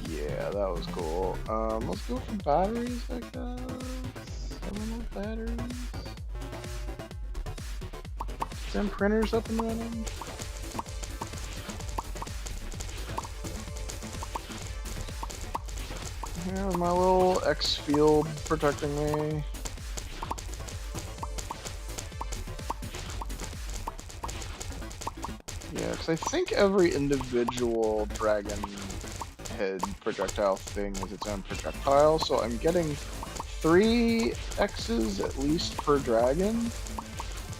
yeah, that was cool. Let's go for batteries, I guess. Seminal batteries. Them printers up and running. Yeah, my little X field protecting me. Yeah, because I think every individual dragon head projectile thing is its own projectile, so I'm getting 3 X's at least per dragon,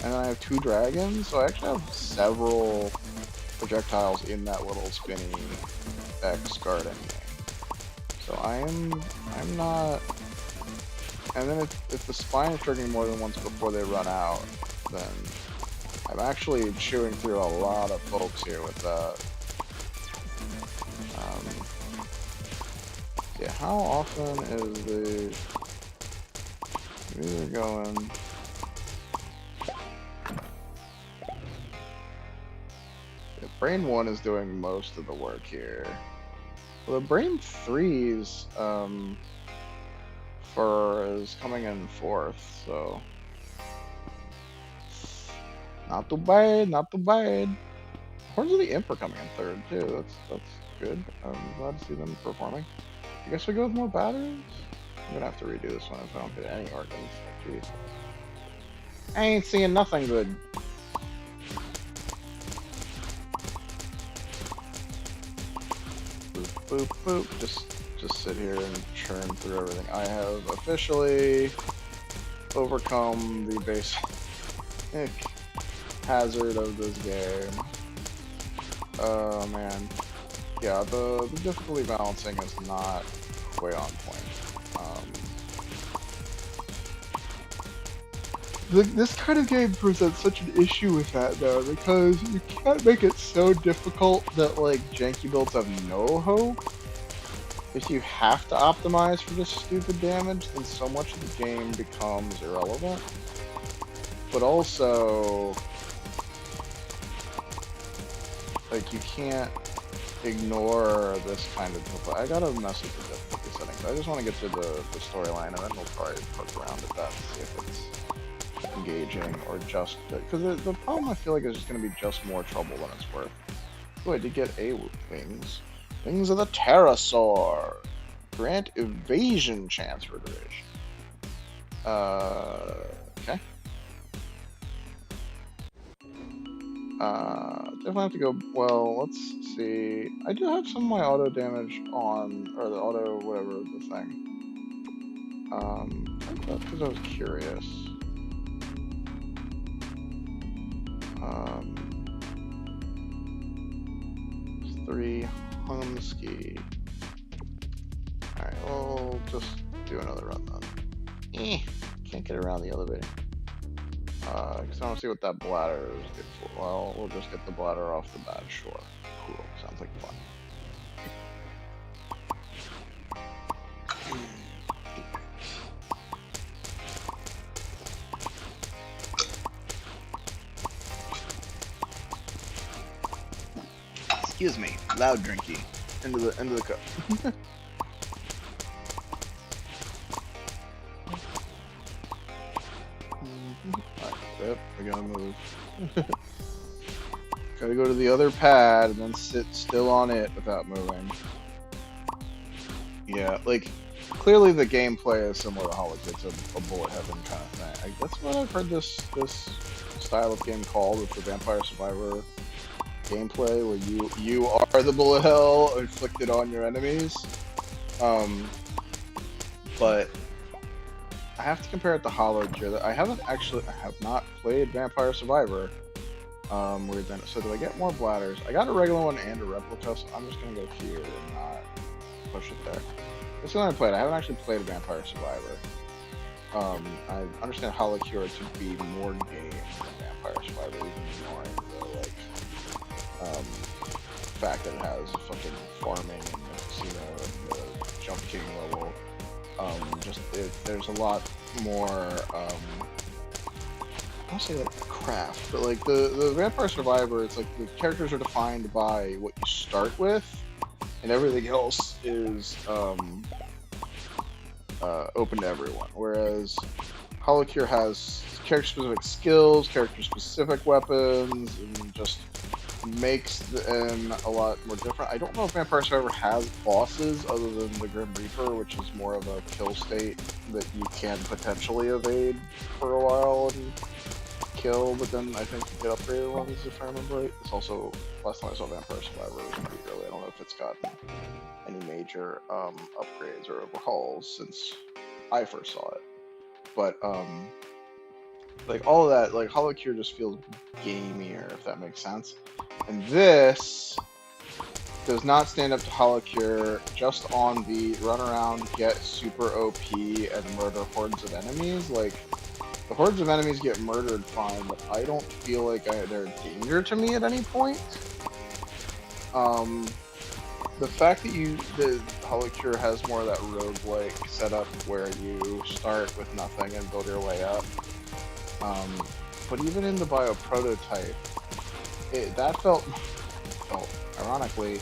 and then I have 2 dragons, so I actually have several projectiles in that little spinny X guarding me. So I'm not, and then if the spine is triggering more than once before they run out, then I'm actually chewing through a lot of folks here with that. Yeah, how often is the... These are going... Yeah, Brain 1 is doing most of the work here. Well, the Brain 3's is coming in 4th, so... Not too bad, not too bad. Horns of the Imp are coming in 3rd, too. That's good. I'm glad to see them performing. I guess we go with more batteries? I'm gonna have to redo this one if I don't get any organs. Jeez. I ain't seeing nothing good. Boop, boop, boop. Just sit here and churn through everything. I have officially overcome the basic hazard of this game. Oh man. Yeah, the difficulty balancing is not quite on point. This kind of game presents such an issue with that though, because you can't make it so difficult that like janky builds have no hope. If you have to optimize for this stupid damage, then so much of the game becomes irrelevant. But also, like, you can't ignore this kind of difficulty. I gotta mess with the difficulty settings. I just want to get to the storyline, and then we'll probably poke around at that and see if it's engaging or just good. Because the problem I feel like is just going to be just more trouble than it's worth. Oh, I did get a wings. Wings of the Pterosaur. Grant evasion chance for duration. Okay. Definitely have to go, well, let's see. I do have some of my auto damage on, or the auto, whatever, the thing. Because I was curious. 3 Humsky. Alright, we'll just do another run then. Can't get around the elevator. Because I want to see what that bladder is good for. Well, we'll just get the bladder off the bat, sure. Cool, sounds like fun. Excuse me, loud drinky. Into the cup. Yep, we gotta move. Gotta go to the other pad and then sit still on it without moving. Yeah, like, clearly the gameplay is similar to Hollow. It's a bullet heaven kind of thing. That's what I've heard this style of game called, with the Vampire Survivor gameplay, where you are the bullet hell inflicted on your enemies. But I have to compare it to Hollow here. I have not played Vampire Survivor, Weird then. So do I get more bladders? I got a regular one and a replica, so I'm just gonna go here and not push it there. This is the one I played. I haven't actually played a Vampire Survivor. I understand Hollow Cure to be more game than Vampire Survivor, even ignoring the fact that it has fucking farming and the casino and the jump king level. There's a lot more. I don't say like craft, but like the Vampire Survivor, it's like the characters are defined by what you start with, and everything else is open to everyone. Whereas Hollow Cure has character-specific skills, character-specific weapons, and just makes them a lot more different. I don't know if Vampire Survivor has bosses other than the Grim Reaper, which is more of a kill state that you can potentially evade for a while and kill, but then I think you get upgraded ones if I remember right. It's also, last time I saw Vampire Survivor was pretty early. I don't know if it's gotten any major upgrades or overhauls since I first saw it. But like all of that, like Hollow Cure just feels gamier, if that makes sense. And this does not stand up to Hollow Cure just on the run around, get super OP, and murder hordes of enemies. Like, the hordes of enemies get murdered fine, but I don't feel like they're a danger to me at any point. The fact that the Hollow Cure has more of that roguelike setup where you start with nothing and build your way up. But even in the Bio prototype, that felt, ironically,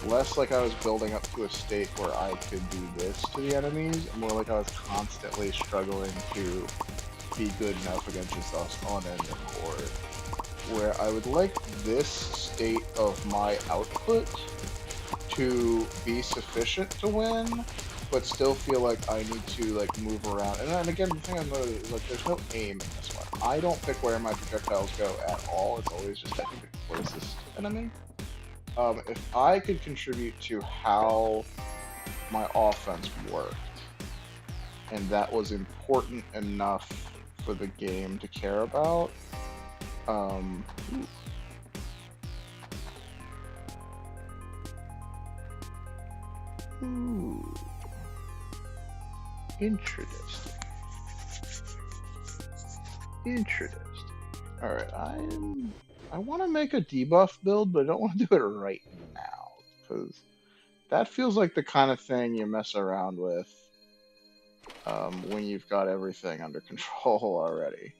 less like I was building up to a state where I could do this to the enemies, and more like I was constantly struggling to be good enough against just us on end and horde. Where I would like this state of my output to be sufficient to win, but still feel like I need to like move around. And then again, the thing I've noticed is like there's no aim in this one. I don't pick where my projectiles go at all. It's always just I think the closest enemy. If I could contribute to how my offense worked, and that was important enough for the game to care about. Ooh. Interesting. Interesting. Alright, I want to make a debuff build, but I don't want to do it right now, because that feels like the kind of thing you mess around with when you've got everything under control already.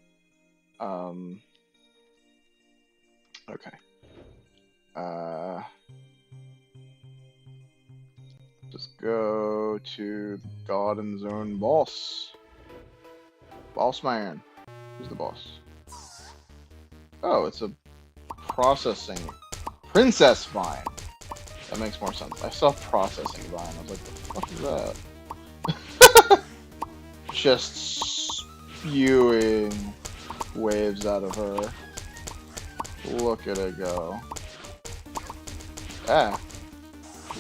Okay. Just go to the Garden Zone boss. Boss man. Who's the boss? Oh, it's a processing princess vine. That makes more sense. I saw processing vine. I was like, what the fuck is that? Just spewing waves out of her. Look at it go. Ah.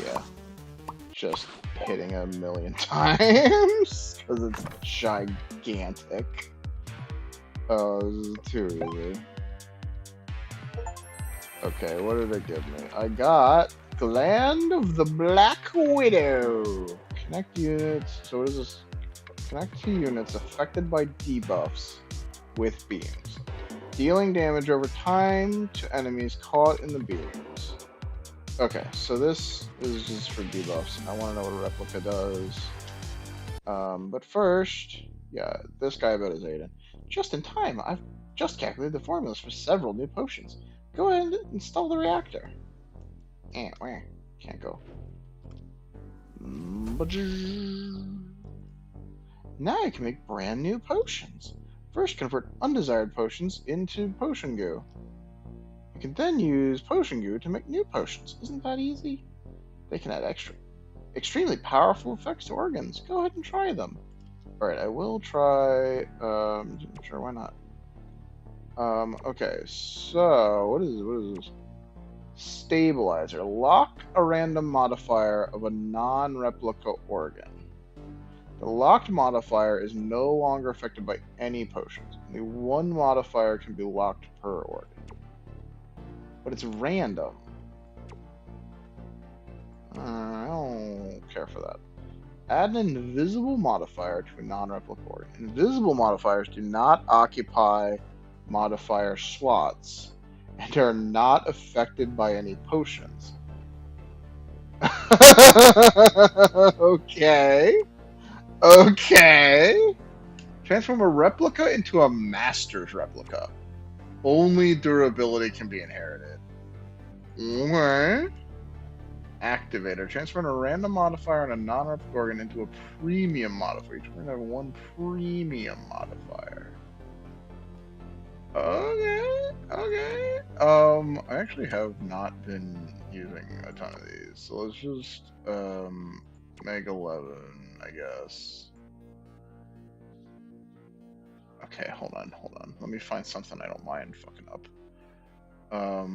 Yeah. Just hitting a million times. Because it's gigantic. Oh, this is too easy. Okay, what did it give me? I got Gland of the Black Widow. Connect units. So what is this? Connect to units affected by debuffs with beams. Dealing damage over time to enemies caught in the beams. Okay, so this is just for debuffs. I want to know what a replica does. But first, yeah, this guy about his Aiden. Just in time, I've just calculated the formulas for several new potions. Go ahead and install the reactor. Can't go. Now you can make brand new potions. First, convert undesired potions into potion goo. You can then use potion goo to make new potions. Isn't that easy? They can add extremely powerful effects to organs. Go ahead and try them. Alright, I will try, sure, why not? Okay, so, what is this? Stabilizer. Lock a random modifier of a non-replica organ. The locked modifier is no longer affected by any potions. Only one modifier can be locked per organ. but it's random. I don't care for that. Add an invisible modifier to a non-replica organ. Invisible modifiers do not occupy modifier slots and are not affected by any potions. Okay. Okay. Transform a replica into a master's replica. Only durability can be inherited. Okay. Activator. Transform a random modifier on a non-replica organ into a premium modifier. Each organ have one premium modifier. Okay. Okay. I actually have not been using a ton of these, so let's just make 11, I guess. Okay, hold on. Let me find something I don't mind fucking up. How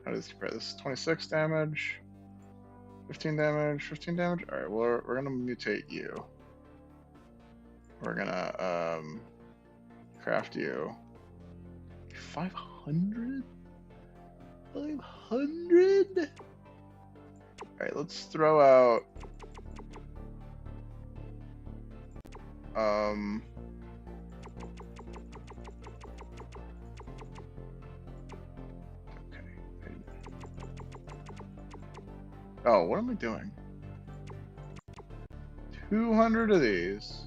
does this compare? This is 26 damage, 15 damage, 15 damage. All right, well, we're gonna mutate you. We're gonna craft you. 500? 500? All right, let's throw out okay. Oh, what am I doing? 200 of these.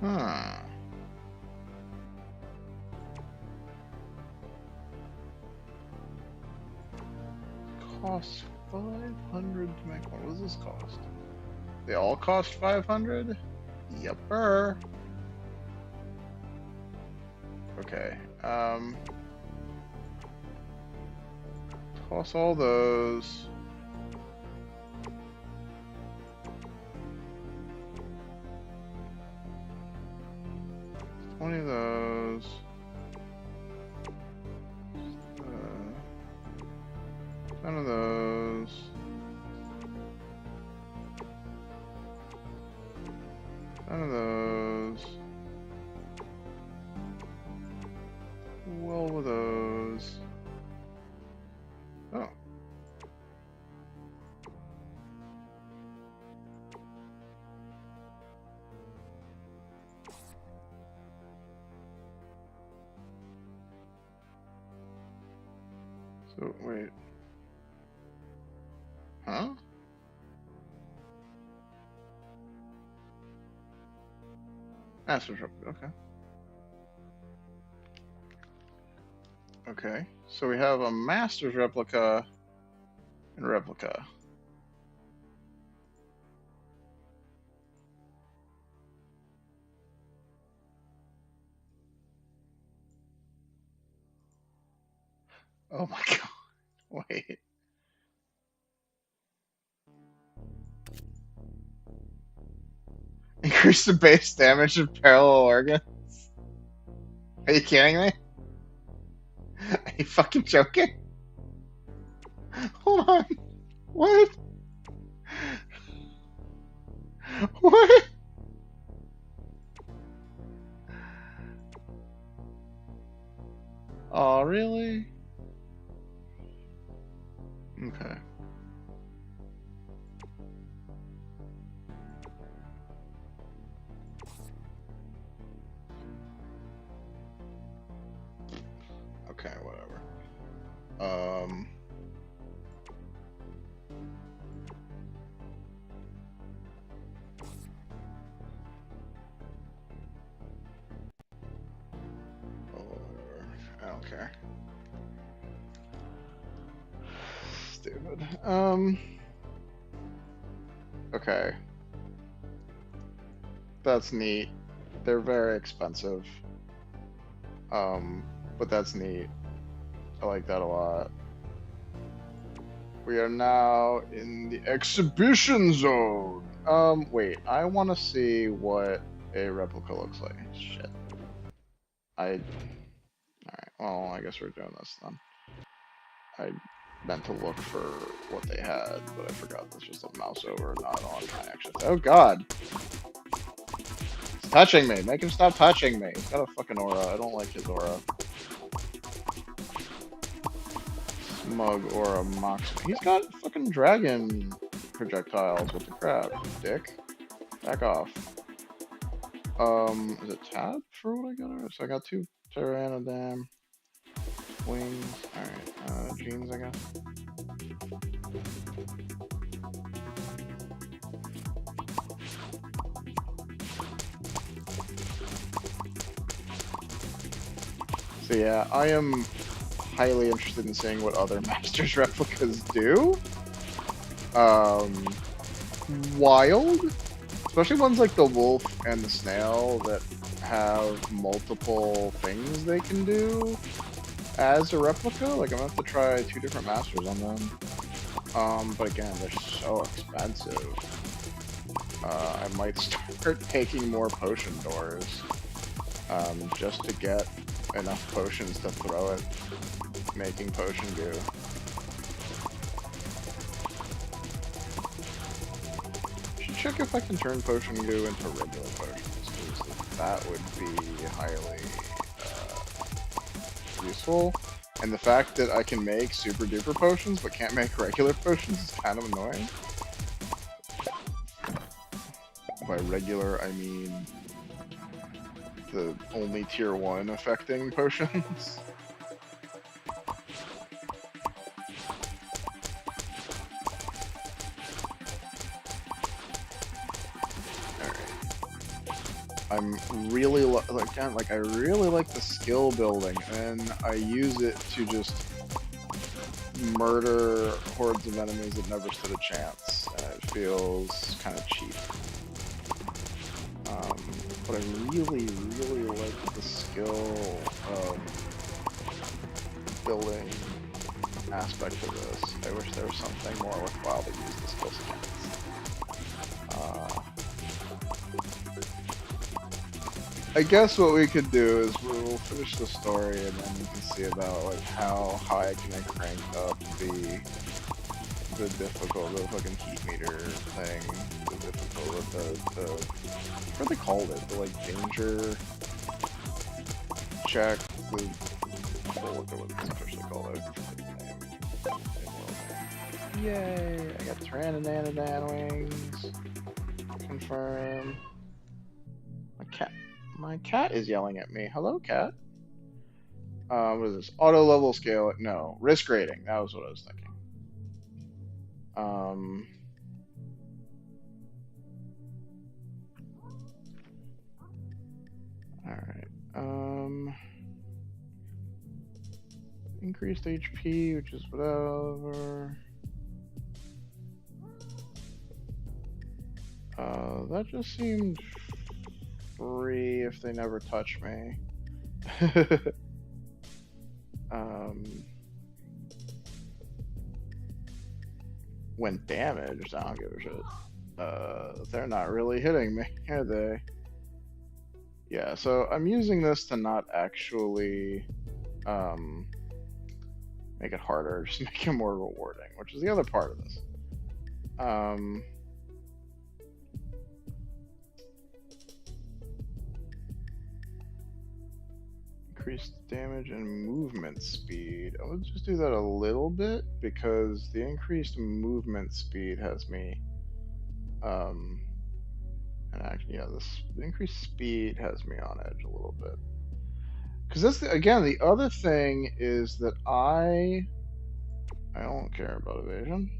Huh. Costs 500 to make one. What does this cost? They all cost 500? Yepper. Okay. Toss all those. Twenty of those. 10 of those. 10 of those. 12 of those. Oh. So, wait. Huh? Master's replica, okay. Okay, so we have a Master's replica and replica. Oh my god, wait. Increase the base damage of parallel organs? Are you kidding me? Are you fucking joking? Hold on. What? What? Oh, really? Okay. Okay, whatever. Oh, whatever. I don't care. Stupid. Okay. That's neat. They're very expensive. But that's neat. I like that a lot. We are now in the exhibition zone. Wait, I want to see what a replica looks like. Shit. Alright, well, I guess we're doing this then. I meant to look for what they had, but I forgot this was a mouse over, not on my actions. Oh god! He's touching me! Make him stop touching me! He's got a fucking aura. I don't like his aura. Smug aura mocks me. He's got fucking dragon projectiles. What the crap, dick? Back off. Is it tab for what I got? So I got 2 Pteranodam wings. Alright, jeans, I guess. So yeah, I am highly interested in seeing what other Masters replicas do. Wild. Especially ones like the wolf and the snail that have multiple things they can do as a replica. Like, I'm gonna have to try 2 different masters on them. But again, they're so expensive. I might start taking more potion doors, just to get enough potions to throw at making potion goo. Check if I can turn potion goo into regular potions, because that would be highly useful. And the fact that I can make super duper potions but can't make regular potions is kind of annoying. By regular, I mean the only tier 1 affecting potions. I'm really I really like the skill building, and I use it to just murder hordes of enemies that never stood a chance, and it feels kind of cheap. But I really like the skill building aspect of this. I wish there was something more worthwhile to use the skill against. I guess what we could do is we'll finish the story and then you can see about like how high can I crank up the fucking heat meter thing, the difficult, what they called it, the like danger check, we'll look at what it's officially called. Yay! I got Pteranodon wings. Confirm. My cat is yelling at me. Hello, cat. What is this? Auto level scale? No. Risk rating. That was what I was thinking. Alright. Increased HP, which is whatever. That just seemed free if they never touch me. When damaged, I don't give a shit. They're not really hitting me, are they? Yeah, so I'm using this to not actually make it harder, just make it more rewarding, which is the other part of this. Increased damage and movement speed. I would just do that a little bit because the increased movement speed has me and actually, yeah, the increased speed has me on edge a little bit. Because that's again, the other thing is that I don't care about evasion.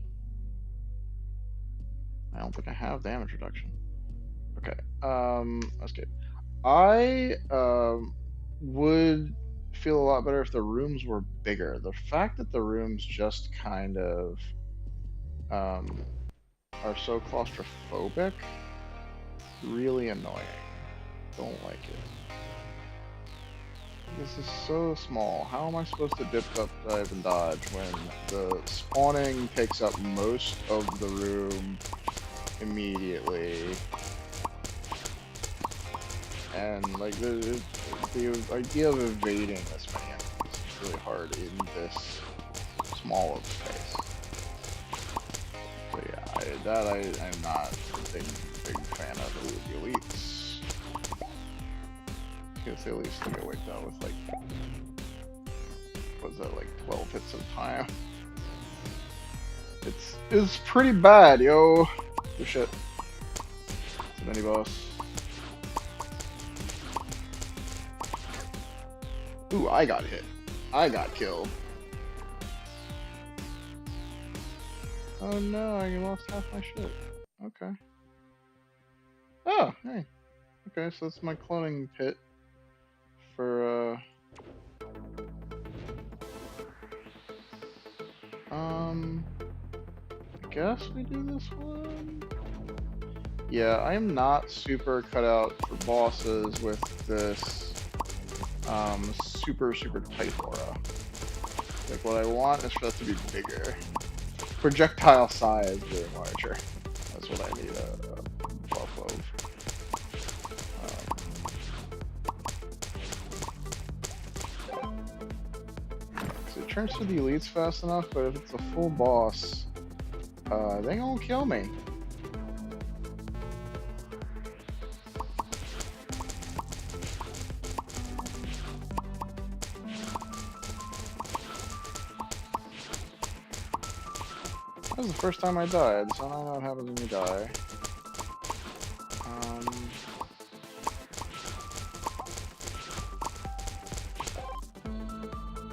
I don't think I have damage reduction. Okay, escape. I would feel a lot better if the rooms were bigger. The fact that the rooms just kind of are so claustrophobic, really annoying. Don't like it. This is so small. How am I supposed to dip, up, dive, and dodge when the spawning takes up most of the room immediately? And like the idea of evading this many enemies is really hard in this small of space. So yeah, I'm not a big fan of the elites. Because they at least get wiped out with like, what was that, like 12 hits of time? It's pretty bad, yo. Oh shit. It's a mini boss. Ooh, I got hit. I got killed. Oh no, I lost half my shit. Okay. Oh, hey. Okay, so that's my cloning pit for, I guess we do this one? Yeah, I am not super cut out for bosses with this, super tight aura. Like, what I want is for that to be bigger. Projectile size being larger. That's what I need a buff of. So it turns to the elites fast enough, but if it's a full boss, they gonna kill me. That was the first time I died, so I don't know what happens when you die.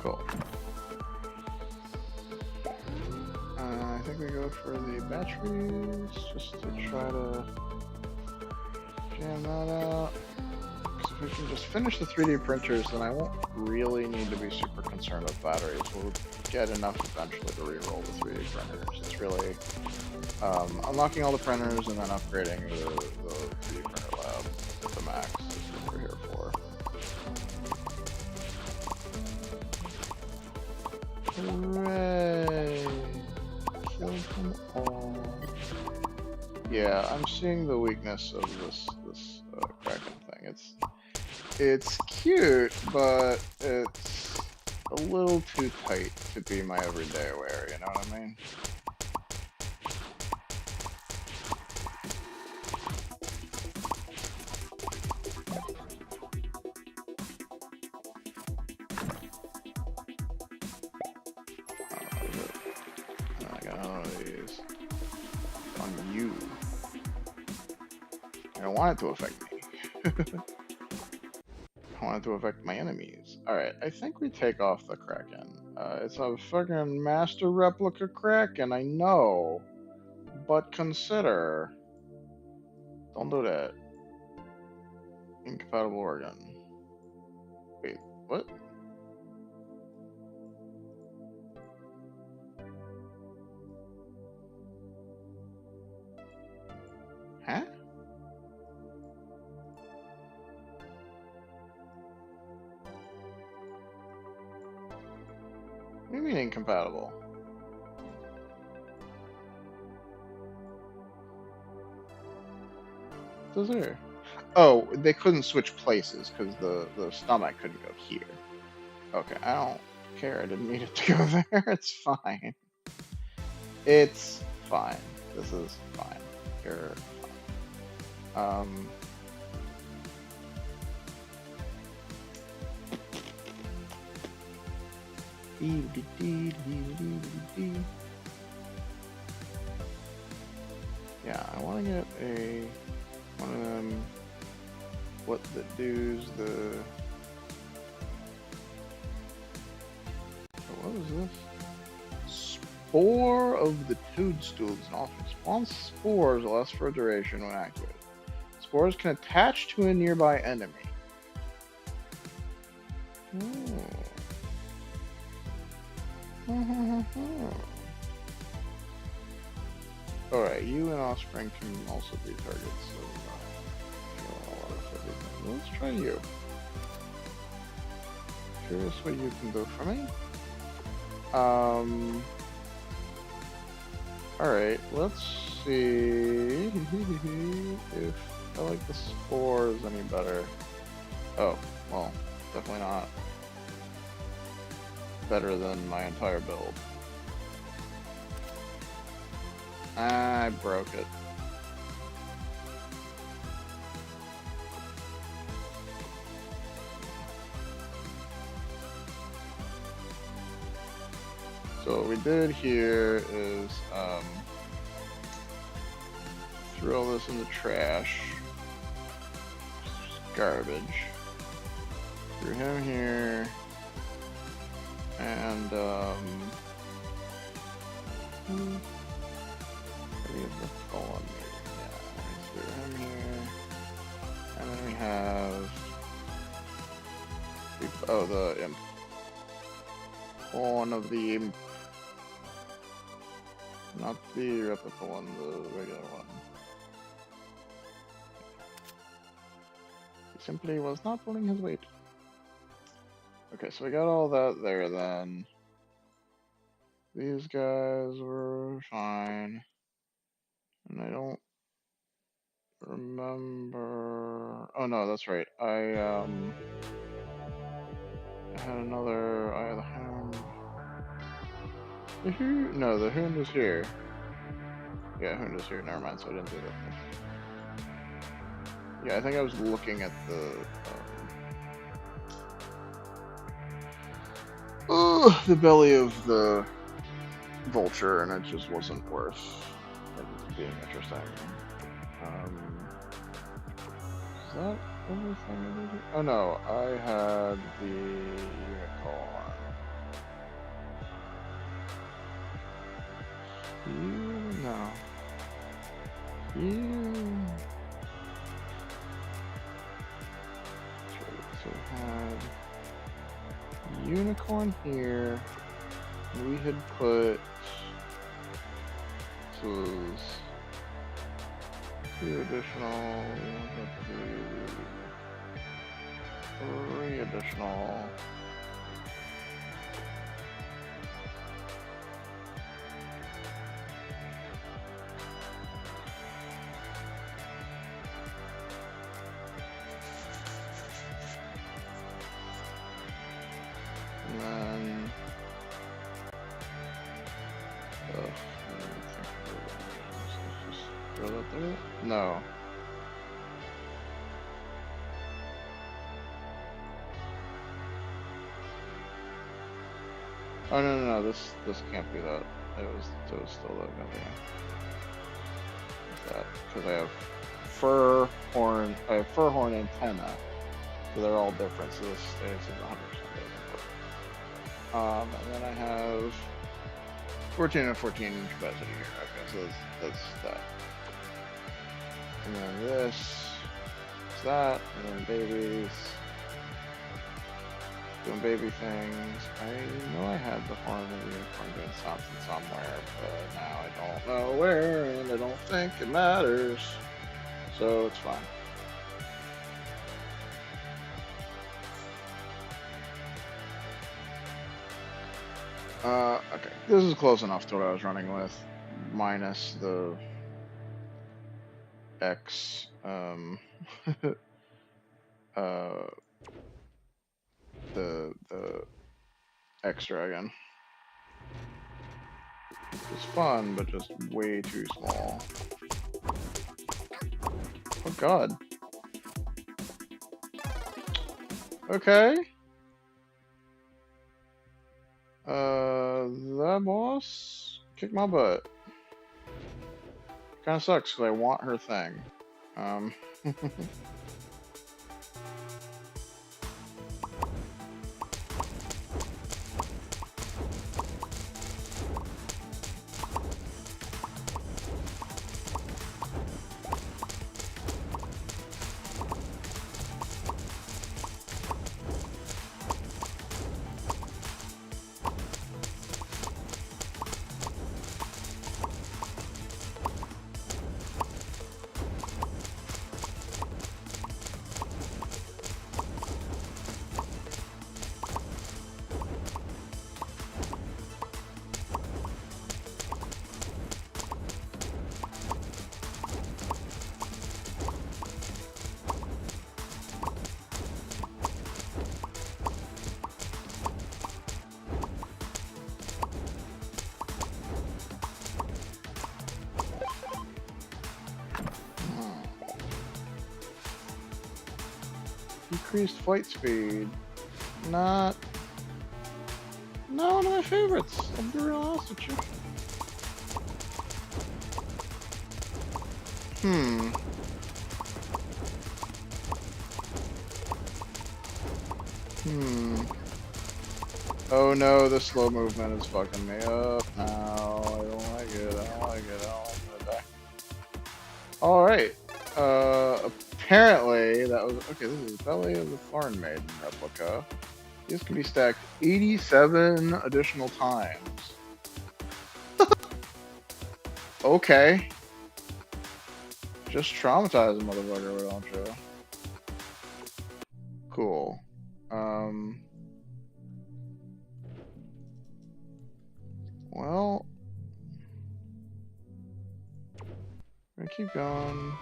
Cool. I think we go for the batteries, just to try to jam that out. Because if we can just finish the 3D printers, then I won't really need to be super concerned with batteries. We'll get enough eventually to re-roll the 3D printers. It's really unlocking all the printers and then upgrading the 3D printer lab to max is what we're here for. Hooray! Killed them all. Yeah, I'm seeing the weakness of this Kraken thing. It's cute, but it's a little too tight to be my everyday wear, you know what I mean? I got none of these. On you. I don't want it to affect me. I want it to affect my enemies. Alright, I think we take off the Kraken. It's a fucking master replica Kraken, I know. But consider... Don't do that. Incompatible organ. Wait, what? Huh? What do you mean incompatible? Those are... Oh, they couldn't switch places because the stomach couldn't go here. Okay, I don't care. I didn't need it to go there. It's fine. It's fine. This is fine. You're fine. Yeah, I want to get one of them. What the do's the? What is this? Spore of the toadstools and often spawn spores last for a duration when activated. Spores can attach to a nearby enemy. Alright, you and Offspring can also be targets of let's try you. curious what you can do for me. Um. Alright, let's see if I like the spores any better. Oh, well, definitely not better than my entire build. I broke it. So what we did here is threw all this in the trash. Just garbage. Threw him here. And threw him here. And then we have the imp. One of the imp. Not the replica one, the regular one. He simply was not pulling his weight. Okay, so we got all that there then. These guys were fine. And I don't remember... Oh no, that's right. I had another... I had a hound. The hound? No, the hound was here. Yeah, hound was here. Never mind, so I didn't do that. Yeah, I think I was looking at the belly of the vulture, and it just wasn't worth it being interesting. Is that everything? Oh no, I had the unicorn. No. So we had unicorn here. We had put two additional, three additional. And then, just throw that there? No. Oh no, this can't be that. It was still that gonna be that, because I have fur horn antenna, so they're all different. So this stays in 100%. And then I have 14 and 14 capacity here. Okay, so that's that. And then this is that, and then babies. Doing baby things. I know I had the horn of the unicorn doing something somewhere, but now I don't know where, and I don't think it matters. So it's fine. Okay, this is close enough to what I was running with, minus the X, the X dragon. It's fun, but just way too small. Oh god. Okay. That boss kicked my butt. Kinda sucks because I want her thing. Decreased flight speed. Not one of my favorites. I'll be real honest with you. Hmm. Oh no, the slow movement is fucking me up now. I don't like it. I don't like it. I don't like it. Alright. Apparently that was okay. This is Belly of the Thorn Maiden replica. This can be stacked 87 additional times. Okay. Just traumatize a motherfucker, why don't you? Cool. Well, I'm gonna keep going.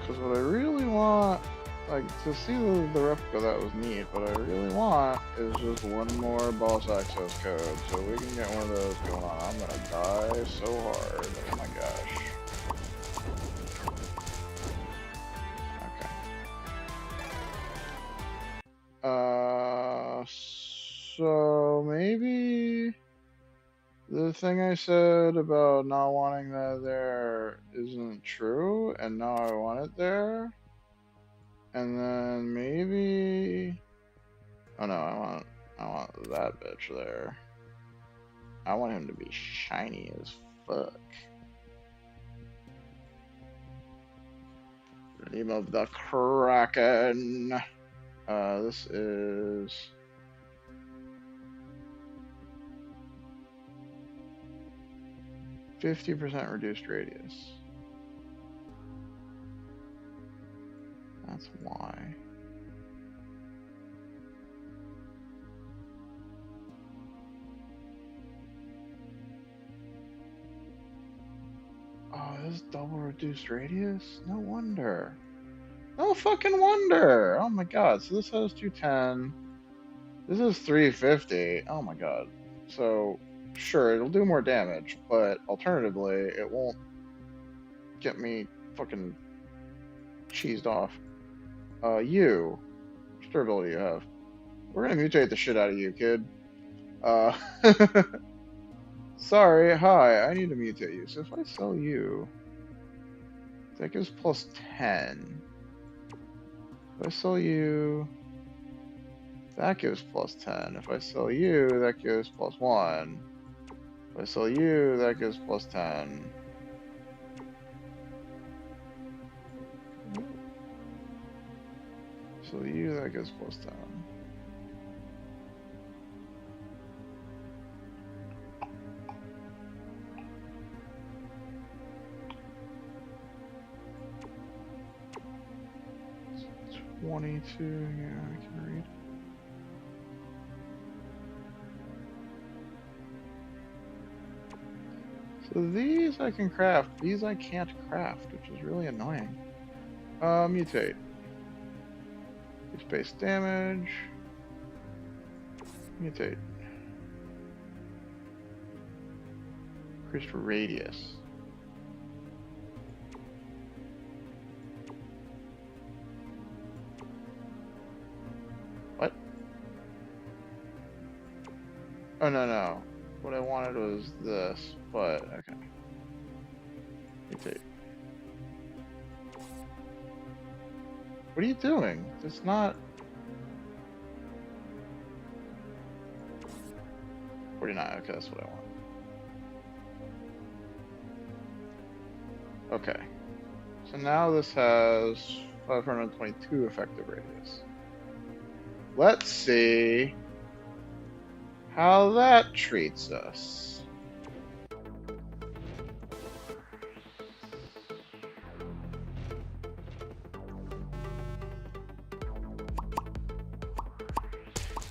Because what I really want, like, to see the replica, that was neat, but I really want is just one more boss access code, so we can get one of those going on. I'm gonna die so hard. Oh my gosh. Okay. So maybe the thing I said about not wanting that there isn't true, and now I want it there. And then maybe, oh no, I want that bitch there. I want him to be shiny as fuck. Name of the Kraken. This is 50% reduced radius. That's why. Oh, this is double reduced radius? No wonder. No fucking wonder. Oh my god. So this has 210. This is 350. Oh my god. So, sure, it'll do more damage, but alternatively, it won't get me fucking cheesed off. You. Which durability you have? We're gonna mutate the shit out of you, kid. Sorry, hi, I need to mutate you. So if I sell you, that gives plus 10. If I sell you, that gives plus 10. If I sell you, that gives plus 1. If I sell you, that gives plus 10. So you, that gives plus 10. It's 22, yeah, I can read. So these I can craft, these I can't craft, which is really annoying. Mutate. Space damage. Mutate. Increased radius. What? Oh, no. What I wanted was this, but okay. Mutate. What are you doing? It's not... 49, okay, that's what I want. Okay. So now this has 522 effective radius. Let's see how that treats us.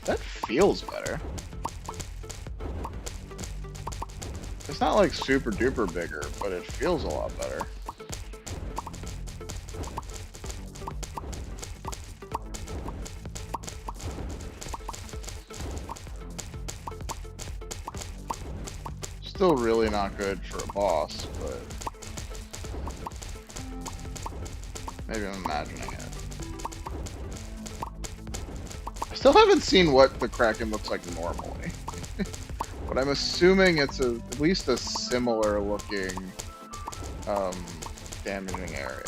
That feels better. It's not like super duper bigger, but it feels a lot better. Still really not good for a boss, but Maybe I'm imagining it. I still haven't seen what the Kraken looks like normally. But I'm assuming it's at least a similar looking damaging area.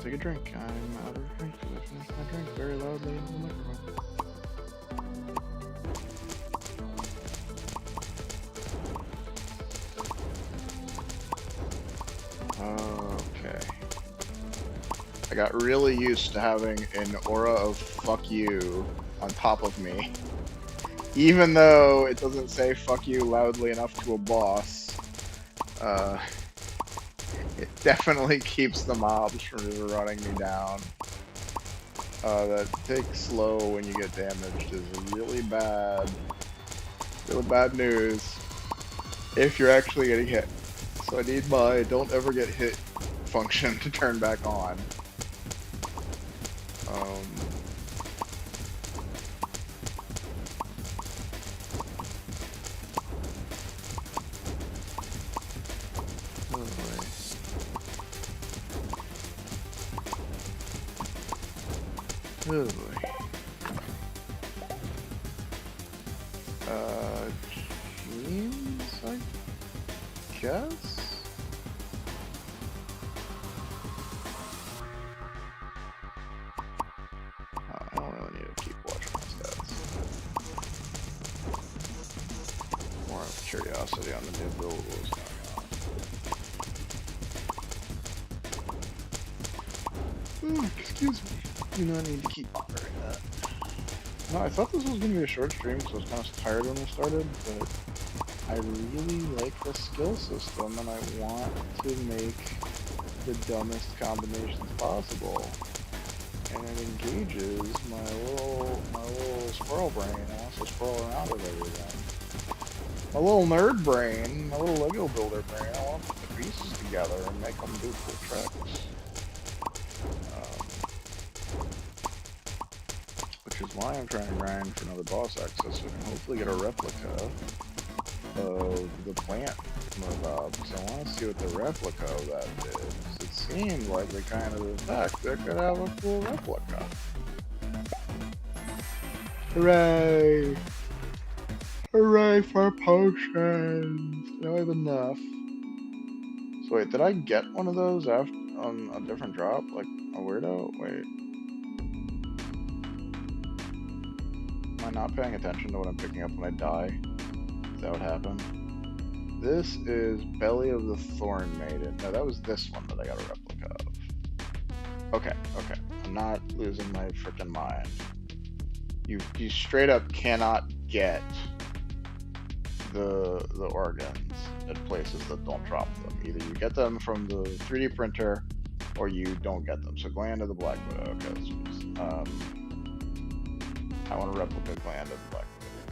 Take a drink. I'm out of drink because I finished my drink very loudly into the microphone. Okay. I got really used to having an aura of fuck you on top of me. Even though it doesn't say fuck you loudly enough to a boss, it definitely keeps the mobs from running me down. That take slow when you get damaged is really bad news if you're actually getting hit. So I need my don't ever get hit function to turn back on. Oh boy. Oh boy. Dreams, I guess? I don't really need to keep watching my stats. More of curiosity on the new build was going on. Oh, excuse me. Do not need to keep monitoring that. No, I thought this was going to be a short stream because I was kind of tired when we started, but I really like the skill system and I want to make the dumbest combinations possible. And it engages my little squirrel brain. I also scroll around with everything. My little nerd brain, my little Lego builder brain, I want to put the pieces together and make them do cool tricks. Which is why I'm trying to grind for another boss access so we can hopefully get a replica of the plant mob, because I want to see what the replica of that is. It seemed like the kind of effect that could have a cool replica. Hooray! Hooray for potions! Now I have enough. So wait, did I get one of those after on a different drop? Like a weirdo? Wait. Am I not paying attention to what I'm picking up when I die? Is that what happened? This is Belly of the Thorn Maiden. No, that was this one that I got a replica of. Okay. I'm not losing my freaking mind. You straight up cannot get the organs at places that don't drop them. Either you get them from the 3D printer or you don't get them. So Gland of the Black Widow. Okay, I want to replicate Gland of the Black Widow.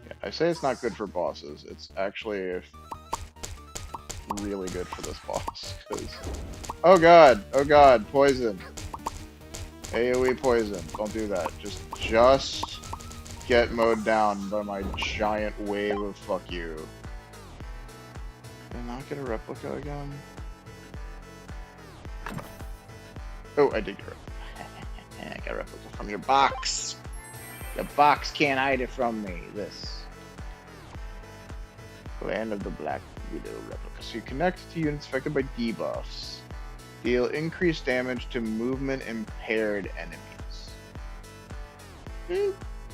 Yeah, I say it's not good for bosses. It's actually really good for this boss. Oh god, poison. AoE poison. Don't do that. Just get mowed down by my giant wave of fuck you. Did I not get a replica again? Oh, I did get a replica. I got a replica from your box. The box can't hide it from me. This. Land of the Black Widow replica. So you connect to units affected by debuffs. Deal increased damage to movement impaired enemies.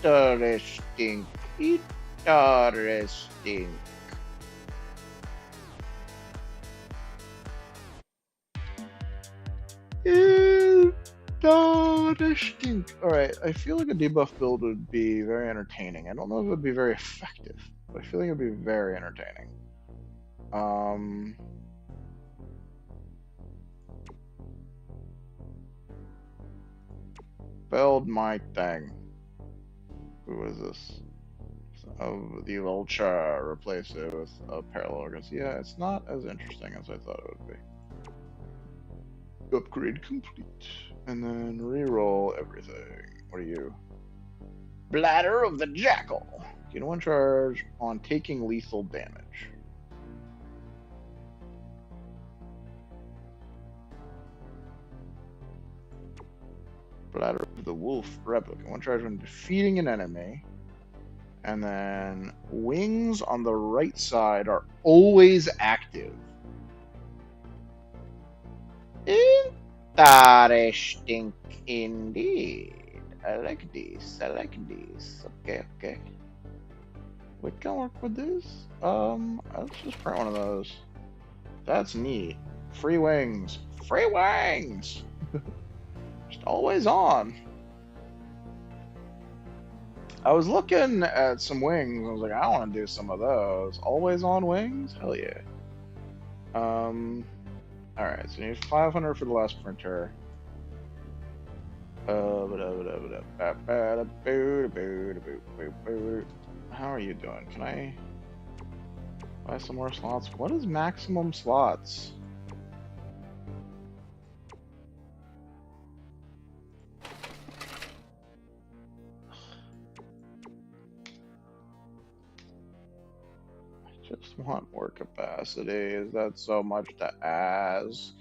Interesting. Alright, I feel like a debuff build would be very entertaining. I don't know if it would be very effective, but I feel like it would be very entertaining. spelled my thing. Who is this? Of the vulture, replace it with a parallelogram. Yeah, it's not as interesting as I thought it would be. Upgrade complete. And then re-roll everything. What are you? Bladder of the Jackal. Gain 1 charge on taking lethal damage. Bladder of the Wolf replica. 1 charge when defeating an enemy. And then wings on the right side are always active. Interesting indeed. I like this. I like this. Okay, okay. We can work with this. Let's just print one of those. That's neat. Free wings. Free wings! Just always on. I was looking at some wings. I was like, I want to do some of those. Always on wings? Hell yeah. Alright, so you need 500 for the last printer. How are you doing? Can I buy some more slots? What is maximum slots? I just want more capacity. Is that so much to ask?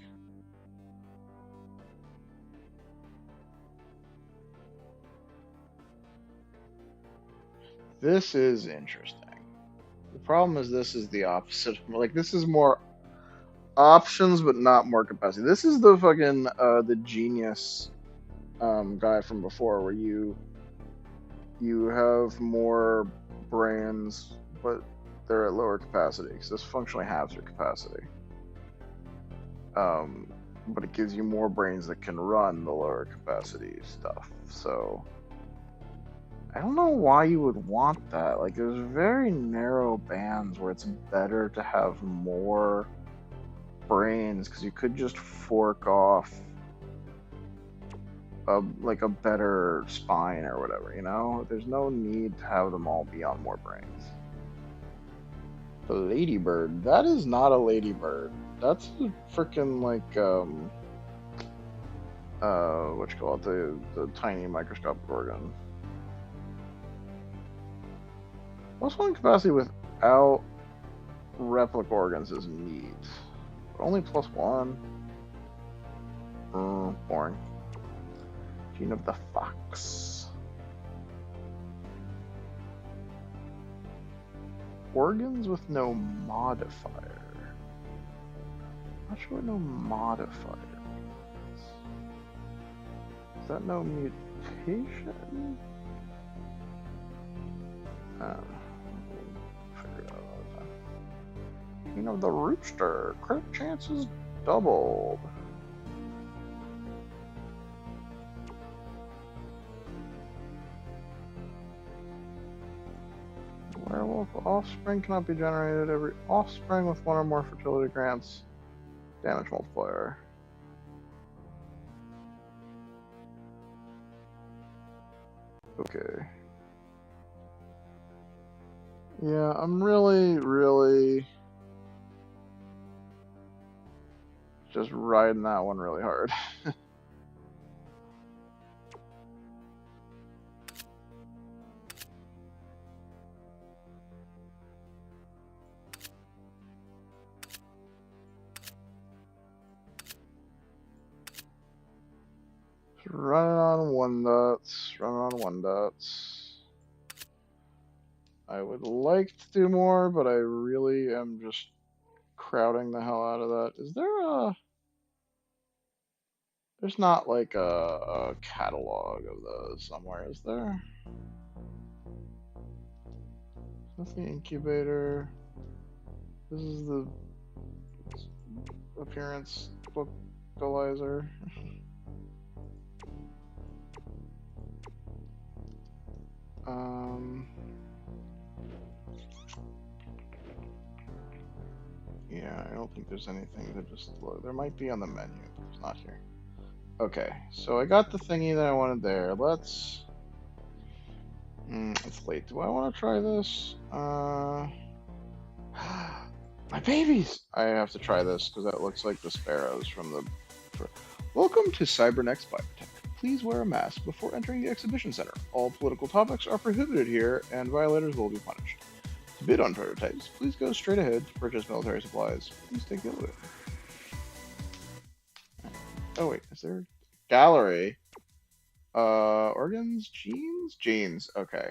This is interesting. The problem is this is the opposite. Like, this is more options, but not more capacity. This is the fucking the genius guy from before, where you have more brains, but they're at lower capacity. Because this functionally halves your capacity. But it gives you more brains that can run the lower capacity stuff. So I don't know why you would want that. Like, there's very narrow bands where it's better to have more brains, because you could just fork off like a better spine or whatever, you know? There's no need to have them all be on more brains. The ladybird. That is not a ladybird. That's a freaking, like, what you call it? The tiny microscopic organ. Plus 1 capacity without replica organs is neat. But only plus 1. Boring. Gene of the Fox. Organs with no modifier. Not sure what no modifier means. Is that no mutation? Figure it out all the time. Gene of the Rooster. Crit chances doubled. Werewolf offspring cannot be generated. Every offspring with 1 or more fertility grants damage multiplier. Okay. Yeah, I'm really just riding that one really hard. Running on 1 dots, running on 1 dots. I would like to do more, but I really am just crowding the hell out of that. Is there a... There's not like a catalog of those somewhere, is there? That's the incubator. This is the appearance vocalizer. Yeah, I don't think there's anything that just load. There might be on the menu, but it's not here. Okay, so I got the thingy that I wanted there. It's late. Do I want to try this? My babies! I have to try this because that looks like the sparrows from the. For... Welcome to Cybernext Biotech. Please wear a mask before entering the exhibition center. All political topics are prohibited here, and violators will be punished. To bid on prototypes, please go straight ahead to purchase military supplies. Please take the elevator. Oh wait, is there gallery? Organs, genes, genes. Okay.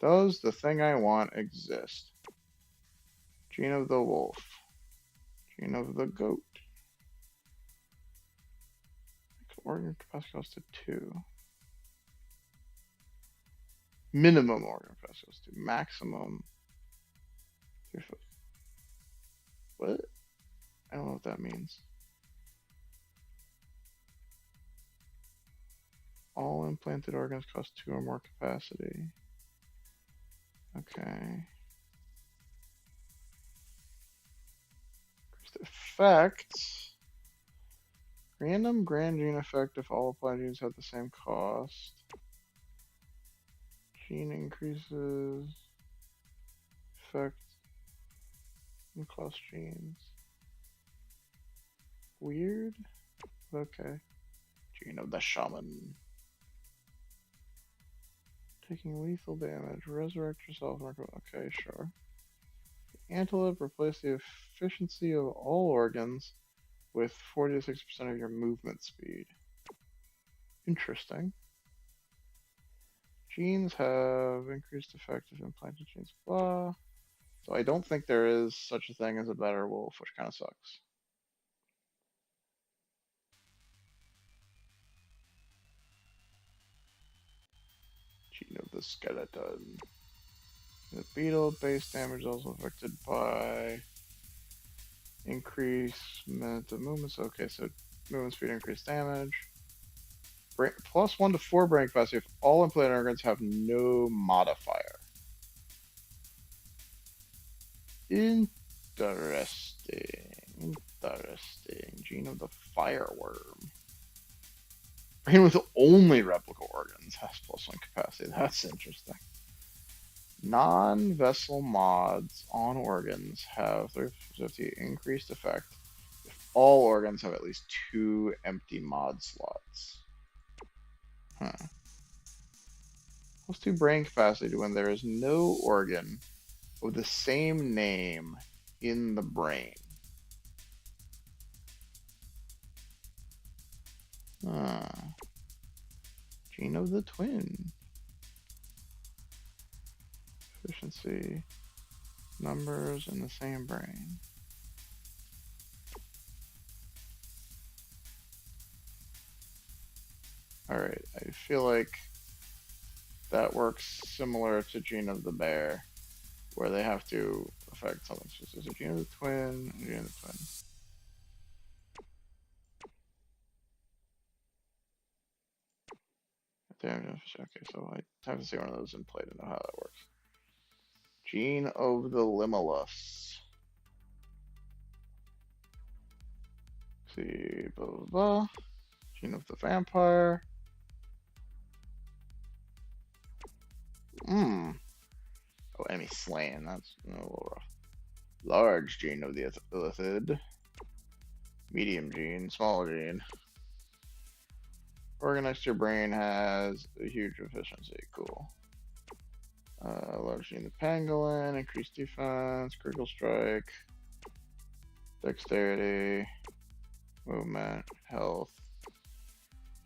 Does the thing I want exist? Gene of the wolf. Gene of the goat. Organ capacity goes to 2. Minimum organ capacity goes to maximum. What? I don't know what that means. All implanted organs cost 2 or more capacity. Okay. Effects. Random grand gene effect if all applied genes have the same cost. Gene increases. Effect. And cost genes. Weird. Okay. Gene of the shaman. Taking lethal damage. Resurrect yourself. Okay, sure. Antelope replace the efficiency of all organs with 40 to 60% of your movement speed. Interesting. Genes have increased effect of implanted genes. Blah. So I don't think there is such a thing as a better wolf, which kind of sucks. Gene of the skeleton. The beetle base damage is also affected by increasement of movements. Okay, so movement speed increased damage. Plus 1 to 4 brain capacity if all implanted organs have no modifier. Interesting. Interesting. Gene of the fireworm. Brain with only replica organs has plus 1 capacity. That's interesting. Non-vessel mods on organs have 50 increased effect if all organs have at least 2 empty mod slots. Huh. Plus 2 brain capacity when there is no organ with the same name in the brain. Gene of the twin. Efficiency. Numbers in the same brain. Alright, I feel like that works similar to Gene of the bear, where they have to affect something. So is it Gene of the twin? Gene of the twin. Okay, so I have to see one of those in play to know how that works. Gene of the limulus. Let's see, blah blah blah. Gene of the vampire. Oh, enemy slain. That's a little rough. Large gene of the illithid. Medium gene. Small gene. Organ next to your brain has a huge efficiency. Cool. Large gene of the pangolin. Increased defense. Critical strike. Dexterity. Movement. Health.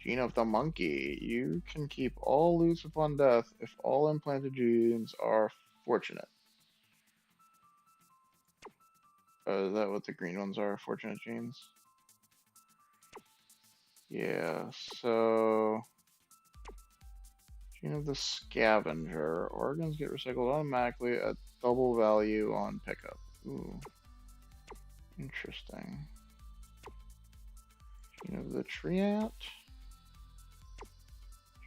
Gene of the monkey. You can keep all loots upon death if all implanted genes are fortunate. Is that what the green ones are? Fortunate genes? Yeah, so... Gene of the scavenger. Organs get recycled automatically at double value on pickup. Ooh. Interesting. Gene of the treant.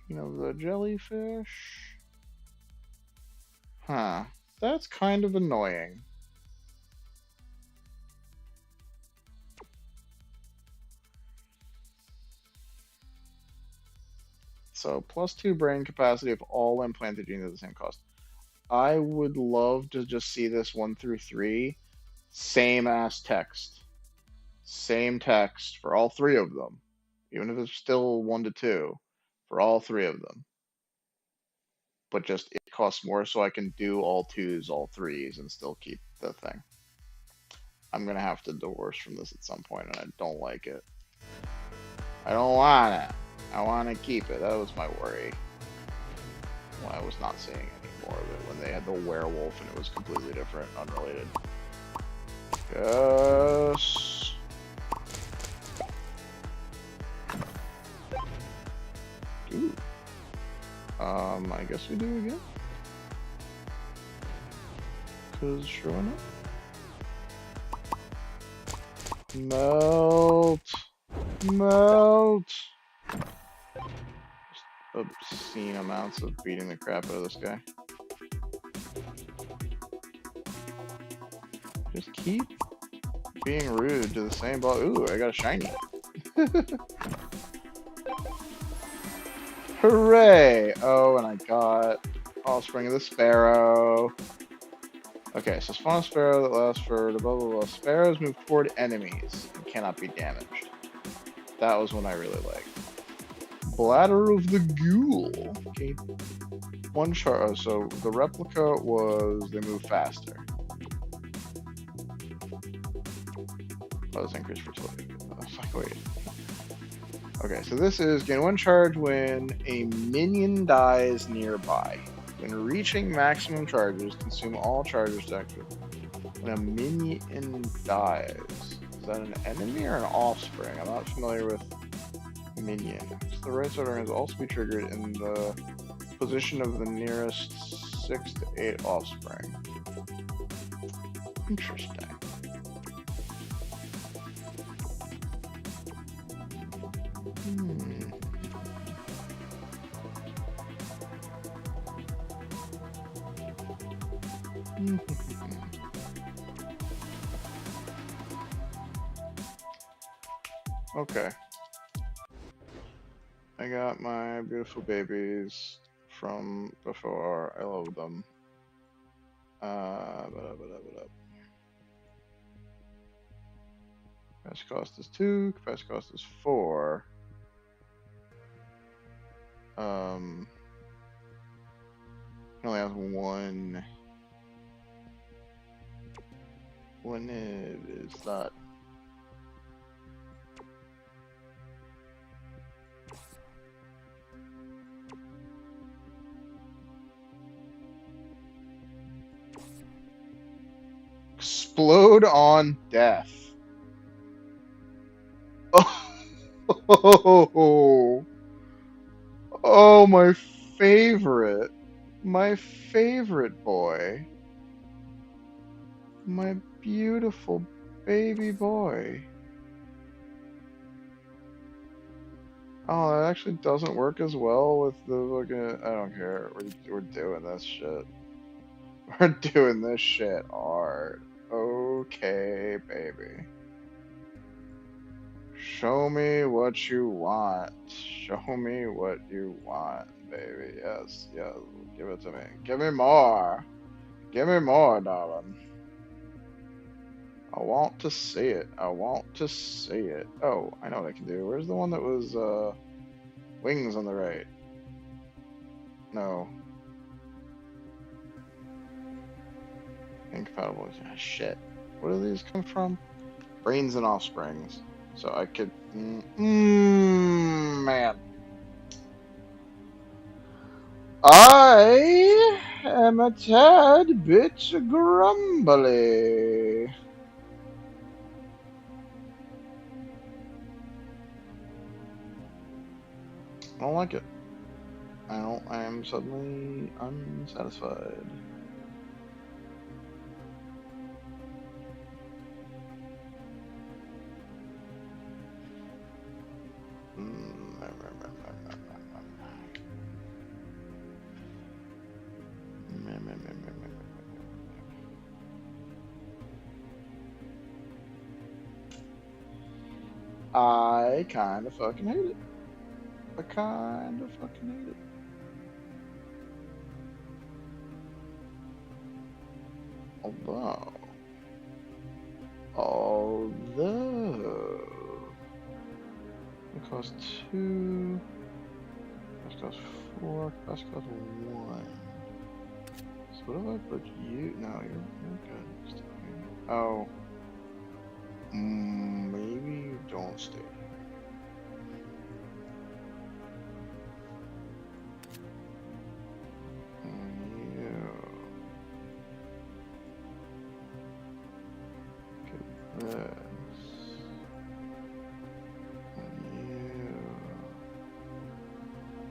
Gene of the jellyfish. Huh. That's kind of annoying. So +2 brain capacity if all implanted genes at the same cost. I would love to just see this 1 through 3, same ass text. Same text for all three of them. Even if it's still 1 to 2 for all three of them. But just it costs more so I can do all 2s, all 3s, and still keep the thing. I'm gonna have to divorce from this at some point, and I don't like it. I don't want it. I want to keep it. That was my worry. When I was not seeing any more of it, when they had the werewolf and it was completely different, unrelated. Yes. Ooh. I guess we do again. Cause sure why not? Melt. Melt. Just obscene amounts of beating the crap out of this guy. Just keep being rude to the same ball. Ooh, I got a shiny. Hooray! Oh, and I got Offspring of the Sparrow. Okay, so spawn a sparrow that lasts for blah blah blah. Sparrows move toward enemies and cannot be damaged. That was one I really liked. Bladder of the Ghoul. Okay. One char. Oh, so the replica was they move faster. That was increased fertility. I was like, wait. Okay, so this is gain 1 charge when a minion dies nearby. When reaching maximum charges, consume all charges to activate. When a minion dies, is that an enemy or an offspring? I'm not familiar with minion. So the right side is also be triggered in the position of the nearest 6 to 8 offspring. Interesting. Okay. I got my beautiful babies from before. I love them. Capacity cost is 2. Capacity cost is 4. It only has one. When it is that. Explode on death. Oh, oh, my favorite. My favorite boy. My beautiful baby boy. Oh, that actually doesn't work as well with the fucking. I don't care. We're doing this shit. We're doing this shit hard. Okay, baby. Show me what you want. Show me what you want, baby. Yes, yes. Give it to me. Give me more. Give me more, darling. I want to see it. I want to see it. Oh, I know what I can do. Where's the one that was, wings on the right? No. Incompatible. Ah, shit. Where do these come from? Brains and offsprings. So I could. Man. I am a tad bit grumbly. I don't like it. I am suddenly unsatisfied. I kind of fucking hate it. I kind of fucking hate it. Although it costs 2, it costs 4, it costs 1. So what if I put you? No, you're good. Stay here. Oh, maybe you don't stay here. And you get this. And you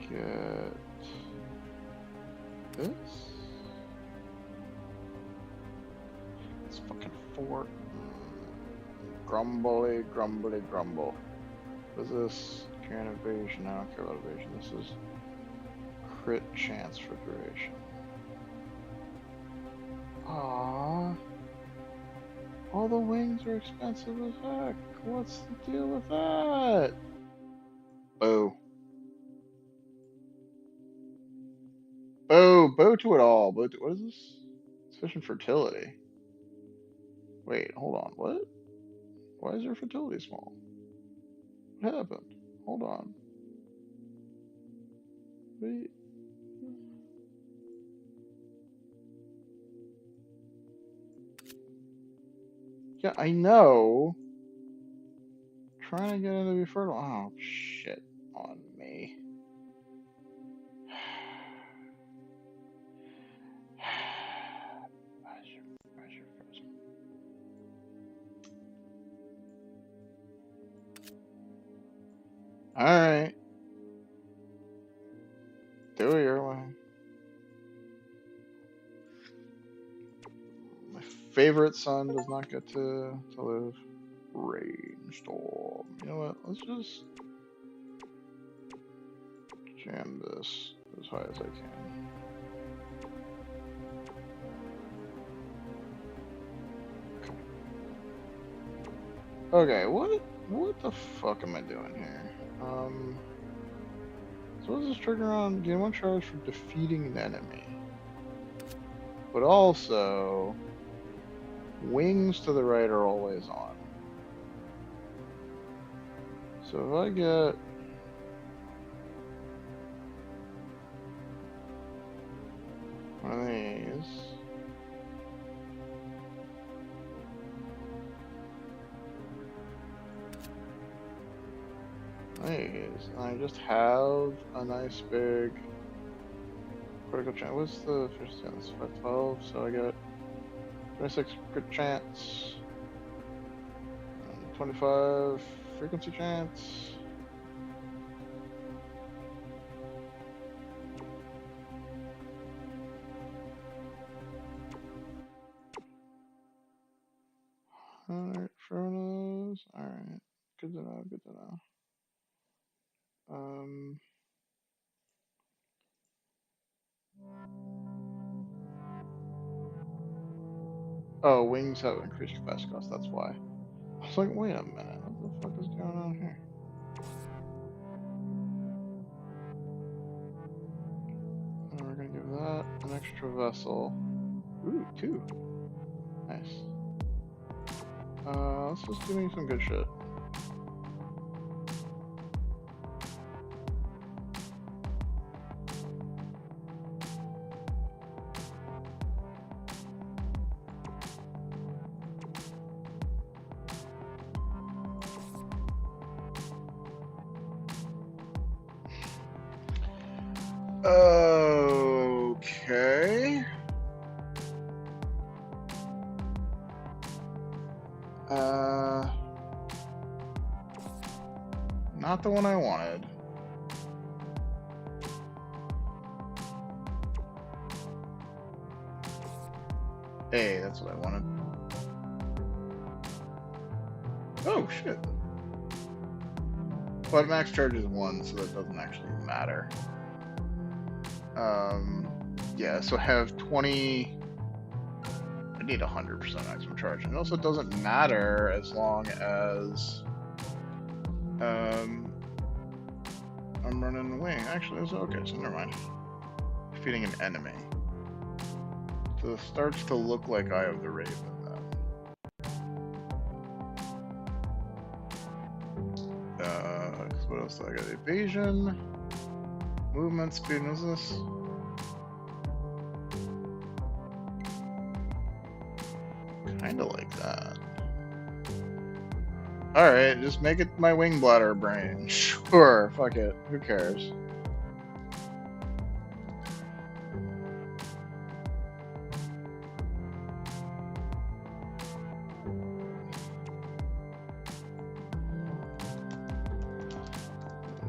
get this. It's fucking 4. Grumbly, grumbly, grumble. What is this? Current evasion. I don't care about evasion. This is crit chance for duration. Aww. All the wings are expensive as heck. What's the deal with that? Boo. Boo. Boo to it all. Boo to, what is this? Sufficient fertility. Wait, hold on. What? Why is your fertility small? What happened? Hold on. Wait. Yeah, I know. Trying to get it to be fertile. Oh, shit on me. Alright. Do it your way. My favorite son does not get to live. Rainstorm. You know what? Let's just jam this as high as I can. Okay, what the fuck am I doing here? So what does this trigger on? Gain 1 charge for defeating an enemy. But also, wings to the right are always on. So if I get one of these, I just have a nice big critical chance. What's the efficiency on this? 512, so I got 26 crit chance, and 25 frequency chance. Alright, Fronos. Alright, good to know, good to know. Oh, wings have increased capacity cost, that's why. I was like, wait a minute, what the fuck is going on here? And we're gonna give that an extra vessel. Ooh, 2. Nice. Let's just do me some good shit. Okay. Not the one I wanted. Hey, that's what I wanted. Oh, shit. But max charge is 1, so that doesn't actually matter. Yeah, so I have 20... I need 100% maximum charge. And it also doesn't matter as long as... I'm running wing. Actually, that's okay, so never mind. Defeating an enemy. So it starts to look like Eye of the Raven then. What else do I got? Evasion. Movement speed, what is this? Kinda like that. Alright, just make it my wing bladder brain. Sure, fuck it. Who cares?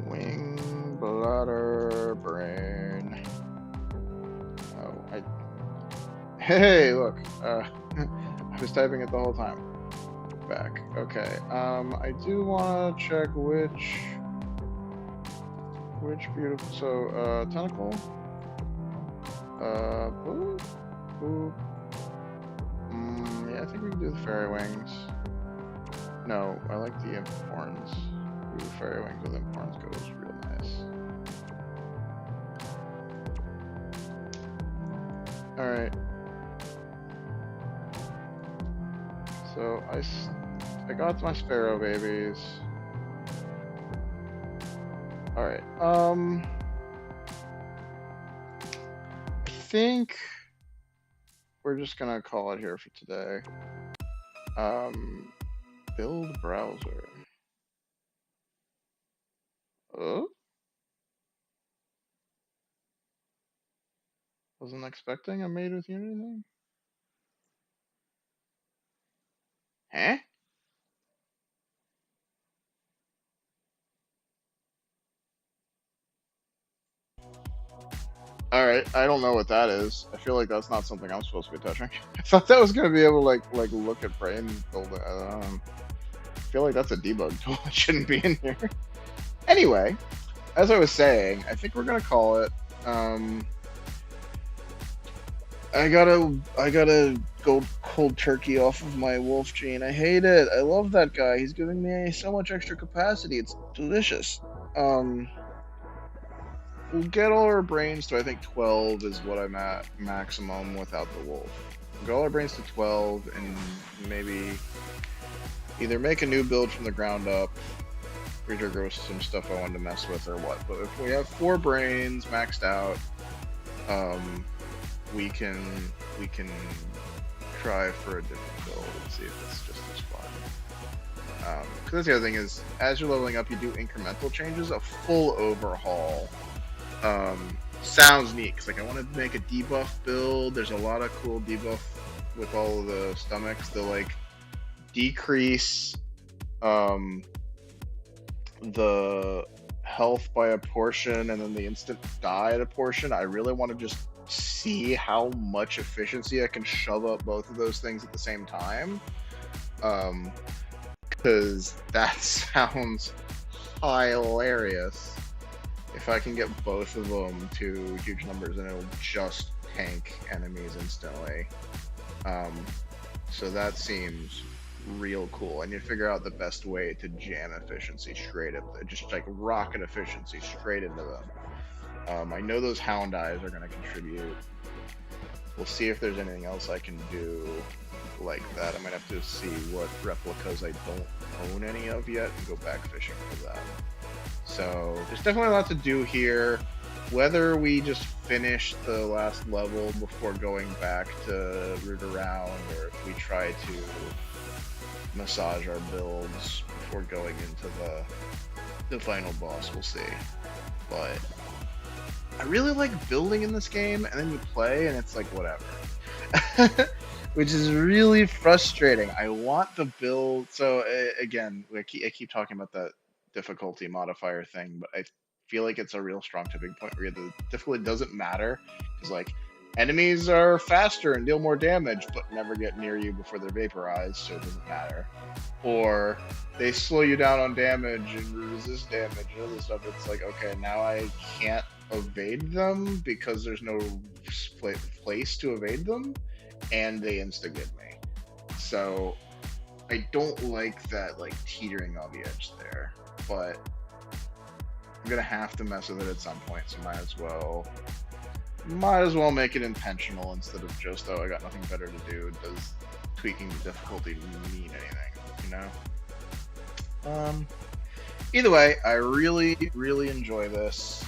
Wing bladder brain. Oh, Hey, look. I was typing it the whole time. Back. Okay. I do want to check which beautiful. So, tentacle. Boop, boop. Yeah, I think we can do the fairy wings. No, I like the imp horns. Ooh, fairy wings with imp horns goes real nice. All right. So I got my sparrow babies. All right. I think we're just gonna call it here for today. Build browser. Oh. Wasn't expecting a made with Unity thing. Huh? All right, I don't know what that is. I feel like that's not something I'm supposed to be touching. I thought that was gonna be able to like look at brain building. I feel like that's a debug tool. It shouldn't be in here. Anyway, as I was saying, I think we're gonna call it. I gotta go cold turkey off of my wolf gene. I hate it. I love that guy. He's giving me so much extra capacity. It's delicious. We'll get all our brains to I think 12 is what I'm at maximum without the wolf. We'll get all our brains to 12 and maybe either make a new build from the ground up, regrow some stuff I wanted to mess with or what. But if we have 4 brains maxed out, we can try for a different build and see if it's just as fun. Because that's the other thing is, as you're leveling up, you do incremental changes. A full overhaul sounds neat because like I wanted to make a debuff build. There's a lot of cool debuff with all of the stomachs. They'll like decrease the health by a portion and then the instant die at a portion. I really want to just see how much efficiency I can shove up both of those things at the same time, because that sounds hilarious if I can get both of them to huge numbers and it'll just tank enemies instantly. So that seems real cool. I need to figure out the best way to jam efficiency straight up, just like rocket efficiency straight into them. I know those hound eyes are going to contribute. We'll see if there's anything else I can do like that. I might have to see what replicas I don't own any of yet and go back fishing for that. So there's definitely a lot to do here. Whether we just finish the last level before going back to root around, or if we try to massage our builds before going into the final boss, we'll see. But I really like building in this game, and then you play and it's like whatever. Which is really frustrating. I want the build. So again, I keep talking about that difficulty modifier thing, but I feel like it's a real strong tipping point where the difficulty doesn't matter, because like enemies are faster and deal more damage, but never get near you before they're vaporized, so it doesn't matter. Or they slow you down on damage and resist damage and other stuff. It's like, okay, now I can't evade them because there's no place to evade them, and they insta-get me. So I don't like that like teetering on the edge there. But I'm gonna have to mess with it at some point, so might as well make it intentional instead of just, oh, I got nothing better to do. Does tweaking the difficulty mean anything, you know? Either way, I really, really enjoy this.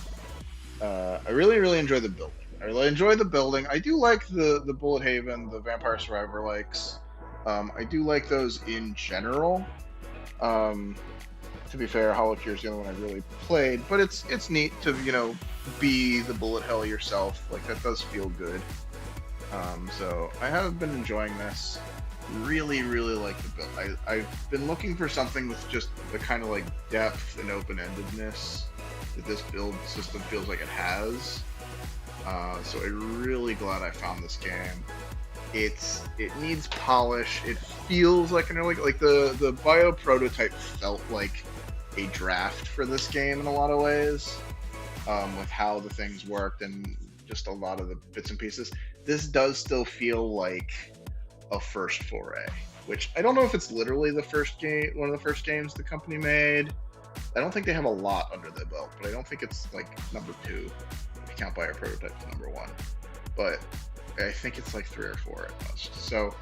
I really, really enjoy the building. I really enjoy the building. I do like the Bullet Haven, the Vampire Survivor likes. I do like those in general. Um, to be fair, Hollow Cure is the only one I really played, but it's neat to be the bullet hell yourself. Like that does feel good. So I have been enjoying this. Really, really like the build. I've been looking for something with just the kind of like depth and open-endedness that this build system feels like it has. So I'm really glad I found this game. It needs polish. It feels like like the bio prototype felt like a draft for this game in a lot of ways, with how the things worked and just a lot of the bits and pieces. This does still feel like a first foray, which I don't know if it's literally the first game, one of the first games the company made. I don't think they have a lot under their belt, but I don't think it's like number 2 if you count Bio Prototype as number 1. But I think it's like 3 or 4 at most. So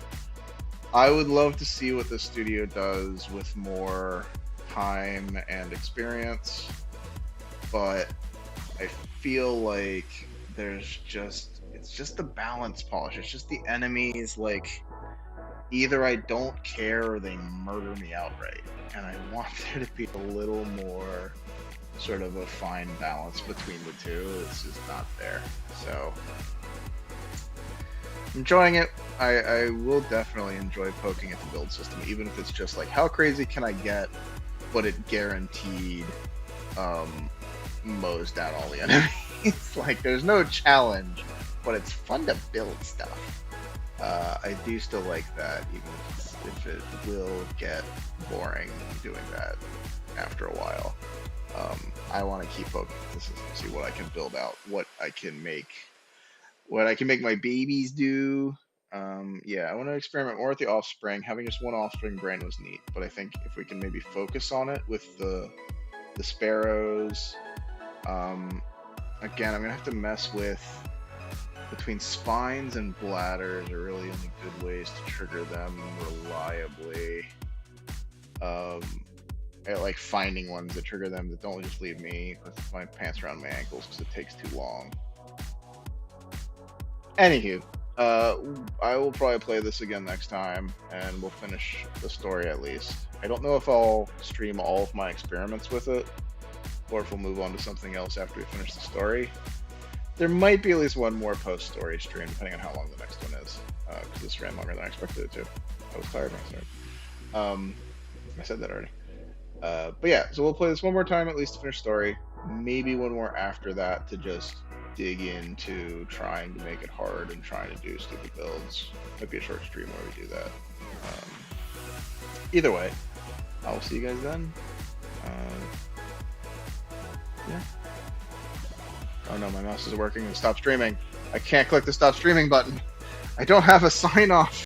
I would love to see what the studio does with more time and experience, but I feel like it's just the balance polish. It's just the enemies, like either I don't care or they murder me outright, and I want there to be a little more sort of a fine balance between the two. It's just not there. So enjoying it. I will definitely enjoy poking at the build system, even if it's just like, how crazy can I get, but it guaranteed mows down all the enemies. Like there's no challenge, but it's fun to build stuff. I do still like that, even if it will get boring doing that after a while. I want to keep poking at the system, see what I can build out, what I can make my babies do. Yeah, I want to experiment more with the offspring. Having just one offspring brain was neat, but I think if we can maybe focus on it with the sparrows. Again, I'm gonna have to mess with between spines and bladders are really only good ways to trigger them reliably. I like finding ones that trigger them that don't just leave me with my pants around my ankles because it takes too long. Anywho, I will probably play this again next time, and we'll finish the story at least. I don't know if I'll stream all of my experiments with it, or if we'll move on to something else after we finish the story. There might be at least one more post-story stream, depending on how long the next one is, because this ran longer than I expected it to. I was tired when I started. I said that already. But yeah, so we'll play this one more time at least to finish story. Maybe one more after that to just dig into trying to make it hard and trying to do stupid builds. Might be a short stream where we do that. Either way, I'll see you guys then. Yeah. Oh no, my mouse isn't working. Stop streaming. I can't click the stop streaming button. I don't have a sign off.